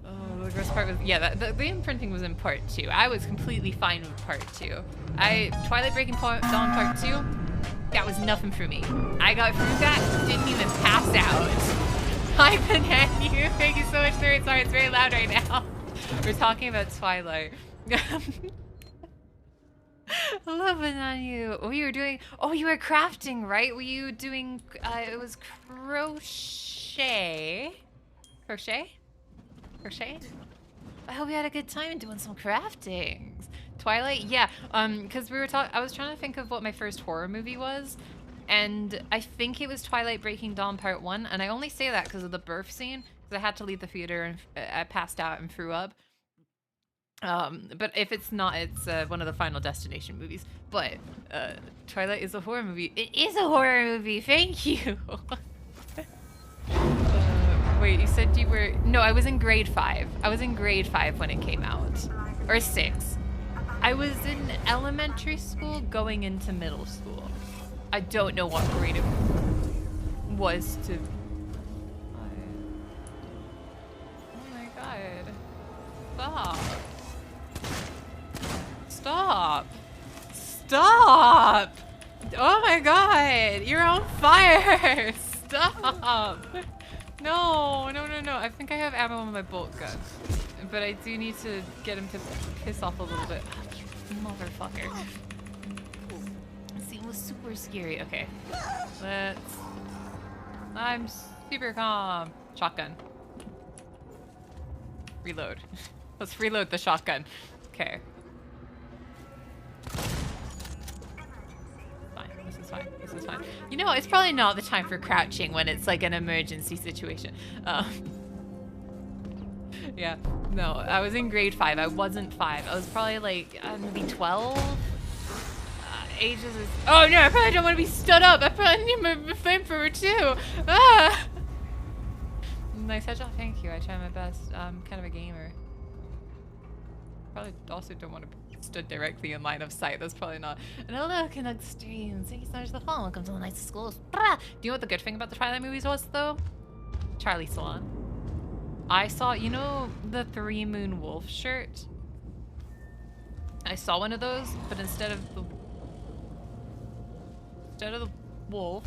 [SPEAKER 1] Oh, the gross part was... Yeah, the imprinting was in Part 2. I was completely fine with Part 2. Twilight Breaking Dawn Part 2, that was nothing for me. I got through that, didn't even pass out. Hi, Banana. Thank you so much for it. Sorry, it's very loud right now. We're talking about Twilight. Hello, Banana. What you were doing? Oh, you were crafting, right? Were you doing... it was crochet? Crochet? Crochet? I hope you had a good time doing some craftings. Twilight? Yeah, because I was trying to think of what my first horror movie was. And I think it was Twilight Breaking Dawn Part 1. And I only say that because of the birth scene. Because I had to leave the theater and I passed out and threw up. But if it's not, it's one of the Final Destination movies. But Twilight is a horror movie. It is a horror movie. Thank you. Wait, you said you were... No, I was in grade 5. I was in grade 5 when it came out. Or 6. I was in elementary school going into middle school. I don't know what grade it was to... Oh my god. Stop. Stop! Oh my god! You're on fire! Stop! No. I think I have ammo on my bolt gun. But I do need to get him to piss off a little bit. Motherfucker. It was super scary. Okay. I'm super calm. Shotgun. Reload. Let's reload the shotgun. Okay. Fine. This is fine. You know, it's probably not the time for crouching when it's like an emergency situation. Yeah. No, I was in grade 5. I wasn't 5. I was probably like maybe 12. Ages is... Oh no, I probably don't want to be stood up. I probably need my flamethrower too. Ah! Nice headshot, thank you. I try my best. I'm kind of a gamer. Probably also don't want to be stood directly in line of sight. That's probably not. And hello, Canuck Streams. Thank you so much for the follow. Welcome to the nice school. Do you know what the good thing about the Twilight movies was though? Charlie Swan. I saw, you know, the 3 Moon Wolf shirt? I saw one of those, but instead of the wolf,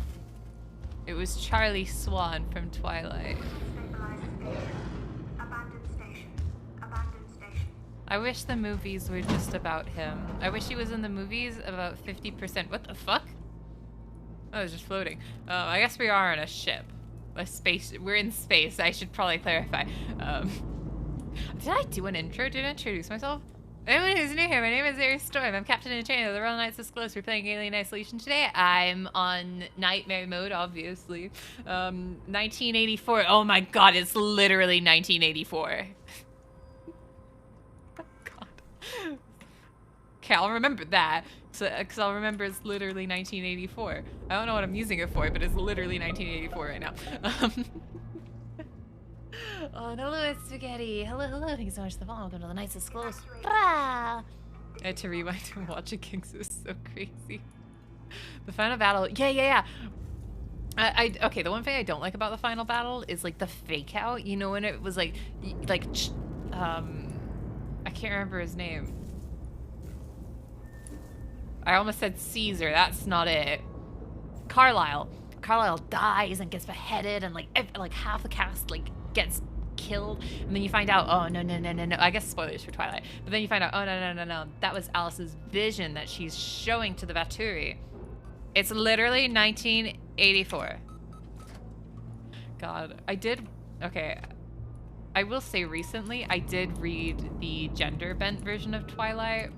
[SPEAKER 1] it was Charlie Swan from Twilight. I wish the movies were just about him. I wish he was in the movies about 50%. What the fuck? Oh, I was just floating. I guess we are on a ship. A space. We're in space. I should probably clarify. Did I do an intro? Did I introduce myself? Anyone who's new here, my name is Aries Storm. I'm Captain in Chain of the Royal Knights of Sklos. We're playing Alien Isolation today. I'm on Nightmare mode, obviously. 1984. Oh my god, it's literally 1984. Oh god. Okay, I'll remember that. Because I'll remember it's literally 1984. I don't know what I'm using it for, but it's literally 1984 right now. Oh, hello, it's Spaghetti. Hello, hello. Thank you so much for the follow. Welcome to the Knights of Sklos. I had to rewind and watch it, Kings. It was so crazy. The final battle. Yeah. Okay, the one thing I don't like about the final battle is like the fake out. You know, when it was like I can't remember his name. I almost said Caesar. That's not it. Carlisle. Carlisle dies and gets beheaded, and like half the cast like gets killed, and then you find out, oh no, I guess spoilers for Twilight, but then you find out, oh no, that was Alice's vision that she's showing to the Vaturi. It's literally 1984. God, I will say recently I did read the gender bent version of Twilight.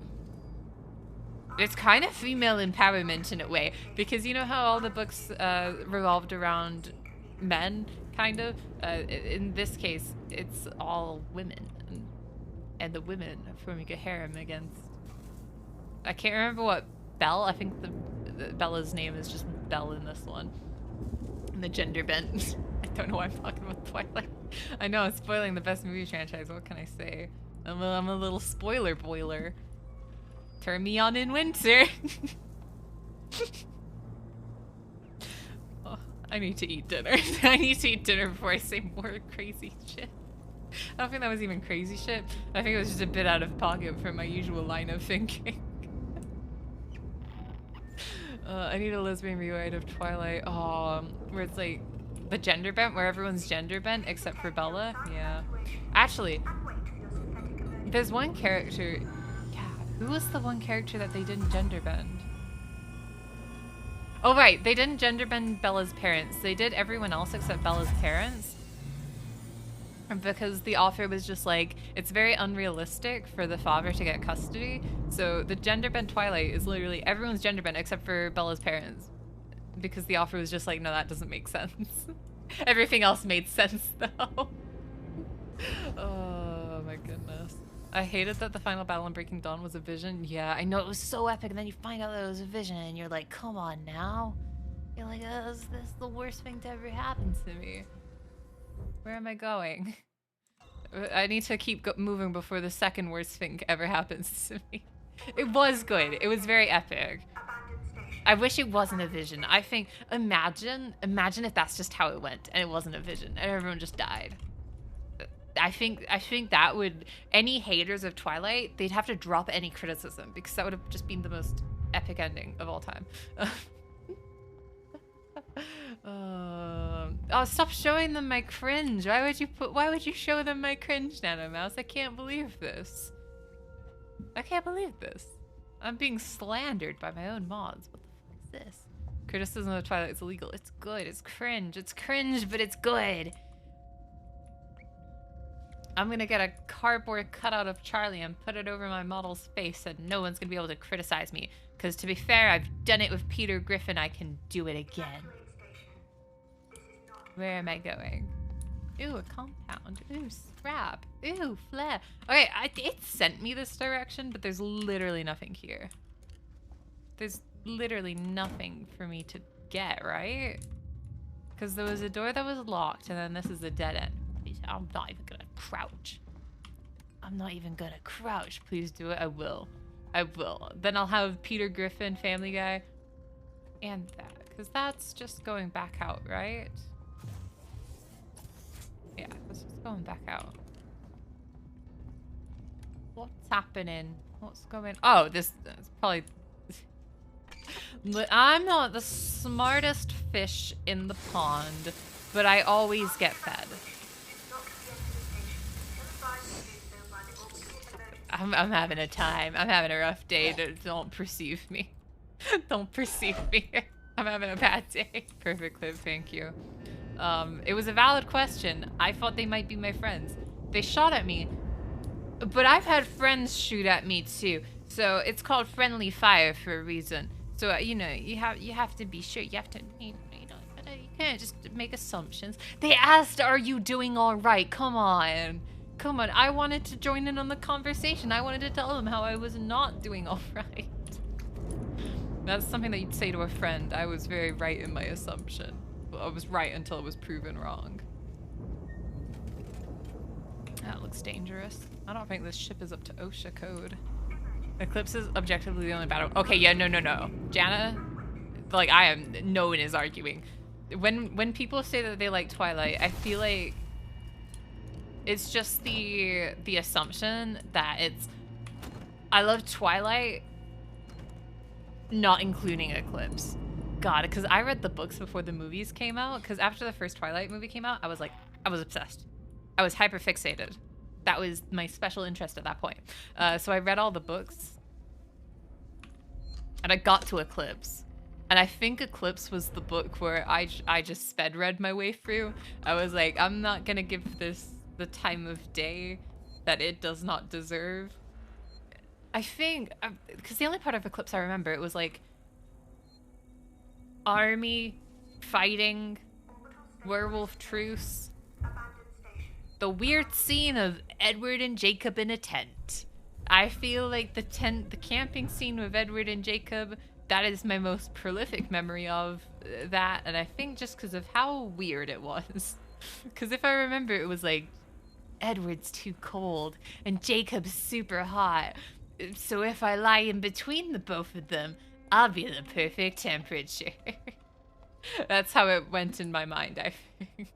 [SPEAKER 1] It's kind of female empowerment in a way, because you know how all the books revolved around men, kind of? In this case, it's all women, and the women are forming a harem against... I can't remember what Belle, I think the Bella's name is just Belle in this one. And the gender bent. I don't know why I'm talking about Twilight. I know, I'm spoiling the best movie franchise, what can I say? I'm a little spoiler boiler. Turn me on in winter. Oh, I need to eat dinner. I need to eat dinner before I say more crazy shit. I don't think that was even crazy shit. I think it was just a bit out of pocket from my usual line of thinking. I need a lesbian rewrite of Twilight. Oh, where it's like the gender bent, where everyone's gender bent except for Bella. Yeah. Actually, there's one character. Who was the one character that they didn't gender bend? Oh right, they didn't gender bend Bella's parents. They did everyone else except Bella's parents. Because the author was just like, it's very unrealistic for the father to get custody. So the gender bent Twilight is literally everyone's gender bent except for Bella's parents. Because the author was just like, no, that doesn't make sense. Everything else made sense though. Oh my goodness. I hated that the final battle in Breaking Dawn was a vision. Yeah, I know, it was so epic, and then you find out that it was a vision, and you're like, come on now. You're like, this is the worst thing to ever happen to me. Where am I going? I need to keep moving before the second worst thing ever happens to me. It was good. It was very epic. I wish it wasn't a vision. I think, imagine if that's just how it went, and it wasn't a vision, and everyone just died. I think that would, any haters of Twilight, they'd have to drop any criticism, because that would have just been the most epic ending of all time. Oh, stop showing them my cringe. Why would you show them my cringe, Nanomouse? I can't believe this. I can't believe this. I'm being slandered by my own mods. What the fuck is this? Criticism of Twilight is illegal. It's good. It's cringe. It's cringe, but it's good. I'm gonna get a cardboard cutout of Charlie and put it over my model's face, and no one's gonna be able to criticize me. Because to be fair, I've done it with Peter Griffin. I can do it again. Where am I going? Ooh, a compound. Ooh, scrap. Ooh, flare. Okay, it sent me this direction, but there's literally nothing here. There's literally nothing for me to get, right? Because there was a door that was locked, and then this is a dead end. I'm not even gonna crouch. I'm not even gonna crouch. Please do it. I will. I will. Then I'll have Peter Griffin, Family Guy, and that. Because that's just going back out, right? Yeah, that's just going back out. What's happening? What's going... Oh, this is probably... I'm not the smartest fish in the pond, but I always get fed. I'm having a time. I'm having a rough day. Don't perceive me. Don't perceive me. I'm having a bad day. Perfect clip, thank you. It was a valid question. I thought they might be my friends. They shot at me. But I've had friends shoot at me too. So it's called friendly fire for a reason. So you know, you have to be sure. You have to, you can't just make assumptions. They asked, "Are you doing all right?" Come on. Come on. I wanted to join in on the conversation. I wanted to tell them how I was not doing all right. That's something that you'd say to a friend. I was very right in my assumption. Well, I was right until it was proven wrong. That looks dangerous. I don't think this ship is up to OSHA code. Eclipse is objectively the only battle. Okay, yeah, no. Jana, like, I am, no one is arguing. When people say that they like Twilight, I feel like it's just the assumption that it's, I love Twilight, not including Eclipse. God, because I read the books before the movies came out, because after the first Twilight movie came out, I was obsessed. I was hyper fixated. That was my special interest at that point. So I read all the books and I got to Eclipse. And I think Eclipse was the book where I just sped read my way through. I was like, I'm not gonna give this the time of day that it does not deserve. I think, because the only part of Eclipse I remember, it was like army, fighting, werewolf truce, the weird scene of Edward and Jacob in a tent. I feel like the camping scene with Edward and Jacob, that is my most prolific memory of that, and I think just because of how weird it was. Because if I remember, it was like, Edward's too cold, and Jacob's super hot, so if I lie in between the both of them, I'll be the perfect temperature. That's how it went in my mind, I think.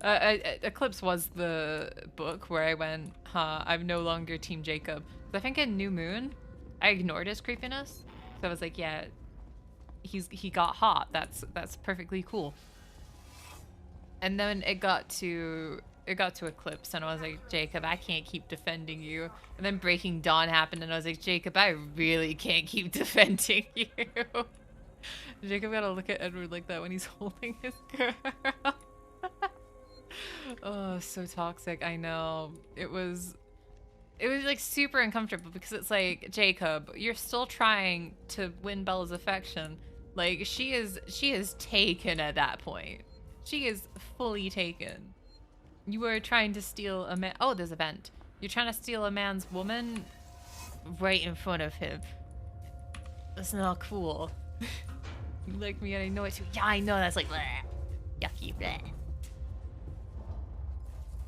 [SPEAKER 1] Eclipse was the book where I went, I'm no longer Team Jacob. I think in New Moon, I ignored his creepiness. So I was like, yeah, he got hot. That's perfectly cool. And then it got to Eclipse, and I was like, Jacob, I can't keep defending you. And then Breaking Dawn happened, and I was like, Jacob, I really can't keep defending you. Jacob gotta look at Edward like that when he's holding his girl. Oh, so toxic. I know. It was like super uncomfortable because it's like, Jacob, you're still trying to win Bella's affection. Like, she is taken at that point. She is fully taken. You were trying to steal a man. Oh, there's a vent. You're trying to steal a man's woman right in front of him. That's not cool. You like me and I know it too. Yeah, I know. That's like, bleh. Yucky, bleh.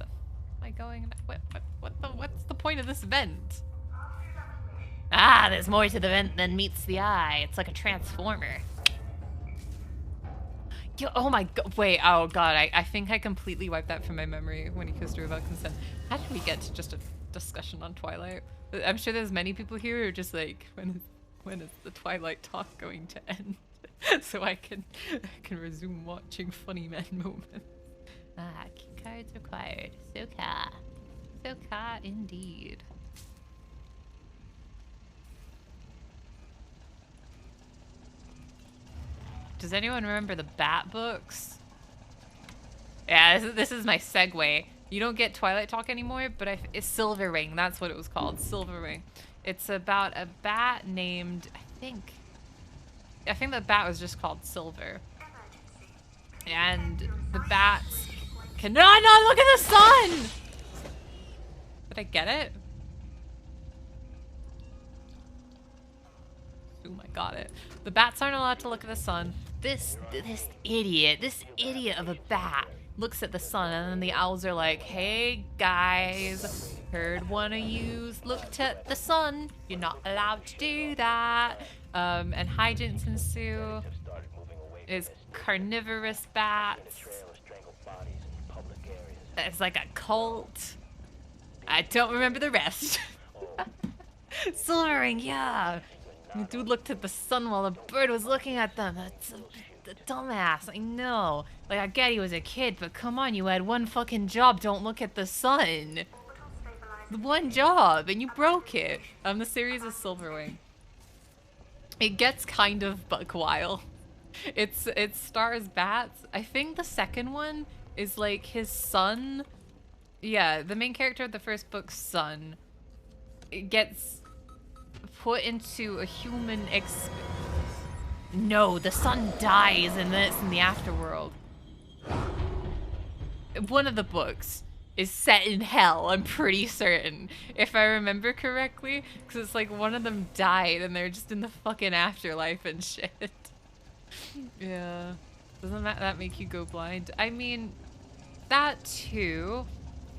[SPEAKER 1] Am I going? What's the point of this vent? Ah, there's more to the vent than meets the eye. It's like a transformer. Yo, oh my god, wait, oh god, I think I completely wiped that from my memory when he kissed her without consent. How did we get to just a discussion on Twilight? I'm sure there's many people here who are just like, when is the Twilight talk going to end? So I can resume watching funny men moments. Ah, key cards required. Soka. Soka indeed. Does anyone remember the Bat books? Yeah, this is my segue. You don't get Twilight talk anymore, but it's Silver Ring. That's what it was called, Silver Ring. It's about a bat named, I think the bat was just called Silver. And the bats can, no, look at the sun! Did I get it? Oh my god, it. The bats aren't allowed to look at the sun. This idiot of a bat looks at the sun, and then the owls are like, hey guys, heard one of yous looked at the sun. You're not allowed to do that. And hijinks ensue. Is carnivorous bats. It's like a cult. I don't remember the rest. Silver Ring, yeah. The dude looked at the sun while a bird was looking at them. That's a dumbass, I know. Like, I get he was a kid, but come on, you had one fucking job, don't look at the sun. The one job, and you broke it. The series is Silver Ring. It gets kind of buck wild. It stars bats. I think the second one is like his son Yeah, the main character of the first book's son gets put into a human No, the son dies and then it's in the afterworld. One of the books is set in hell, I'm pretty certain, if I remember correctly, because it's like one of them died and they're just in the fucking afterlife and shit. Yeah. Doesn't that make you go blind? I mean, that too,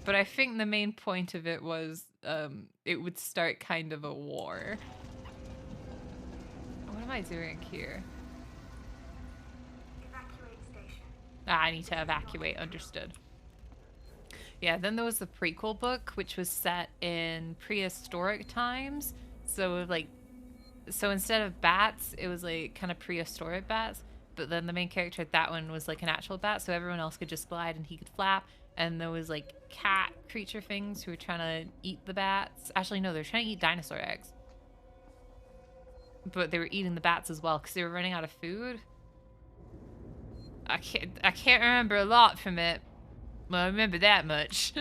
[SPEAKER 1] but I think the main point of it was it would start kind of a war. What am I doing here?
[SPEAKER 8] Evacuate station.
[SPEAKER 1] Ah, I need to evacuate, understood. Yeah, then there was the prequel book, which was set in prehistoric times. So instead of bats, it was like kind of prehistoric bats. But then the main character at that one was like an actual bat, so everyone else could just glide and he could flap. And there was like cat creature things who were trying to eat the bats. Actually, no, they were trying to eat dinosaur eggs. But they were eating the bats as well because they were running out of food. I can't remember a lot from it. Well, I remember that much.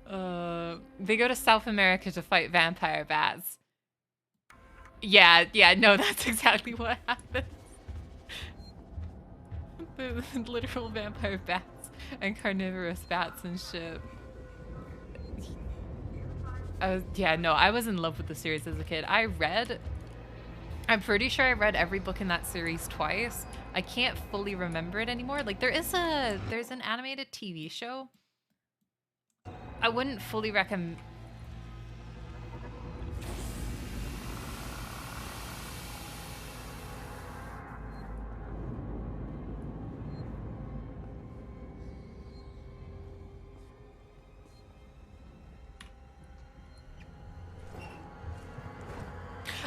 [SPEAKER 1] They go to South America to fight vampire bats. Yeah, no, that's exactly what happens. The literal vampire bats and carnivorous bats and shit. I was in love with the series as a kid. I'm pretty sure I read every book in that series twice. I can't fully remember it anymore. Like there's an animated TV show. I wouldn't fully recommend.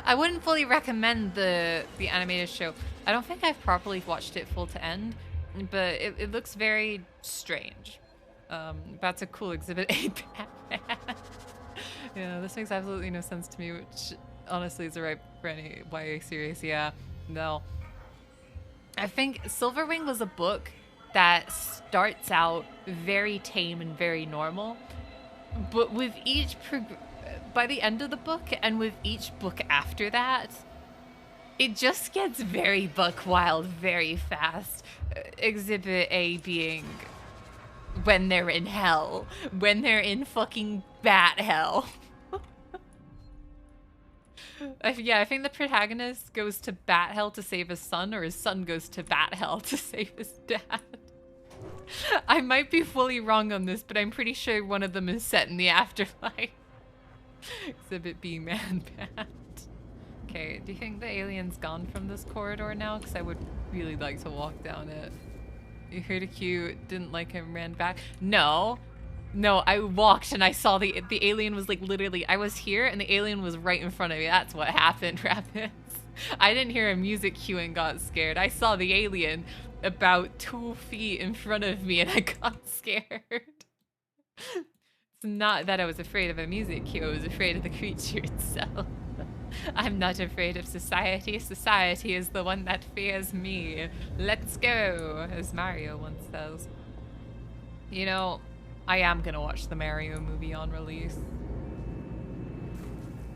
[SPEAKER 1] I wouldn't fully recommend the animated show. I don't think I've properly watched it full to end, but it looks very strange. That's a cool Exhibit A Batman. Yeah, this makes absolutely no sense to me, which honestly is right for any YA series. Yeah, no. I think Silverwing was a book that starts out very tame and very normal, but with each by the end of the book and with each book after that, it just gets very buck wild very fast. Exhibit A being when they're in hell, when they're in fucking bat hell. I think the protagonist goes to bat hell to save his son, or his son goes to bat hell to save his dad. I might be fully wrong on this, but I'm pretty sure one of them is set in the afterlife. Exhibit B man bat. Okay, do you think the alien's gone from this corridor now? Because I would really like to walk down it. You heard a cue, didn't like him, ran back. No, I walked and I saw the alien was like literally, I was here and the alien was right in front of me. That's what happened, Rapids. I didn't hear a music cue and got scared. I saw the alien about 2 feet in front of me and I got scared. It's not that I was afraid of a music cue, I was afraid of the creature itself. I'm not afraid of society. Society is the one that fears me. Let's go, as Mario once says. You know, I am gonna watch the Mario movie on release.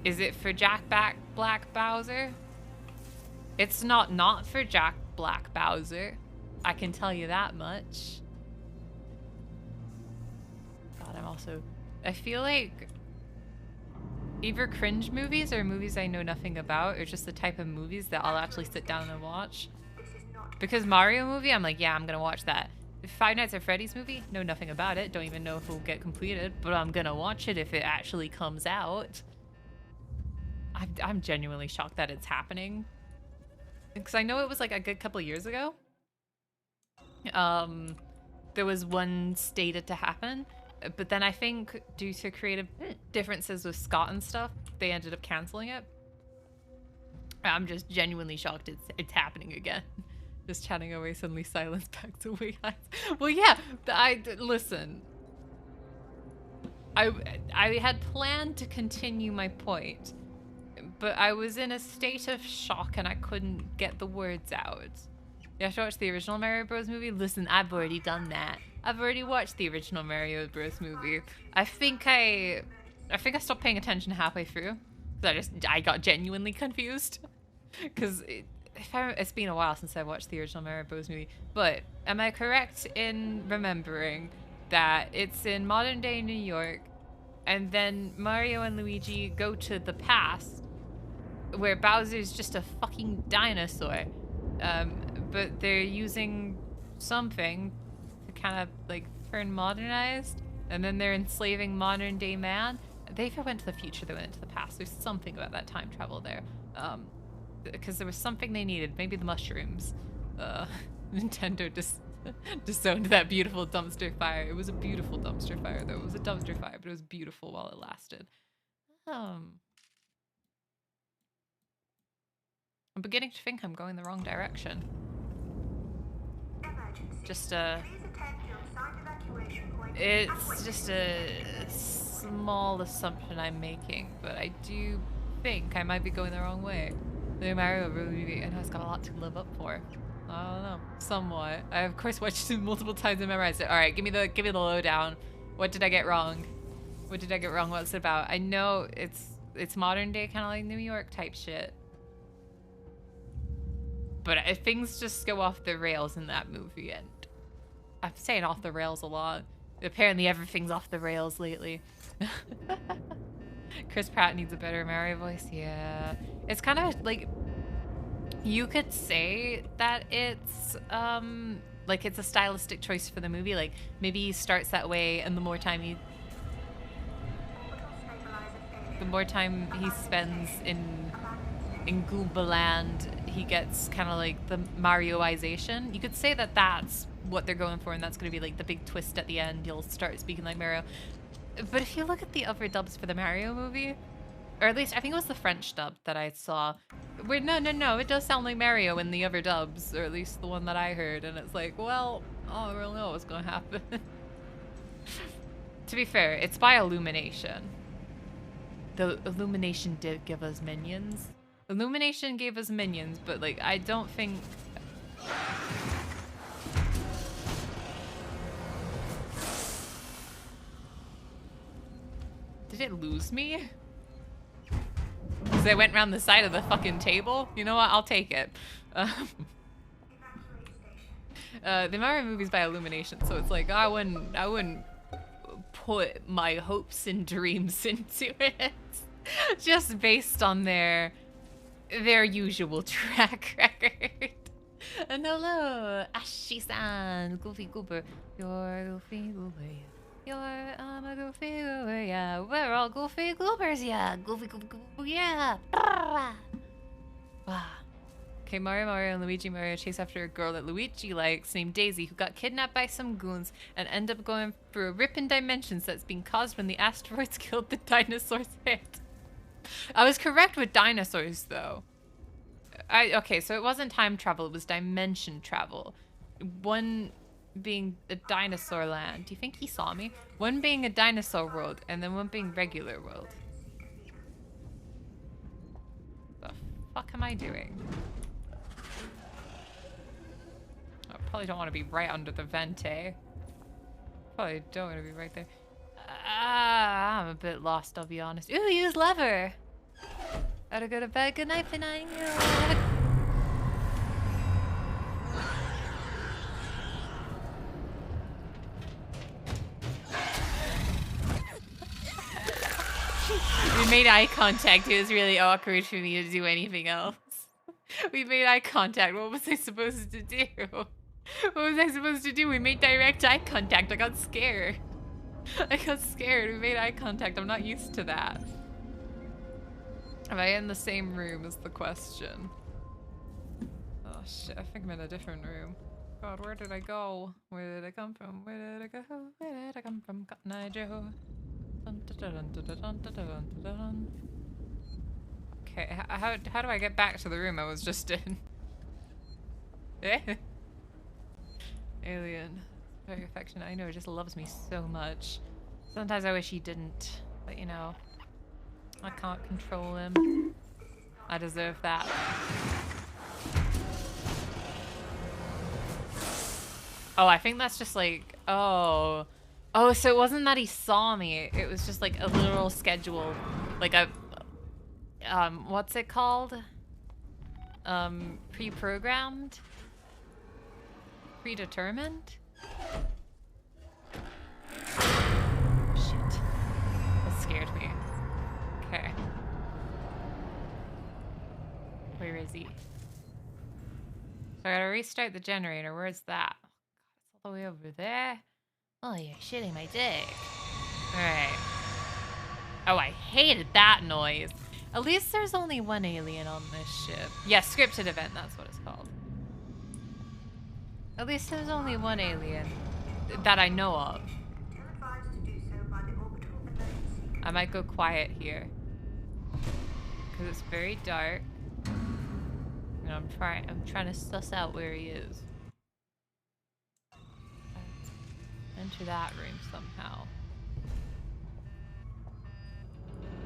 [SPEAKER 1] Is it for Jack Black Bowser? It's not for Jack Black Bowser. I can tell you that much. God, I feel like either cringe movies or movies I know nothing about, or just the type of movies that I'll actually sit down and watch. Because Mario movie, I'm like, yeah, I'm gonna watch that. Five Nights at Freddy's movie, know nothing about it, don't even know if it'll get completed, but I'm gonna watch it if it actually comes out. I'm genuinely shocked that it's happening. Because I know it was like a good couple years ago. There was one stated to happen, but then I think due to creative differences with Scott and stuff, they ended up canceling it. I'm just genuinely shocked it's happening again. Just chatting away, suddenly silence back to away eyes. Well, yeah, listen. I had planned to continue my point, but I was in a state of shock and I couldn't get the words out. You have to watch the original Mario Bros. Movie? Listen, I've already done that. I've already watched the original Mario Bros. Movie. I think I stopped paying attention halfway through. I got genuinely confused. Because it's been a while since I watched the original Mario Bros. Movie. But am I correct in remembering that it's in modern day New York, and then Mario and Luigi go to the past, where Bowser's just a fucking dinosaur, but they're using something to kind of like turn modernized, and then they're enslaving modern day man. They either went to the future, they went into the past. There's something about that time travel there, because there was something they needed, maybe the mushrooms. Nintendo just disowned that beautiful dumpster fire. It was a beautiful dumpster fire, though. It was a dumpster fire, but it was beautiful while it lasted. I'm beginning to think I'm going the wrong direction. It's just a small assumption I'm making, but I do think I might be going the wrong way. The Mario movie, I know it's got a lot to live up for. I don't know, somewhat. I of course watched it multiple times and memorized it. All right, give me the lowdown. What did I get wrong? What did I get wrong? What's it about? I know it's modern day, kind of like New York type shit. But things just go off the rails in that movie, and I'm saying off the rails a lot. Apparently everything's off the rails lately. Chris Pratt needs a better Mario voice. Yeah, it's kind of like, you could say that it's like it's a stylistic choice for the movie. Like maybe he starts that way, and the more time he spends in Goomba Land, he gets kind of like the Marioization. You could say that that's what they're going for, and that's going to be like the big twist at the end. You'll start speaking like Mario. But if you look at the other dubs for the Mario movie, or at least I think it was the French dub that I saw, where no, it does sound like Mario in the other dubs, or at least the one that I heard, and it's like, well, I don't really know what's going to happen. To be fair, it's by Illumination. The Illumination did give us minions. Illumination gave us minions, but like, I don't think... Did it lose me? Because I went around the side of the fucking table? You know what? I'll take it. The Mario movie's by Illumination, so it's like, I wouldn't put my hopes and dreams into it. Just based on their usual track record. And hello, Ashi-san, Goofy Goober. You're Goofy Goober, yeah. I'm a Goofy Goober, yeah. We're all Goofy Goobers, yeah. Goofy Goober, yeah. Okay, Mario and Luigi Mario chase after a girl that Luigi likes named Daisy, who got kidnapped by some goons and end up going through a rip in dimensions that's being caused when the asteroids killed the dinosaurs hit. I was correct with dinosaurs, though. Okay, so it wasn't time travel, it was dimension travel. One being a dinosaur land. Do you think he saw me? One being a dinosaur world, and then one being regular world. The fuck am I doing? I probably don't want to be right under the vent, eh? Probably don't want to be right there. I'm a bit lost, I'll be honest. Ooh, use lever! Gotta go to bed. Good night, Penang. We made eye contact. It was really awkward for me to do anything else. We made eye contact. What was I supposed to do? What was I supposed to do? We made direct eye contact. I got scared. We made eye contact. I'm not used to that. Am I in the same room is the question. Oh shit, I think I'm in a different room. God, where did I go? Where did I come from? Where did I go? Where did I come from? Cotton Eye Joe. Okay, how do I get back to the room I was just in? Eh? Alien. Very affectionate. I know, he just loves me so much. Sometimes I wish he didn't, but you know, I can't control him. I deserve that. Oh, I think that's just like Oh. Oh, so it wasn't that he saw me. It was just like a literal schedule. Like a what's it called? Pre-programmed? Predetermined? Shit. That scared me. Okay. Where is he? So I gotta restart the generator. Where's that? It's all the way over there. Oh, you're shitting my dick. Alright. Oh, I hated that noise. At least there's only one alien on this ship. Yes, scripted event, that's what it's called. At least there's only one alien that I know of. I might go quiet here. Because it's very dark. And I'm trying to suss out where he is. Enter that room somehow.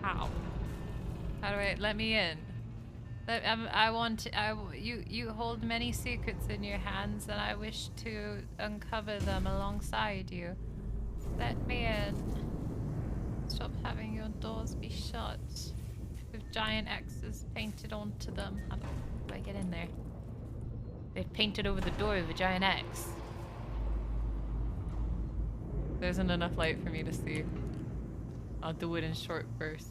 [SPEAKER 1] How? How do I let me in? You hold many secrets in your hands, and I wish to uncover them alongside you. Let me in. Stop having your doors be shut with giant X's painted onto them. How do I get in there? They've painted over the door with a giant X. There isn't enough light for me to see. I'll do it in short bursts.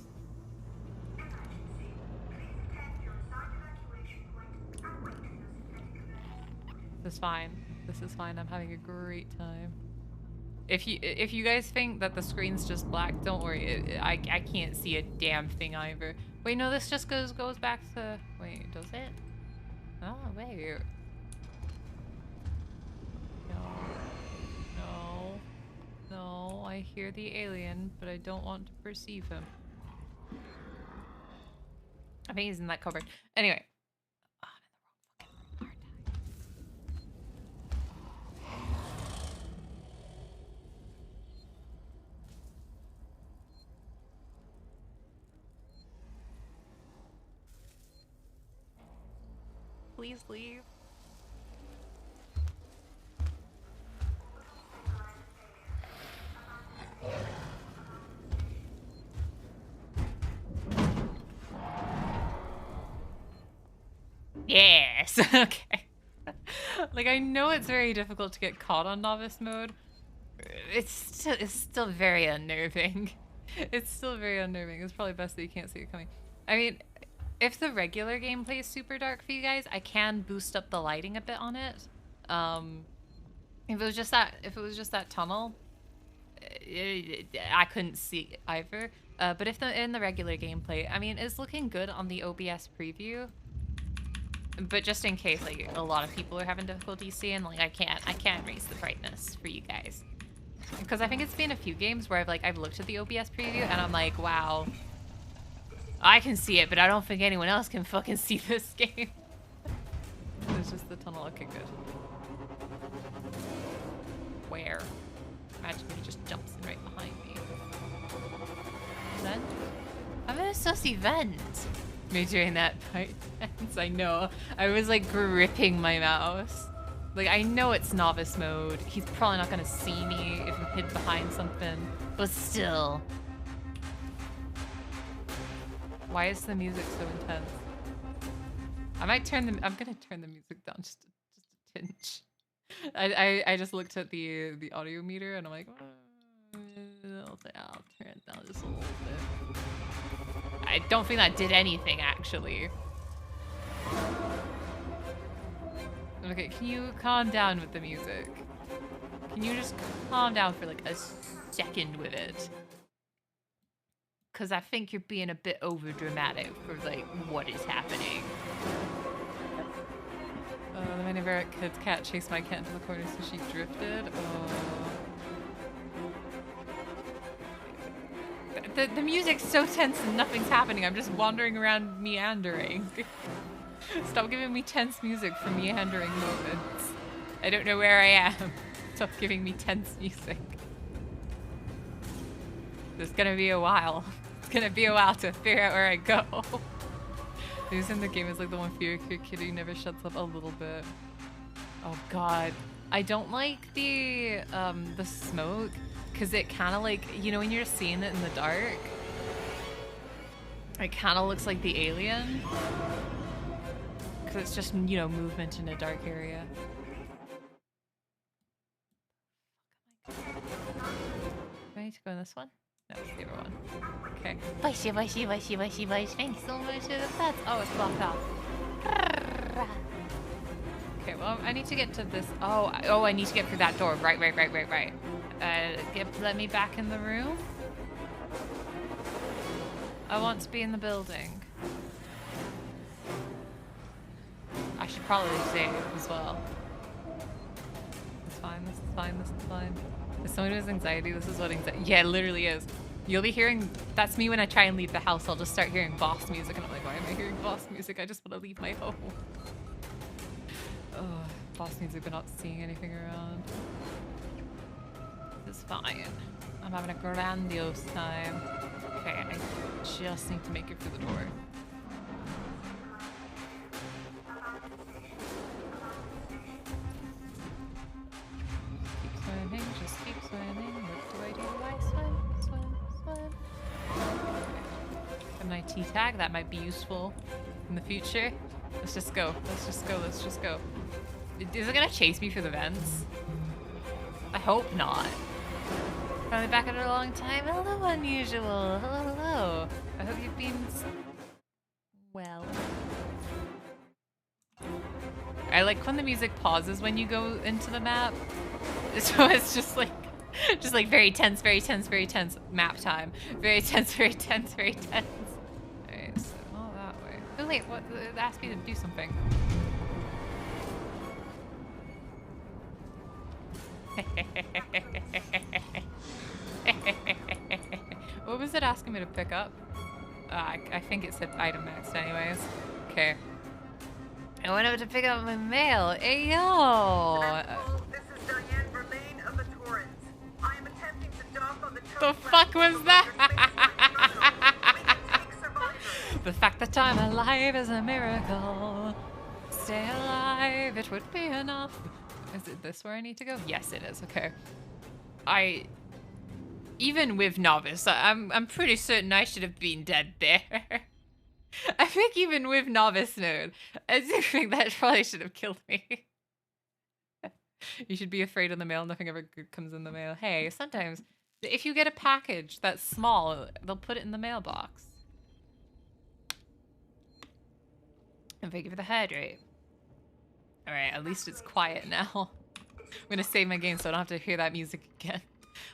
[SPEAKER 1] This is fine. This is fine. I'm having a great time. If you guys think that the screen's just black, don't worry. I can't see a damn thing either. Wait, no, this just goes back to... Wait, does it? Oh, wait. No, I hear the alien, but I don't want to perceive him. I think he's in that cupboard. Anyway. Oh, I'm in the wrong fucking part. Please leave. Yes. Okay. Like, I know it's very difficult to get caught on novice mode. It's still very unnerving. It's still very unnerving. It's probably best that you can't see it coming. I mean, if the regular gameplay is super dark for you guys, I can boost up the lighting a bit on it. If it was just that tunnel, I couldn't see either. But if in the regular gameplay, I mean, it's looking good on the OBS preview. But just in case, like, a lot of people are having difficulty seeing, like, I can't raise the brightness for you guys. Because I think it's been a few games where I've looked at the OBS preview and I'm like, wow, I can see it, but I don't think anyone else can fucking see this game. It's just the tunnel. Okay, good. Where? Imagine he just jumps in right behind me. Vent? I'm gonna still see vent. Me during that fight. I know. I was like gripping my mouse. Like, I know it's novice mode. He's probably not gonna see me if I'm hid behind something. But still. Why is the music so intense? I'm gonna turn the music down just a tinge. I just looked at the audio meter and I'm like, I'll turn it down just a little bit. I don't think that did anything, actually. Okay, can you calm down with the music? Can you just calm down for like a second with it? Because I think you're being a bit over dramatic for like what is happening. The many kids cat chased my cat into the corner so she drifted. The music's so tense and nothing's happening. I'm just wandering around meandering. Stop giving me tense music for meandering moments. I don't know where I am. Stop giving me tense music. There's gonna be a while. It's gonna be a while to figure out where I go. Who's in the game is like the one fear kid who never shuts up a little bit. Oh god. I don't like the smoke because it kind of like, you know, when you're seeing it in the dark, it kind of looks like the alien because it's just, you know, movement in a dark area. Do I need to go in this one? No, it's the other one. Okay. Thank you so much for the pets. Oh, it's blocked off. Okay, well, I need to get to this. Oh, I need to get through that door. Right. Let me back in the room. I want to be in the building. I should probably save as well. It's fine, this is fine. If someone who has anxiety, this is what anxiety... Yeah, it literally is. You'll be hearing... That's me when I try and leave the house. I'll just start hearing boss music, and I'm like, why am I hearing boss music? I just want to leave my home. Oh, boss music, but not seeing anything around. This is fine. I'm having a grandiose time. Okay, I just need to make it through the door. Keep swimming, just keep swimming. What do I do? I swim. Okay. An IT tag, that might be useful in the future. Let's just go. Is it gonna chase me through the vents? I hope not. Probably back at it a long time. Hello, Unusual. Hello. I hope you've been well. I like when the music pauses when you go into the map. So it's just like very tense map time. Very tense. Alright, so all that way. Oh wait, what? It asked me to do something. What was it asking me to pick up? I think it said item next anyways. Okay. I went up to pick up my mail. Hey, yo!
[SPEAKER 2] This is Diane Verlaine of the Torrens. I am attempting to dock on the
[SPEAKER 1] The fuck was that? The fact that I'm alive is a miracle. Stay alive, it would be enough. Is it this where I need to go? Yes, it is. Okay. Even with Novice, I'm pretty certain I should have been dead there. I think even with Novice mode, I do think that probably should have killed me. You should be afraid of the mail. Nothing ever good comes in the mail. Hey, sometimes if you get a package that's small, they'll put it in the mailbox. And thank you for the hydrate. Alright, at least it's quiet now. I'm gonna save my game so I don't have to hear that music again.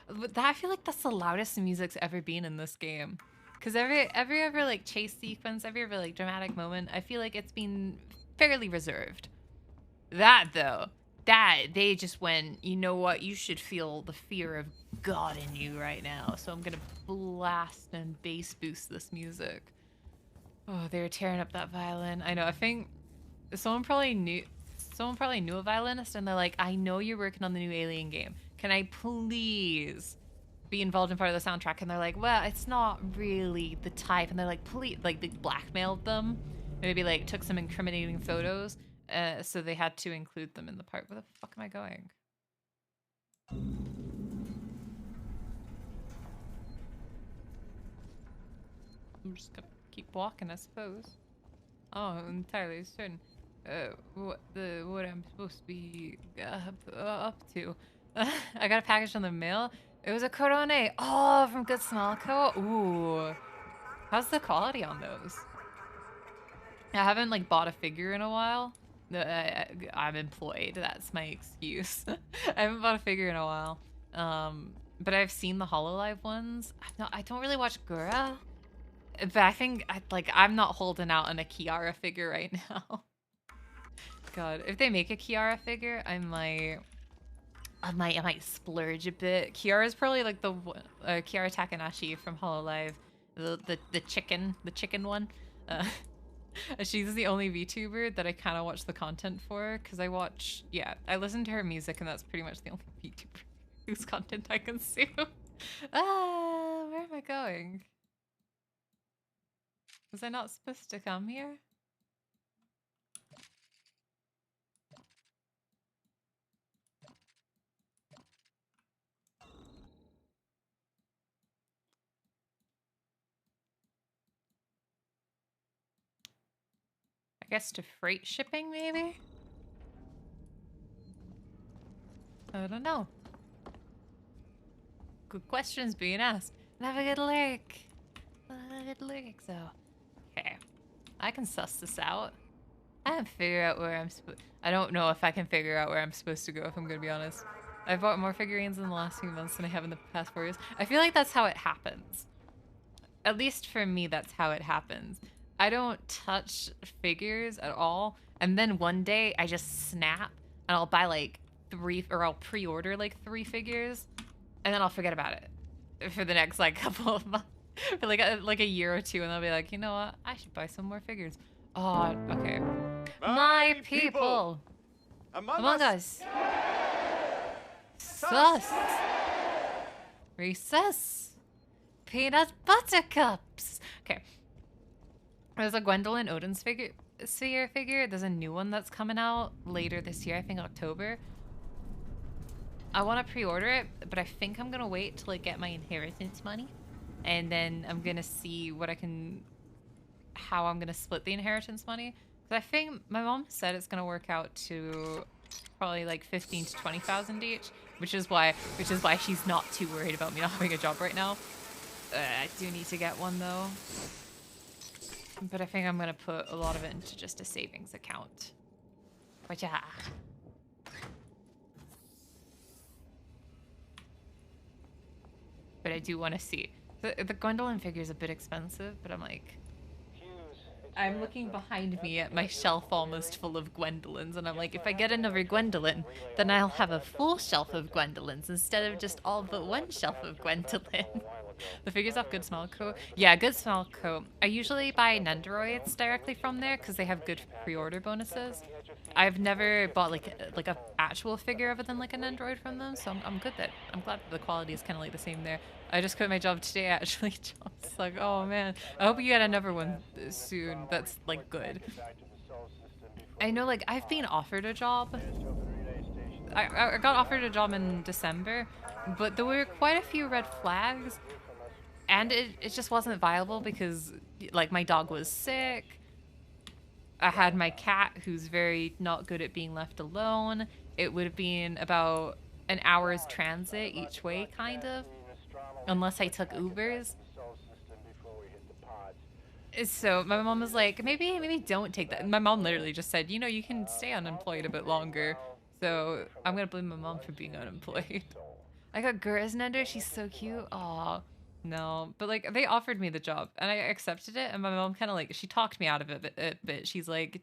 [SPEAKER 1] But I feel like that's the loudest music's ever been in this game. Because every ever like chase sequence, every ever like dramatic moment, I feel like it's been fairly reserved. That though, they just went, you know what, you should feel the fear of God in you right now. So I'm gonna blast and bass boost this music. Oh, they were tearing up that violin. I know, I think someone probably knew a violinist and they're like, I know you're working on the new Alien game. Can I please be involved in part of the soundtrack? And they're like, well, it's not really the type. And they're like, please, like they blackmailed them. Maybe like took some incriminating photos. So they had to include them in the part. Where the fuck am I going? I'm just gonna keep walking, I suppose. Oh, I'm entirely certain. What I'm supposed to be up to. I got a package from the mail. It was a Corone. Oh, from Good Smell Co. Ooh. How's the quality on those? I haven't like bought a figure in a while. I'm employed. That's my excuse. I haven't bought a figure in a while. But I've seen the HoloLive ones. I don't really watch Gura. But I think I'm not holding out on a Kiara figure right now. God, if they make a Kiara figure, I might splurge a bit. Kiara's probably like the Kiara Takanashi from HoloLive, the chicken one. She's the only VTuber that I kind of watch the content for because I listen to her music and that's pretty much the only VTuber whose content I consume. Where am I going? Was I not supposed to come here? guess to freight shipping, maybe? I don't know. Good questions being asked. And have a good lyric. A good lyric, though. Okay. I can suss this out. I can figure out where I'm supposed... I don't know if I can figure out where I'm supposed to go, if I'm gonna be honest. I've bought more figurines in the last few months than I have in the past 4 years. I feel like that's how it happens. At least for me, that's how it happens. I don't touch figures at all, and then one day I just snap, and I'll buy like 3, or I'll pre-order like 3 figures, and then I'll forget about it for the next like couple of months, for like a year or 2, and I'll be like, you know what? I should buy some more figures. Oh, okay. My people! Among us! Sus! Recess! Peanut buttercups! Okay. There's a Gwendolyn Odin's figure. There's a new one that's coming out later this year, I think October. I want to pre-order it, but I think I'm gonna wait till I get my inheritance money, and then I'm gonna see what I can, how I'm gonna split the inheritance money. Because I think my mom said it's gonna work out to probably like 15 to 20,000 each, which is why she's not too worried about me not having a job right now. I do need to get one though, but I think I'm gonna put a lot of it into just a savings account. But yeah. But I do want to see. The Gwendolyn figure is a bit expensive, but I'm like... I'm looking behind me at my shelf almost full of Gwendolyns, and I'm like, if I get another Gwendolyn, then I'll have a full shelf of Gwendolyns instead of just all but one shelf of Gwendolyn. The figures off Good Smell Co. Yeah, Good Smell Co. I usually buy Nendoroids directly from there because they have good pre-order bonuses. I've never bought like a actual figure other than like a Nendoroid from them, so I'm good that I'm glad that the quality is kind of like the same there. I just quit my job today actually. It's like, oh man, I hope you get another one soon that's like good. I know, like, I've been offered a job. I got offered a job in December, but there were quite a few red flags, and it just wasn't viable because like my dog was sick. I had my cat who's very not good at being left alone. It would have been about an hour's transit each way, kind of, unless I took Ubers. So my mom was like, maybe don't take that. My mom literally just said, you know, you can stay unemployed a bit longer. So I'm gonna blame my mom for being unemployed. I got Gura's Nender. She's so cute. Aw. No, but like they offered me the job and I accepted it, and my mom kind of like, she talked me out of it a bit. She's like,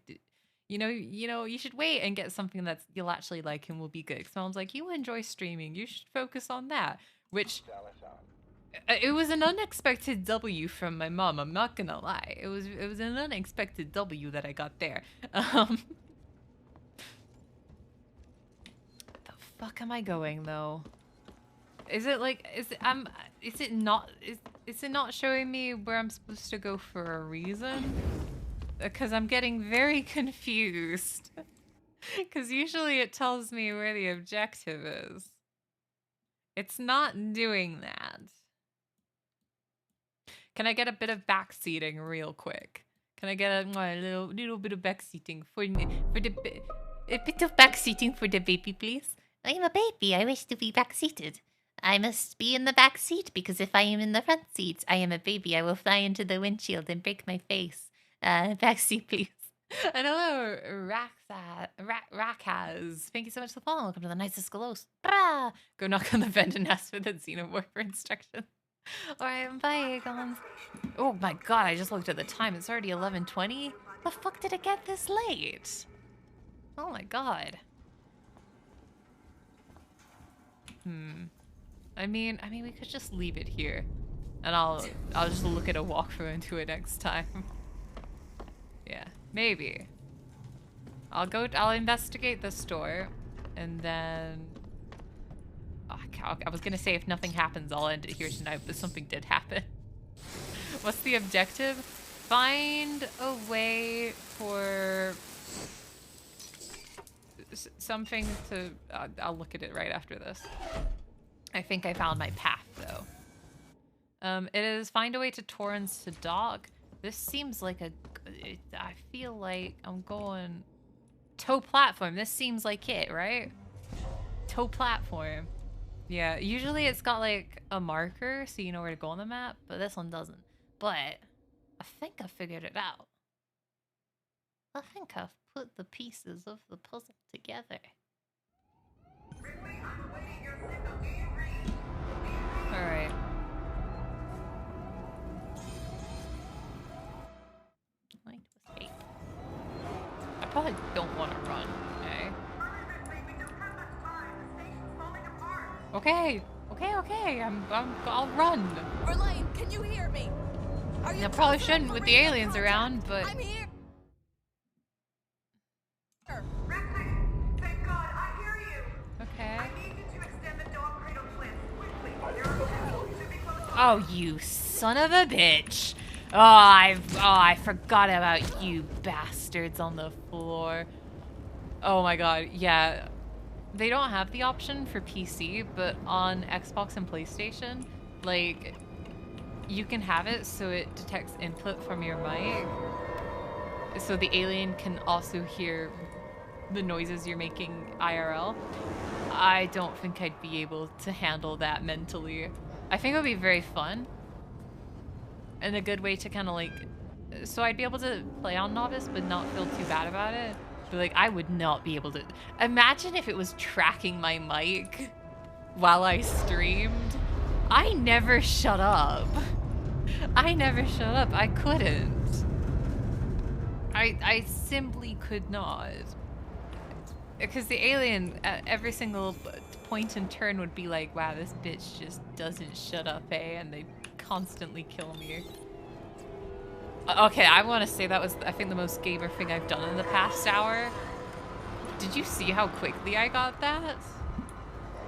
[SPEAKER 1] you know, you should wait and get something that you'll actually like and will be good. So mom's like, you enjoy streaming, you should focus on that. Which it was an unexpected W from my mom. I'm not gonna lie, it was an unexpected W that I got there. The fuck am I going though? Is it like, is it not showing me where I'm supposed to go for a reason? Because I'm getting very confused. Because usually it tells me where the objective is. It's not doing that. Can I get a bit of backseating real quick? Can I get a little bit of backseating for the a bit of backseating for the baby, please?
[SPEAKER 8] I am a baby. I wish to be backseated. I must be in the back seat because if I am in the front seat, I am a baby. I will fly into the windshield and break my face. Back seat, please.
[SPEAKER 1] And hello, Rakaz. Thank you so much for the follow. Welcome to the nicest Galos. Go knock on the vent and ask for the xenomorph for instructions. Alright, bye, Gons. Oh my god, I just looked at the time. It's already 11:20. The fuck did it get this late? Oh my god. I mean, we could just leave it here, and I'll just look at a walkthrough into it next time. Yeah, maybe. I'll investigate the store, and then I was gonna say if nothing happens, I'll end it here tonight, but something did happen. What's the objective? Find a way for something to. I'll look at it right after this. I think I found my path, though. It is find a way to Torrance to dock. This seems like I feel like I'm going... Tow platform. This seems like it, right? Tow platform. Yeah, usually it's got like a marker so you know where to go on the map, but this one doesn't. But I think I figured it out. I think I've put the pieces of the puzzle together. Alright. Like to escape. I probably don't want to run, okay? Okay. I'll run.
[SPEAKER 4] Verlaine, can you hear me? Are you
[SPEAKER 1] I probably
[SPEAKER 4] close
[SPEAKER 1] shouldn't
[SPEAKER 4] enough
[SPEAKER 1] with
[SPEAKER 4] for
[SPEAKER 1] the
[SPEAKER 4] radio
[SPEAKER 1] aliens
[SPEAKER 4] contact?
[SPEAKER 1] around, but
[SPEAKER 4] I'm here.
[SPEAKER 2] Thank God, I hear you.
[SPEAKER 1] okay.
[SPEAKER 2] I need you to extend the dog cradle cliff quickly. There are two. Should be close by.
[SPEAKER 1] Oh, you son of a bitch. I forgot about you bastards on the floor. Oh my god, yeah. They don't have the option for PC, but on Xbox and PlayStation, like, you can have it so it detects input from your mic. So the alien can also hear the noises you're making IRL. I don't think I'd be able to handle that mentally. I think it would be very fun. And a good way to kind of like... So I'd be able to play on Novice, but not feel too bad about it. But like, I would not be able to... Imagine if it was tracking my mic while I streamed. I never shut up. I never shut up. I couldn't. I simply could not. Because the alien at every single point and turn would be like, wow, this bitch just doesn't shut up, eh? And they constantly kill me. Okay, I want to say that was, I think, the most gamer thing I've done in the past hour. Did you see how quickly I got that?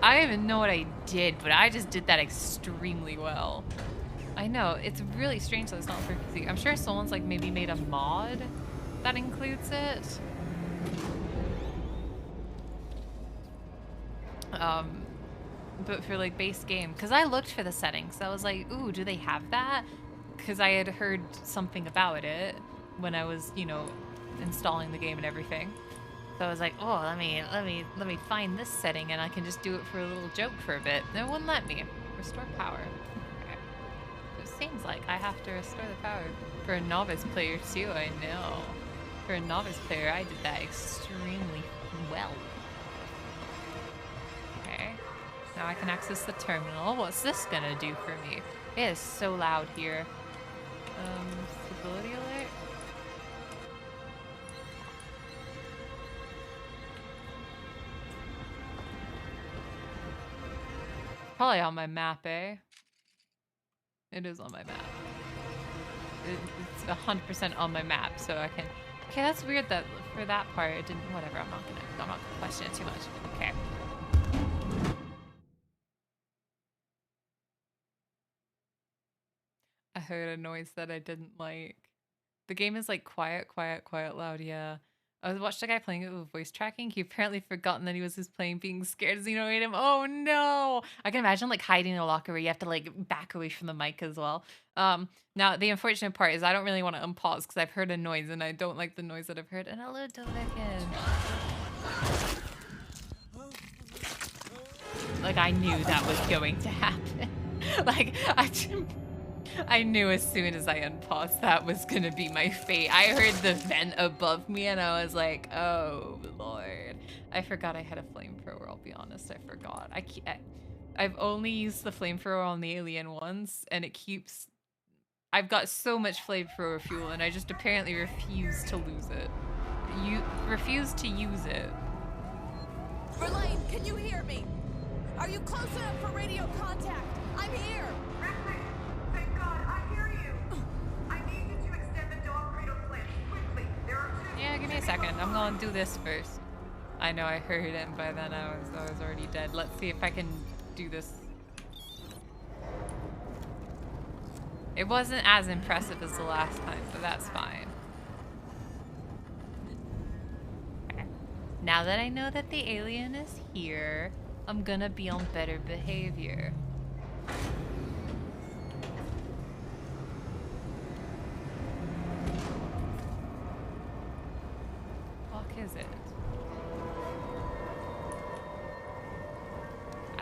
[SPEAKER 1] I don't even know what I did, but I just did that extremely well. I know, it's really strange that it's not for PC. I'm sure someone's like maybe made a mod that includes it. But for like base game, because I looked for the settings, I was like, ooh, do they have that? Because I had heard something about it when I was, you know, installing the game and everything. So I was like, oh, let me find this setting and I can just do it for a little joke for a bit. And it wouldn't let me. Restore power. Okay. It seems like I have to restore the power. For a novice player too, I know. For a novice player, I did that extremely well. Okay. Now I can access the terminal. What's this gonna do for me? It is so loud here. Stability alert? Probably on my map, eh? It is on my map. It's 100% on my map, so I can... Okay, that's weird that for that part it didn't... Whatever, I'm not gonna question it too much. Okay. I heard a noise that I didn't like. The game is like quiet, loud, yeah. I watched a guy playing it with voice tracking. He apparently forgotten that he was just playing being scared as Xeno ate him. Oh no! I can imagine like hiding in a locker where you have to like back away from the mic as well. Now the unfortunate part is I don't really want to unpause because I've heard a noise and I don't like the noise that I've heard. And hello, Dovekin. Like I knew that was going to happen. Like I knew as soon as I unpaused that was gonna be my fate. I heard the vent above me and I was like, oh Lord. I forgot I had a flamethrower, I'll be honest, I forgot. I've only used the flamethrower on the alien once and it keeps... I've got so much flamethrower fuel and I just apparently refuse to lose it. You refuse to use it.
[SPEAKER 4] Verlaine, can you hear me? Are you close enough for radio contact? I'm here.
[SPEAKER 2] Thank God, I hear you. I need you to extend the dog cradle cliff quickly. There are two.
[SPEAKER 1] Yeah, give me a second. I'm gonna do this first. I know I heard it and by then I was already dead. Let's see if I can do this. It wasn't as impressive as the last time, but that's fine. Okay. Now that I know that the alien is here, I'm gonna be on better behavior.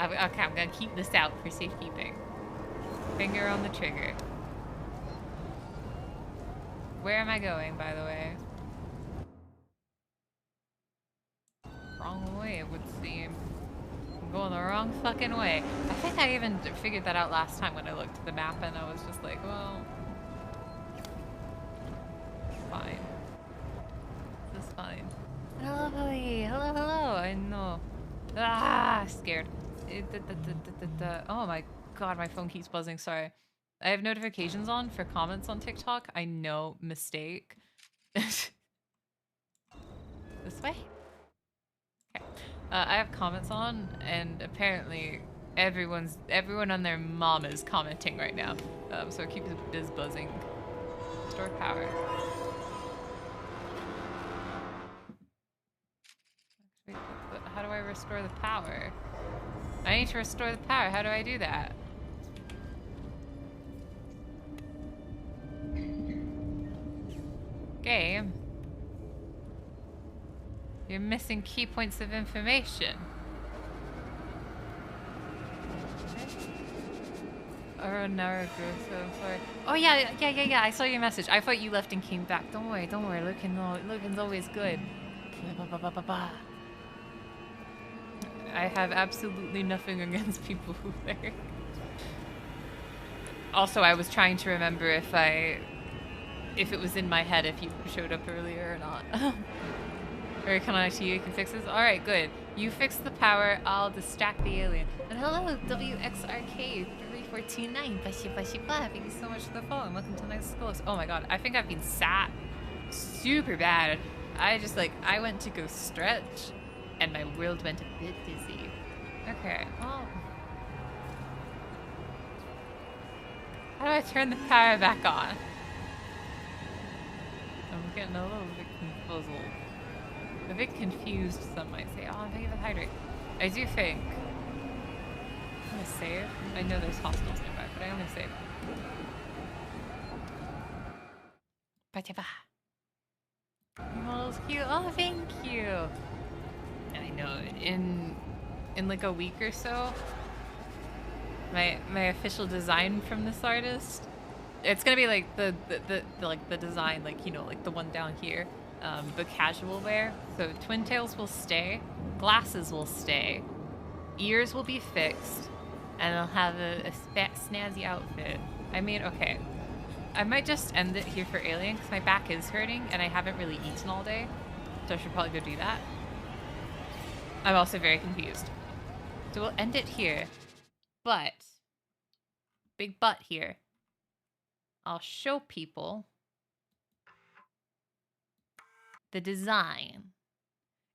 [SPEAKER 1] Okay, I'm gonna keep this out for safekeeping. Finger on the trigger. Where am I going, by the way? Wrong way, it would seem. I'm going the wrong fucking way. I think I even figured that out last time when I looked at the map and I was just like, well... Fine. This is fine. Hello, Holly. Hello, hello. I know. Ah, scared. Oh my god, my phone keeps buzzing. Sorry. I have notifications on for comments on TikTok. I know, mistake. This way? Okay. I have comments on, and apparently everyone on their mom is commenting right now. So it keeps biz buzzing. Restore power. Actually, how do I restore the power? I need to restore the power. How do I do that? Game. You're missing key points of information. Oh, Naragu, so I'm sorry. Oh yeah. I saw your message. I thought you left and came back. Don't worry. Looking's always good. I have absolutely nothing against people who lurk. Also, I was trying to remember if it was in my head if you showed up earlier or not. Or can I see you can fix this? Alright, good. You fix the power, I'll distract the alien. And hello, WXRK3429. Thank you so much for the follow. Welcome to Next Close. Oh my god, I think I've been sat super bad. I went to go stretch and my world went a bit dizzy. Okay, well. How do I turn the power back on? I'm getting a little bit confuzzled. A bit confused, some might say. Oh, I'm thinking of hydrate. I do think. I'm gonna save. I know there's hostiles nearby, but I'm gonna save. Model's cute. Oh, thank you. I know. In like a week or so, my official design from this artist. It's gonna be like the design, like, you know, like the one down here. But casual wear. So twin tails will stay, glasses will stay, ears will be fixed, and I'll have a snazzy outfit. I mean, okay. I might just end it here for Alien because my back is hurting and I haven't really eaten all day. So I should probably go do that. I'm also very confused. So we'll end it here. But, big but here. I'll show people the design.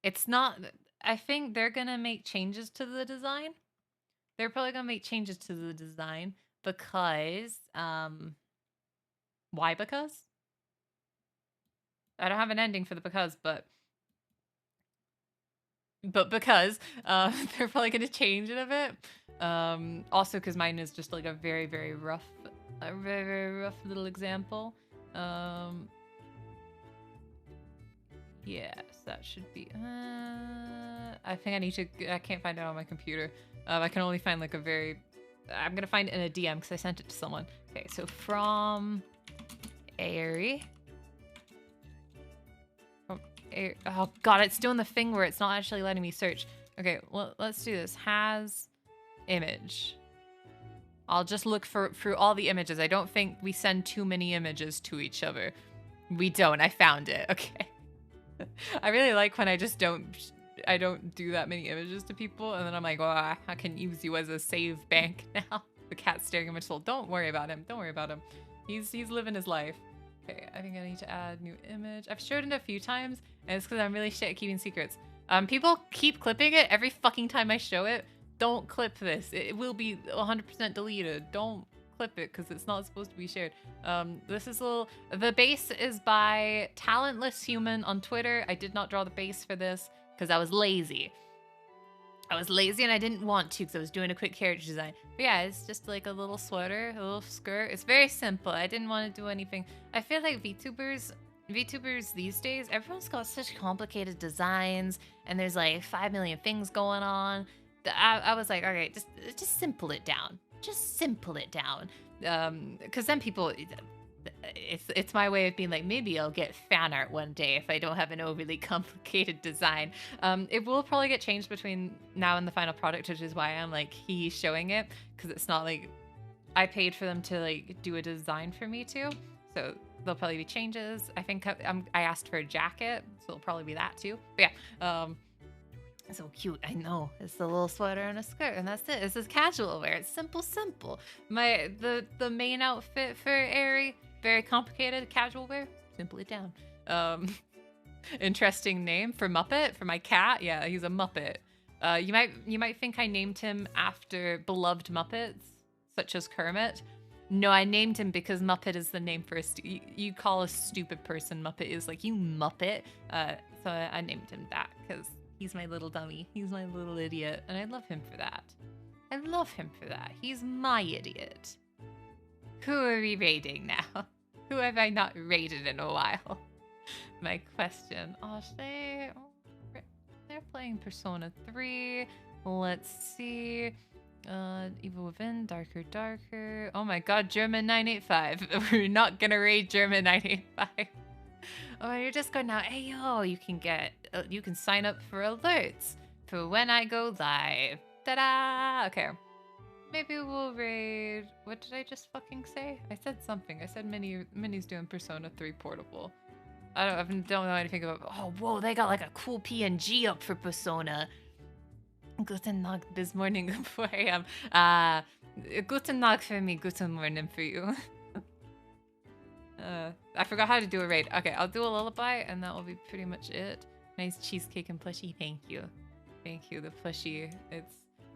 [SPEAKER 1] It's not... I think they're gonna make changes to the design. They're probably gonna make changes to the design because... Why because? I don't have an ending for the because, but because they're probably gonna change it a bit. Also because mine is just like a very, very rough little example. Yes, that should be... I think I need to... I can't find it on my computer. I can only find like a very... I'm gonna find it in a DM because I sent it to someone. Okay, so from... Airy. Oh god, it's doing the thing where it's not actually letting me search. Okay, well, let's do this. Has image. I'll just look through all the images. I don't think we send too many images to each other. We don't. I found it. Okay. I really like when I just don't do that many images to people, and then I'm like, oh, I can use you as a save bank now. The cat's staring at my soul. Don't worry about him. Don't worry about him. He's living his life. Okay, I think I need to add new image. I've showed it a few times, and it's because I'm really shit at keeping secrets. People keep clipping it every fucking time I show it. Don't clip this. It will be 100% deleted. Don't clip it because it's not supposed to be shared. This is a little... The base is by Talentless Human on Twitter. I did not draw the base for this because I was lazy. I was lazy and I didn't want to because I was doing a quick character design. But yeah, it's just like a little sweater, a little skirt. It's very simple. I didn't want to do anything. I feel like VTubers these days, everyone's got such complicated designs and there's like 5 million things going on I was like, okay, just simple it down. Just simple it down. Because then people, it's my way of being like, maybe I'll get fan art one day if I don't have an overly complicated design. It will probably get changed between now and the final product, which is why I'm like showing it, because it's not like I paid for them to like do a design for me too. So there'll probably be changes. I think I asked for a jacket, so it'll probably be that too. But yeah, so cute. I know. It's a little sweater and a skirt, and that's it. This is casual wear. It's simple. The main outfit for Aerie, very complicated casual wear. Simple it down. Interesting name for Muppet, for my cat. Yeah, he's a Muppet. You might think I named him after beloved Muppets, such as Kermit. No, I named him because Muppet is the name for you call a stupid person Muppet is like, you Muppet. So I named him that because he's my little dummy. He's my little idiot, and I love him for that. I love him for that. He's my idiot. Who are we raiding now? Who have I not raided in a while? My question. Oh, they're playing Persona 3. Let's see. Evil Within, Darker. Oh my god, German 985. We're not gonna raid German 985. Oh, you're just going now. Hey yo, you can sign up for alerts for when I go live. Ta-da! Okay. Maybe we'll raid. What did I just fucking say? I said something. I said Minnie's doing Persona 3 portable. I don't know anything about. Oh, whoa, they got like a cool PNG up for Persona. Guten Tag this morning before I am. Guten Tag for me, guten morning for you. I forgot how to do a raid. Okay, I'll do a lullaby and that will be pretty much it. Nice cheesecake and plushie. Thank you. Thank you, the plushie.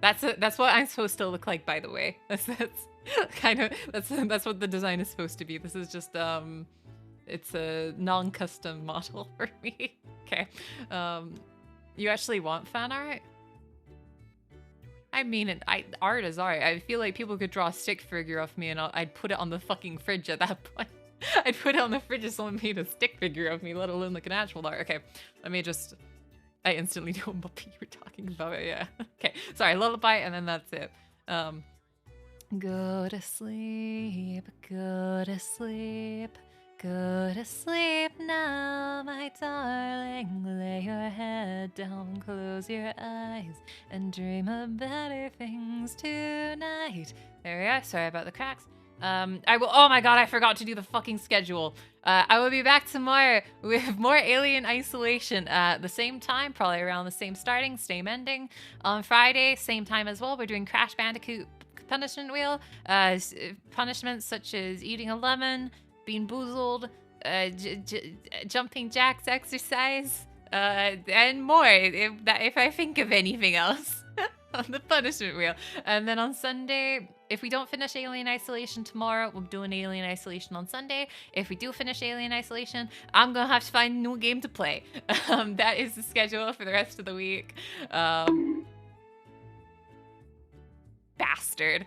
[SPEAKER 1] That's what I'm supposed to look like, by the way. That's what the design is supposed to be. This is just it's a non-custom model for me. Okay. You actually want fan art? I mean, art is art. I feel like people could draw a stick figure of me and I'd put it on the fucking fridge at that point. I'd put it on the fridge if someone made a stick figure of me, let alone like an actual art. Okay, let me just... I instantly know what you were talking about. Yeah. Okay, sorry, lullaby, and then that's it. Go to sleep, go to sleep. Go to sleep now, my darling. Lay your head down, close your eyes, and dream of better things tonight. There we are. Sorry about the cracks. I will. Oh my god, I forgot to do the fucking schedule. I will be back tomorrow with more Alien Isolation at the same time, probably around the same starting, same ending. On Friday, same time as well. We're doing Crash Bandicoot Punishment Wheel. Punishments such as eating a lemon, being boozled, jumping jacks exercise, and more if I think of anything else on the punishment wheel. And then on Sunday, if we don't finish Alien Isolation tomorrow, we'll do an Alien Isolation on Sunday. If we do finish Alien Isolation, I'm gonna have to find a new game to play. That is the schedule for the rest of the week. Bastard.